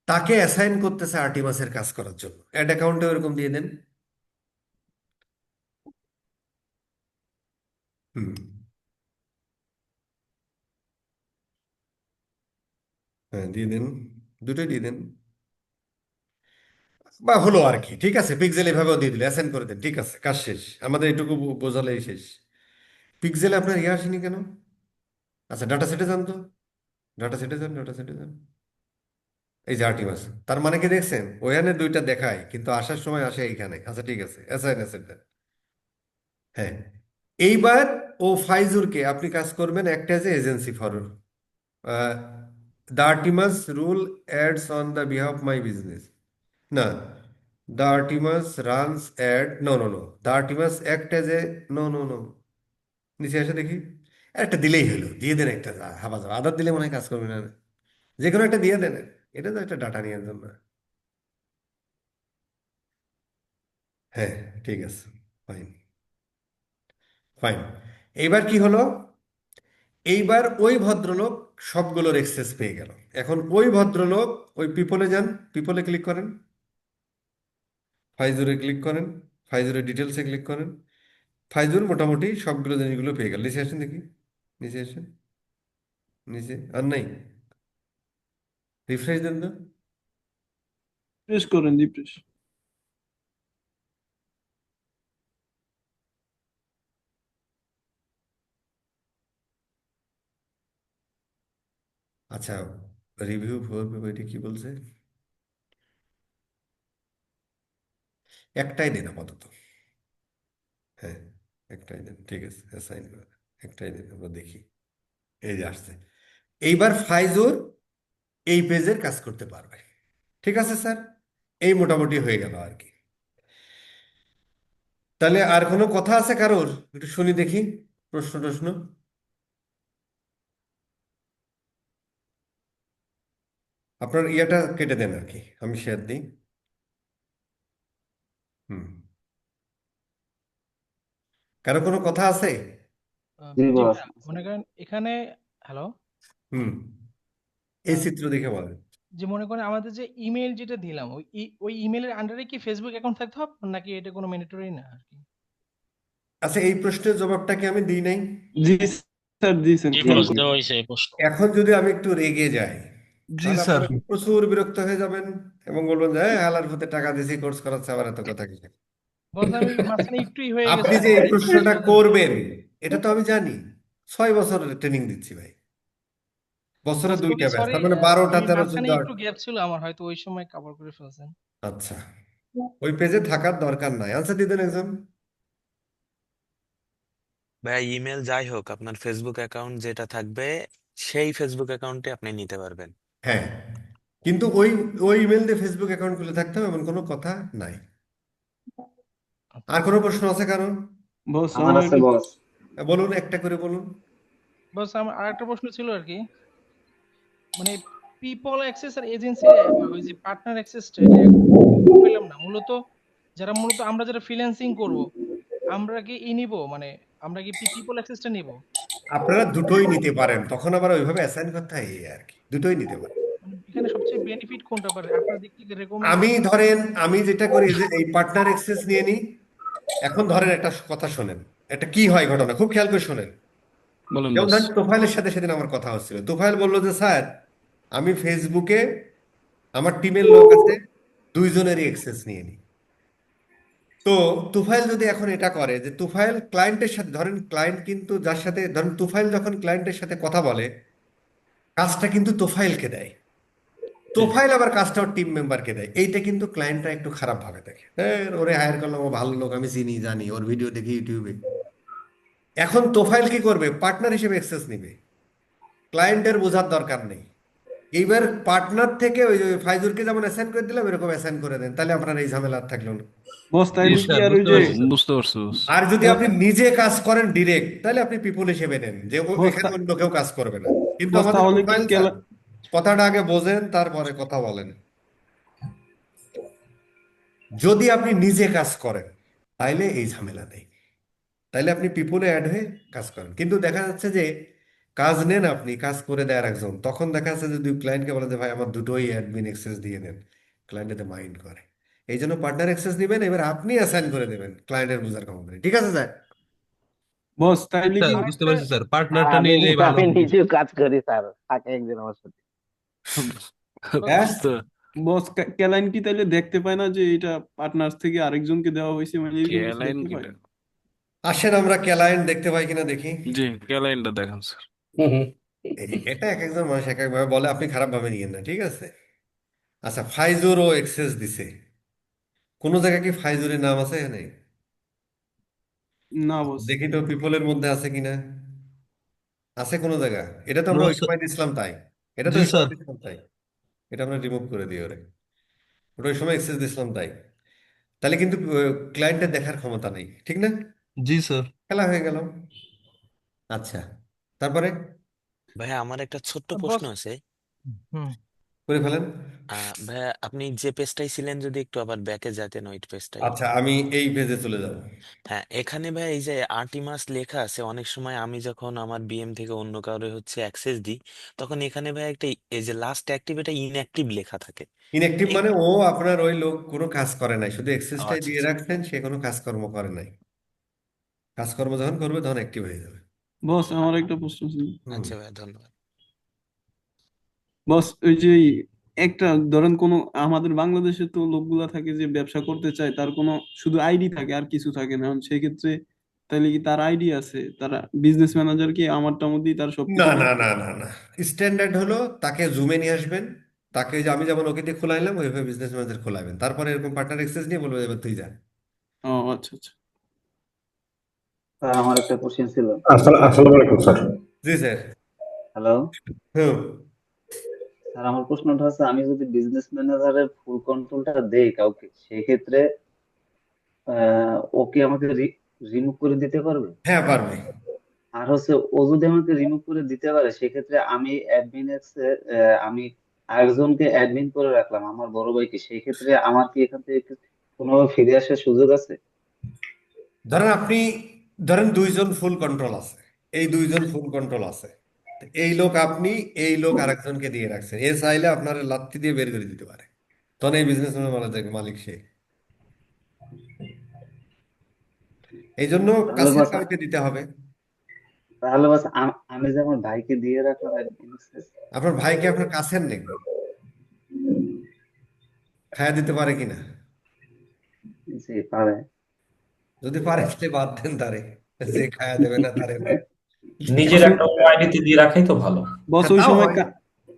তাকে অ্যাসাইন করতেছে আর্টিমাসের কাজ করার জন্য। অ্যাড অ্যাকাউন্টে এরকম দিয়ে দেন। হুম, হ্যাঁ দিয়ে দেন, দুটোই দিয়ে দেন। বা হলো আর কি, ঠিক আছে। পিক্সেল এভাবেও দিয়ে দিলে, অ্যাসাইন করে দেন, ঠিক আছে, কাজ শেষ। আমাদের এটুকু বোঝালেই শেষ। পিক্সেলে আপনার ইয়ে আসেনি কেন? আচ্ছা, ডাটা সেটে যান তো, ডাটা সেটে যান, ডাটা সেটে যান। এই যে আর্টিমাস, তার মানে কি দেখছেন, ওখানে দুইটা দেখায় কিন্তু আসার সময় আসে এইখানে। আচ্ছা ঠিক আছে, অ্যাসাইন অ্যাসেট দেন। হ্যাঁ, এইবার ও ফাইজুরকে আপনি কাজ করবেন একটা যে agency for the Artemis rule ads on the behalf my business. না, the Artemis runs ad, no no no, the Artemis act as a, no no no, নিচে এসে দেখি। একটা দিলেই হলো, দিয়ে দেন একটা, হাবা যাবে, আদার দিলে মনে হয় কাজ করবে না। যে কোনো একটা দিয়ে দেন, এটা তো একটা ডাটা নেওয়ার জন্য। হ্যাঁ, ঠিক আছে, ফাইন, ফাইন। এইবার কি হলো, এইবার ওই ভদ্রলোক সবগুলোর এক্সেস পেয়ে গেল। এখন ওই ভদ্রলোক ওই পিপলে যান, পিপলে ক্লিক করেন, ফাইজুরে ক্লিক করেন, ফাইজুরের ডিটেলসে ক্লিক করেন। ফাইজুর মোটামুটি সবগুলো জিনিসগুলো পেয়ে গেল। নিচে আসেন দেখি, নিচে আসেন, নিচে আর নাই, রিফ্রেশ দেন তো। রিফ্রেশ করেন, রিফ্রেশ। আচ্ছা, রিভিউ ফর এটা কি বলছে? একটাই দিন আপাতত। হ্যাঁ, একটাই দিন, ঠিক আছে, অ্যাসাইন করে দেন। একটাই দিন আমরা দেখি। এই যে আসছে। এইবার ফাইজুর এই পেজের কাজ করতে পারবে। ঠিক আছে স্যার, এই মোটামুটি হয়ে গেল আর কি। তাহলে আর কোনো কথা আছে কারোর? একটু শুনি দেখি, প্রশ্ন টশ্ন। আপনার ইয়েটা কেটে দেন আর কি, আমি শেয়ার দিই। হুম, কারো কোনো কথা আছে? জি জি বস। ভাইয়া, মনে করেন এখানে, হ্যালো, হুম, এই চিত্র দেখে বলেন। যে মনে করেন আমাদের যে ইমেল যেটা দিলাম, ওই ইমেলের আন্ডারে কি ফেসবুক অ্যাকাউন্ট থাকতে হবে, নাকি এটা কোনো ম্যান্ডেটরি না আর কি? আচ্ছা, এই প্রশ্নের জবাবটা কি আমি দিই নাই? জি স্যার, দিয়েছেন, জি খেয়াল বস, করি। দেওয়া হয়েছে এই প্রশ্ন। এখন যদি আমি একটু রেগে যাই, জি তাহলে স্যার। আপনারা প্রচুর বিরক্ত হয়ে যাবেন এবং বলবেন যে হালার ভূতে টাকা দিয়েছি, কোর্স করাচ্ছে, আবার এত কথা কিসের? বস আমি মাঝখানে একটুই হয়ে আপনি গেছিল, যে এই আমি প্রশ্নটা বুঝতে পারি। করবেন এটা তো আমি জানি। 6 বছর ট্রেনিং দিচ্ছি ভাই, বছরে বস 2টা খুবই ব্যাচ, সরি, তার মানে 12টা আমি 13 মাঝখানে 14। একটু গ্যাপ ছিল আমার, হয়তো ওই সময় কভার করে ফেলছেন। আচ্ছা, ওই পেজে থাকার দরকার নাই। আনসার দিতেন একজন। ভাই ইমেল যাই হোক, আপনার ফেসবুক অ্যাকাউন্ট যেটা থাকবে সেই ফেসবুক অ্যাকাউন্টে আপনি নিতে পারবেন। হ্যাঁ, কিন্তু ওই ওই ইমেল দিয়ে ফেসবুক অ্যাকাউন্ট খুলে থাকতে হবে এমন কোনো কথা নাই। আচ্ছা আর আচ্ছা। কোনো প্রশ্ন আছে কারণ? বস আমার আমার আছে একটা, বস। বলুন, একটা করে বলুন। বস আমার আরেকটা প্রশ্ন ছিল আর কি, মানে পিপল অ্যাক্সেস আর এজেন্সি, ওই যে পার্টনার অ্যাক্সেসটা, এটা পেলাম না মূলত। আমরা যারা ফ্রিল্যান্সিং করব, আমরা কি নিব, মানে আমরা কি পিপল অ্যাক্সেসটা নিব? আপনারা দুটোই নিতে পারেন, তখন আবার ওইভাবে অ্যাসাইন করতে হয় এই আর কি, দুটোই নিতে পারেন। মানে এখানে সবচেয়ে বেনিফিট কোনটা পারে আপনার দিক থেকে রেকমেন্ড আমি করবেন? ধরেন, আমি যেটা করি যে এই পার্টনার এক্সেস নিয়ে নিই। এখন ধরেন একটা কথা শোনেন, এটা কি হয় ঘটনা, খুব খেয়াল করে শোনেন। বলেন যেমন বস। ধরেন তোফাইলের সাথে সেদিন আমার কথা হচ্ছিল, তোফাইল বললো যে স্যার, আমি ফেসবুকে আমার টিমের লোক আছে, 2জনেরই এক্সেস নিয়ে নিই। তো তুফাইল যদি এখন এটা করে যে তুফাইল ক্লায়েন্টের সাথে, ধরেন ক্লায়েন্ট কিন্তু যার সাথে, ধরেন তুফাইল যখন ক্লায়েন্টের সাথে কথা বলে, কাজটা কিন্তু তোফাইলকে দেয়, জি। তোফাইল আবার কাজটা ওর টিম মেম্বারকে দেয়। এইটা কিন্তু ক্লায়েন্টরা একটু খারাপ ভাবে দেখে, ওরে হায়ার করলাম, ও ভালো লোক, আমি চিনি জানি, ওর ভিডিও দেখি ইউটিউবে। এখন তোফাইল কি করবে, পার্টনার হিসেবে অ্যাক্সেস নিবে, ক্লায়েন্টের বোঝার দরকার নেই। এইবার পার্টনার থেকে ওই যে ফাইজুরকে যেমন অ্যাসাইন করে দিলাম, এরকম অ্যাসাইন করে দেন, তাহলে আপনার এই ঝামেলা আর থাকলো না। বস জি তাইলে কি স্যার, আর ওই বুঝতে যে, পারছি স্যার, বুঝতে পারছি বস। আর যদি আপনি নিজে কাজ করেন ডিরেক্ট, তাহলে আপনি পিপল হিসেবে নেন, যে বস এখানে অন্য কেউ কাজ করবে না। কিন্তু বস আমাদের তাহলে কি প্রোফাইল স্যার, কথাটা আগে বোঝেন তারপরে কথা বলেন। যদি আপনি নিজে কাজ করেন তাইলে এই ঝামেলা নেই, তাইলে আপনি পিপলে অ্যাড হয়ে কাজ করেন। কিন্তু দেখা যাচ্ছে যে কাজ নেন আপনি, কাজ করে দেয় একজন, তখন দেখা যাচ্ছে যে দুই ক্লায়েন্টকে বলে যে ভাই আমার দুটোই অ্যাডমিন অ্যাক্সেস দিয়ে দেন, ক্লায়েন্ট এতে মাইন্ড করে। এই জন্য পার্টনার অ্যাক্সেস দিবেন, এবার আপনি অ্যাসাইন করে দেবেন ক্লায়েন্টের বোঝার ক্ষমতা নেই। ঠিক আছে স্যার? বস তাইলে কি, স্যার বুঝতে আরেকটা, পারছি স্যার, আর পার্টনারটা আমি নিলেই ভালো আমি হবে। নিজেও কাজ করি স্যার, থাকে একদিন আমার সাথে। বস হ্যাঁ, বুঝতে বস ক্যালাইন কি তাইলে দেখতে পায় না যে এটা পার্টনার থেকে আরেকজনকে দেওয়া হয়েছে, মানে এরকম কিছু ক্যালাইন দেখতে কি পায়? আসেন আমরা ক্লায়েন্ট দেখতে পাই কিনা দেখি। জি, ক্যালাইনটা দেখান স্যার। এটা এক একজন মানুষ এক একভাবে বলে, আপনি খারাপ ভাবে নিয়েন না, ঠিক আছে? আচ্ছা, ফাইজুরও এক্সেস দিছে, কোন জায়গায় কি ফাইজুরের নাম আছে এখানে? না বস। দেখি তো পিপলের মধ্যে আছে কিনা। আছে কোনো জায়গা? এটা তো নো আমরা ওই স্যার। সময় দিছিলাম তাই, এটা তো জি ওই সময় স্যার। দিছিলাম তাই, এটা আমরা রিমুভ করে দিই ওরে। ওটা ওই সময় এক্সেস দিছিলাম তাই। তাহলে কিন্তু ক্লায়েন্টের দেখার ক্ষমতা নেই, ঠিক না? জি স্যার। খেলা হয়ে গেল। আচ্ছা, তারপরে ভাইয়া আমার একটা ছোট্ট প্রশ্ন বস, আছে। হুম, করে ফেলেন। ভাইয়া আপনি যে পেজটাই ছিলেন, যদি একটু আবার ব্যাকে যেতেন ওই পেজটাই। আচ্ছা, আমি এই পেজে চলে যাব। হ্যাঁ, এখানে ভাই এই যে আর্টিমাস লেখা আছে, অনেক সময় আমি যখন আমার বিএম থেকে অন্য কাউরে অ্যাক্সেস দিই, তখন এখানে ভাই একটা, এই যে লাস্ট অ্যাক্টিভ, এটা ইনঅ্যাক্টিভ লেখা থাকে। ইনঅ্যাক্টিভ এই, মানে ও আপনার ওই লোক কোনো কাজ করে নাই, শুধু ও এক্সেসটাই আচ্ছা দিয়ে আচ্ছা। রাখছেন, সে কোনো কাজকর্ম করে নাই। কাজকর্ম যখন করবে তখন অ্যাক্টিভ হয়ে যাবে। বস আ- আমার একটা প্রশ্ন ছিল। হুম। আচ্ছা ভাই, ধন্যবাদ। বস ওই যে একটা, ধরেন কোন, আমাদের বাংলাদেশে তো লোকগুলা থাকে যে ব্যবসা করতে চায়, তার কোনো শুধু আইডি থাকে আর কিছু থাকে না, এখন সেই ক্ষেত্রে তাহলে কি তার আইডি আছে, তারা বিজনেস ম্যানেজার কি আমারটার মধ্যেই তার না সবকিছু না দেখতে না পারে? না না, স্ট্যান্ডার্ড হলো তাকে জুমে নিয়ে আসবেন, তাকে যে আমি যেমন ওকে দিয়ে খোলাইলাম ওইভাবে বিজনেস ম্যানেজার খোলাবেন, তারপরে এরকম পার্টনার এক্সেস নিয়ে বলবো এবার তুই যা। ও আচ্ছা আচ্ছা। স্যার আমার একটা কোশ্চেন ছিল। আসসালামু আলাইকুম স্যার। জি স্যার। হ্যালো হুম। স্যার, আমার প্রশ্নটা হচ্ছে আমি যদি বিজনেস ম্যানেজারের ফুল কন্ট্রোলটা দেই কাউকে, সেক্ষেত্রে ও কি আমাকে রিমুভ করে দিতে পারবে? হ্যাঁ, পারবে। আর হচ্ছে ও যদি আমাকে রিমুভ করে দিতে পারে, সেক্ষেত্রে আমি আমি আরেকজনকে অ্যাডমিন করে রাখলাম, আমার বড় ভাইকে, সেই ক্ষেত্রে আমার কি এখান থেকে কোনোভাবে ফিরে আসার সুযোগ আছে? ধরেন দুইজন ফুল কন্ট্রোল আছে, এই দুইজন ফুল কন্ট্রোল আছে, তো এই লোক আপনি, এই লোক আরেকজনকে দিয়ে রাখছেন, এ চাইলে আপনার লাত্তি দিয়ে বের করে দিতে পারে, তখন এই বিজনেস মালিক সে। এই জন্য তাহলে কাছের বাস কাউকে দিতে হবে। আমি যে আমার ভাইকে দিয়ে রাখলাম admin access, আপনার ভাইকে আপনার কাছের নাকি, খায়া দিতে পারে কিনা? জি পারে। যদি পারে তাহলে বাদ দেন তারে, যে খায়া দেবে না তারে বাদ। বস নিজের একটা অন্য আইডিতে দিয়ে রাখাই তো ভালো। বস হ্যাঁ, ওই তাও সময় হয়।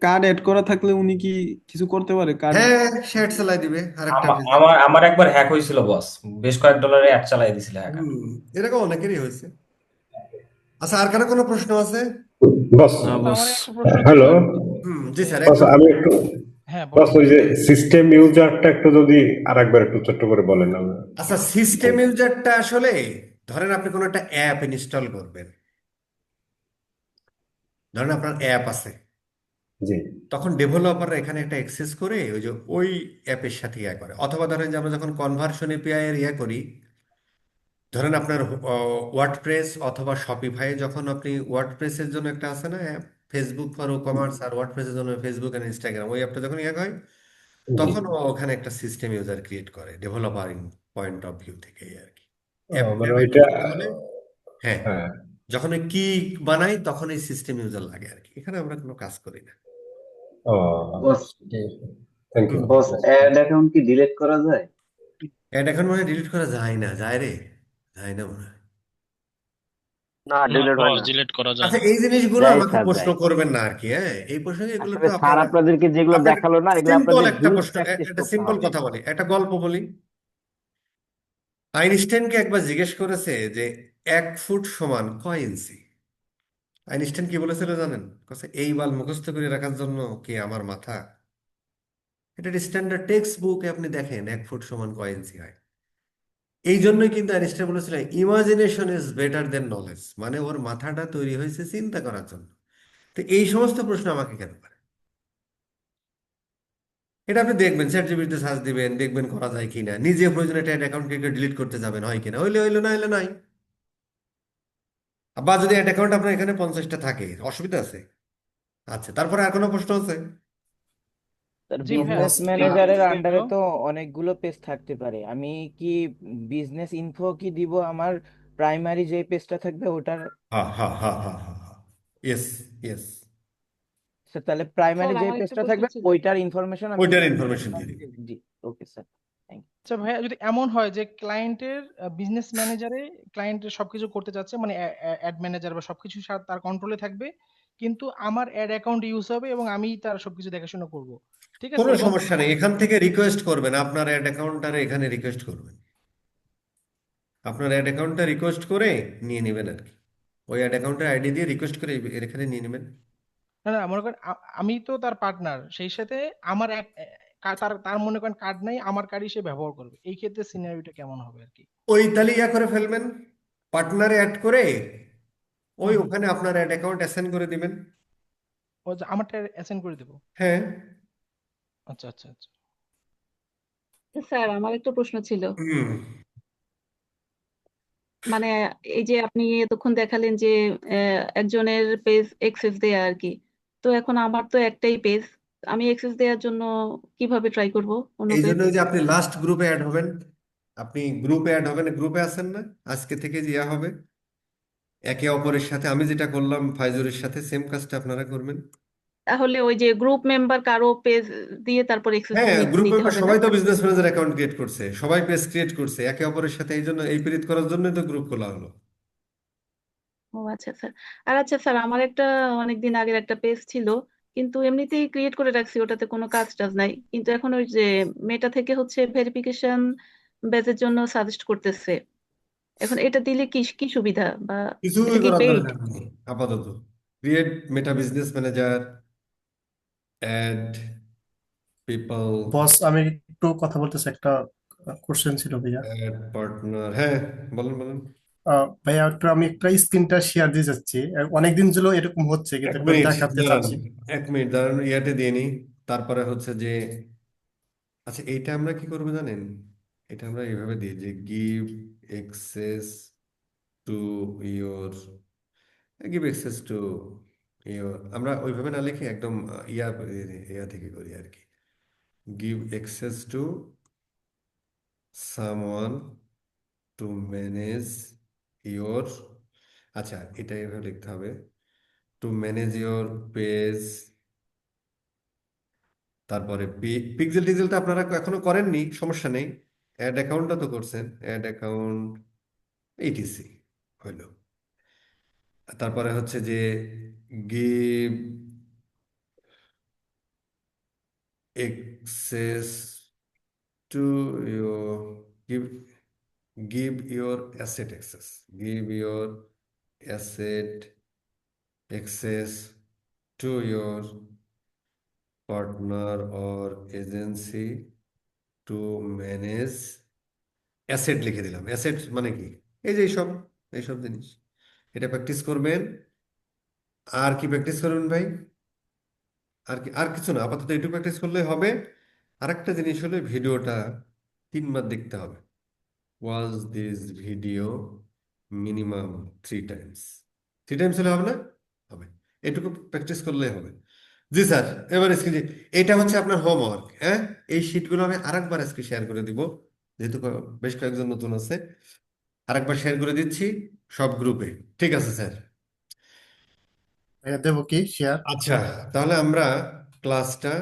কার্ড অ্যাড করা থাকলে উনি কি কিছু করতে পারে কার্ড? হ্যাঁ, শেয়ার চালাই দিবে আরেকটা পেজে। আমার একবার হ্যাক হয়েছিল বস, বেশ কয়েক ডলারে অ্যাড চালাই দিছিল হ্যাকার। এরকম অনেকেরই হয়েছে। আচ্ছা, আর কারো কোনো প্রশ্ন আছে? বস, আমার একটা প্রশ্ন ছিল হ্যালো আর কি। জি স্যার, বস, আমি একটু হ্যাঁ বস, বলেন। ওই যে সিস্টেম ইউজারটা একটু যদি আরেকবার একটু ছোট্ট করে বলেন। আচ্ছা, সিস্টেম ইউজারটা আসলে ধরেন আপনি কোনো একটা অ্যাপ ইনস্টল করবেন, ধরেন আপনার অ্যাপ আছে, জি তখন ডেভেলপাররা এখানে একটা অ্যাক্সেস করে ওই অ্যাপের সাথে ইয়া করে, অথবা ধরেন যে আমরা যখন কনভার্সন এপিআই এর ইয়া করি, ধরেন আপনার ওয়ার্ডপ্রেস অথবা শপিফাই, যখন আপনি ওয়ার্ডপ্রেসের জন্য একটা আছে না অ্যাপ, ফেসবুক ফর কমার্স, আর ওয়ার্ডপ্রেসের জন্য ফেসবুক আর ইনস্টাগ্রাম, ওই অ্যাপটা যখন ইয়া হয়, জি। তখন ওখানে একটা সিস্টেম ইউজার ক্রিয়েট করে ডেভেলপার পয়েন্ট অফ ভিউ থেকে আর কি। মানে অ্যাড ওইটা, করতে হলে, হ্যাঁ, হ্যাঁ। যখন ওই কি বানাই তখন এই সিস্টেম ইউজার লাগে আর কি। এখানে আমরা কোনো কাজ করি না। ও, boss thank you. Boss ad account কি ডিলিট করা যায়? অ্যাড এখন মনে হয় ডিলিট করা যায় না, যায় রে? যায় না মনে হয়। না, ডিলিট হয় না। ডিলিট করা যায় আচ্ছা, না। এই জিনিসগুলো যাই আমাকে স্যার, প্রশ্ন যাই। করবেন না আর কি। হ্যাঁ, এই প্রশ্নে এগুলো আসলে তো স্যার আপনারা, আপনাদেরকে যেগুলো আপনাকে দেখালো না, এগুলো সিম্পল আপনাদের একটা হিউজ প্রশ্ন, প্র্যাকটিস একটা করতে সিম্পল হবে। কথা বলি, একটা গল্প বলি। আইনস্টাইনকে একবার জিজ্ঞেস করেছে যে 1 ফুট সমান কয় ইঞ্চি। আইনস্টাইন কি বলেছিল জানেন? কাছে এই বাল মুখস্থ করে রাখার জন্য কি আমার মাথা? এটা স্ট্যান্ডার্ড টেক্সট বুকে আপনি দেখেন 1 ফুট সমান কয় ইঞ্চি হয়। এই জন্যই কিন্তু আইনস্টাইন বলেছিল imagination is better than knowledge, মানে ওর মাথাটা তৈরি হয়েছে চিন্তা করার জন্য। তো এই সমস্ত প্রশ্ন আমাকে কেন করে? এটা আপনি দেখবেন, চ্যাট জিপিটিতে সার্চ দিবেন, দেখবেন করা যায় কিনা, নিজে প্রয়োজনে একটা অ্যাকাউন্টকে ডিলিট করতে যাবেন, হয় কিনা, হইলে হইলো, না হইলে নাই। বা যদি একটা অ্যাকাউন্ট আপনার এখানে 50টা থাকে, অসুবিধা আছে? আচ্ছা, তারপরে আর কোনো প্রশ্ন আছে? স্যার জি ভাইয়া, বিজনেস এই ম্যানেজারের ছিল। আন্ডারে তো অনেকগুলো পেজ থাকতে পারে, আমি কি বিজনেস ইনফো কি দিব আমার প্রাইমারি যে পেজটা থাকবে ওটার? হ্যাঁ, হ্যাঁ, হ্যাঁ, হ্যাঁ, হ্যাঁ, হ্যাঁ, ইয়েস, ইয়েস, স্যার তাহলে প্রাইমারি স্যার যে আমার একটা পেজটা প্রশ্ন থাকবে ছিল। ওইটার ইনফরমেশন আমি ওইটার ইনফরমেশন দিয়ে দিবেন। জি, ওকে স্যার, থ্যাংক ইউ। আচ্ছা ভাইয়া, যদি এমন হয় যে ক্লায়েন্টের বিজনেস ম্যানেজারে ক্লায়েন্টের সবকিছু করতে চাচ্ছে, মানে অ্যাড ম্যানেজার বা সবকিছু তার কন্ট্রোলে থাকবে, কিন্তু আমার অ্যাড অ্যাকাউন্ট ইউজ হবে এবং আমি তার সবকিছু দেখাশোনা করব, ঠিক আছে? কোনো এবং সমস্যা নেই, এখান থেকে রিকোয়েস্ট করবেন, আপনার অ্যাড অ্যাকাউন্টটারে এখানে রিকোয়েস্ট করবেন, আপনার অ্যাড অ্যাকাউন্টটা রিকোয়েস্ট করে নিয়ে নেবেন আর কি। ওই অ্যাড অ্যাকাউন্টের আইডি দিয়ে রিকোয়েস্ট করে এখানে নিয়ে নেবেন। না না, মনে করেন আমি তো তার পার্টনার, সেই সাথে আমার তার তার মনে করেন কার্ড নাই, আমার কার্ডই সে ব্যবহার করবে, এই ক্ষেত্রে সিনারিওটা কেমন হবে আর কি? ওই তাহলে ইয়া করে ফেলবেন, পার্টনারে অ্যাড করে ওই হুম হুম। ওখানে আপনার অ্যাড অ্যাকাউন্ট অ্যাসাইন করে দিবেন। ও যে আমারটা অ্যাসাইন করে দেবো? হ্যাঁ। আচ্ছা আচ্ছা আচ্ছা। স্যার আমার একটা প্রশ্ন ছিল। হুম। মানে এই যে আপনি এতক্ষণ দেখালেন যে একজনের পেজ অ্যাক্সেস দেয়া আর কি, তো এখন আমার তো একটাই পেজ, আমি অ্যাক্সেস দেওয়ার জন্য কিভাবে ট্রাই করব অন্য এই পেজ? জন্য যে আপনি লাস্ট গ্রুপে অ্যাড হবেন, আপনি গ্রুপে অ্যাড হবেন, গ্রুপে আছেন না? আজকে থেকে যে ইয়া হবে একে অপরের সাথে, আমি যেটা করলাম ফাইজুরের সাথে, সেম কাজটা আপনারা করবেন। তাহলে ওই যে গ্রুপ মেম্বার কারো পেজ দিয়ে তারপর অ্যাক্সেস হ্যাঁ, গ্রুপ নিতে মেম্বার হবে না? সবাই তো বিজনেস ম্যানেজার অ্যাকাউন্ট ক্রিয়েট করছে, সবাই পেজ ক্রিয়েট করছে একে অপরের সাথে, এই জন্য এই পিরিত করার জন্যই তো গ্রুপ খোলা হলো। ও আচ্ছা স্যার। আর আচ্ছা স্যার, আমার একটা অনেকদিন আগের একটা পেজ ছিল, কিন্তু এমনিতেই ক্রিয়েট করে রাখছি, ওটাতে কোনো কাজ টাজ নাই, কিন্তু এখন ওই যে মেটা থেকে হচ্ছে ভেরিফিকেশন ব্যাচের জন্য সাজেস্ট করতেছে, এখন এটা দিলে কি কি সুবিধা, বা কিছুই এটা কি করার পেইড? দরকার নেই আপাতত। Create Meta business manager, ad people, boss, আমি একটু কথা বলতেছি, একটা কোশ্চেন ছিল ভাইয়া। Ad partner. হ্যাঁ, বলেন বলেন। ভাইয়া একটু আমি একটা স্ক্রিনটা শেয়ার দিতে চাচ্ছি। অনেকদিন ধরে এরকম হচ্ছে, কিন্তু এক একটু মিনিট দেখাতে দাঁড়ান, চাচ্ছি। 1 মিনিট দাঁড়ান, ইয়াতে দিয়ে নি। তারপরে হচ্ছে যে, আচ্ছা এইটা আমরা কি করবো জানেন? এটা আমরা এইভাবে দিই যে give access to your, give access to your, আমরা ওইভাবে না লিখে একদম ইয়া থেকে করি আর কি। Give access to someone to manage your, আচ্ছা এটা এভাবে লিখতে হবে, টু ম্যানেজ ইয়োর পেজ। তারপরে পিক্সেল টিক্সেলটা আপনারা এখনো করেননি, সমস্যা নেই। অ্যাড অ্যাকাউন্টটা তো করছেন, অ্যাড অ্যাকাউন্ট এইটিসি হইল। তারপরে হচ্ছে যে give access to your, give give your asset access, give your asset access to your partner or agency to manage asset লিখে দিলাম। অ্যাসেট মানে কি? এই যে এইসব এইসব জিনিস, এটা প্র্যাকটিস করবেন। আর কি প্র্যাকটিস করবেন ভাই? আর কি, আর কিছু না, আপাতত একটু প্র্যাকটিস করলে হবে। আরেকটা জিনিস হলো ভিডিওটা 3 বার দেখতে হবে। Watch this video minimum 3 Times. 3 Times হলে হবে না? হবে। এটুকু প্র্যাকটিস করলেই হবে। জি স্যার, এবার স্ক্রিনে এটা হচ্ছে আপনার হোমওয়ার্ক। হ্যাঁ, এই শিটগুলো আমি আরেকবার আজকে শেয়ার করে দিব, যেহেতু বেশ কয়েকজন নতুন আছে। আরেকবার শেয়ার করে দিচ্ছি সব গ্রুপে। ঠিক আছে স্যার? ভাইয়া দেবো কি শেয়ার? আচ্ছা, তাহলে আমরা ক্লাসটা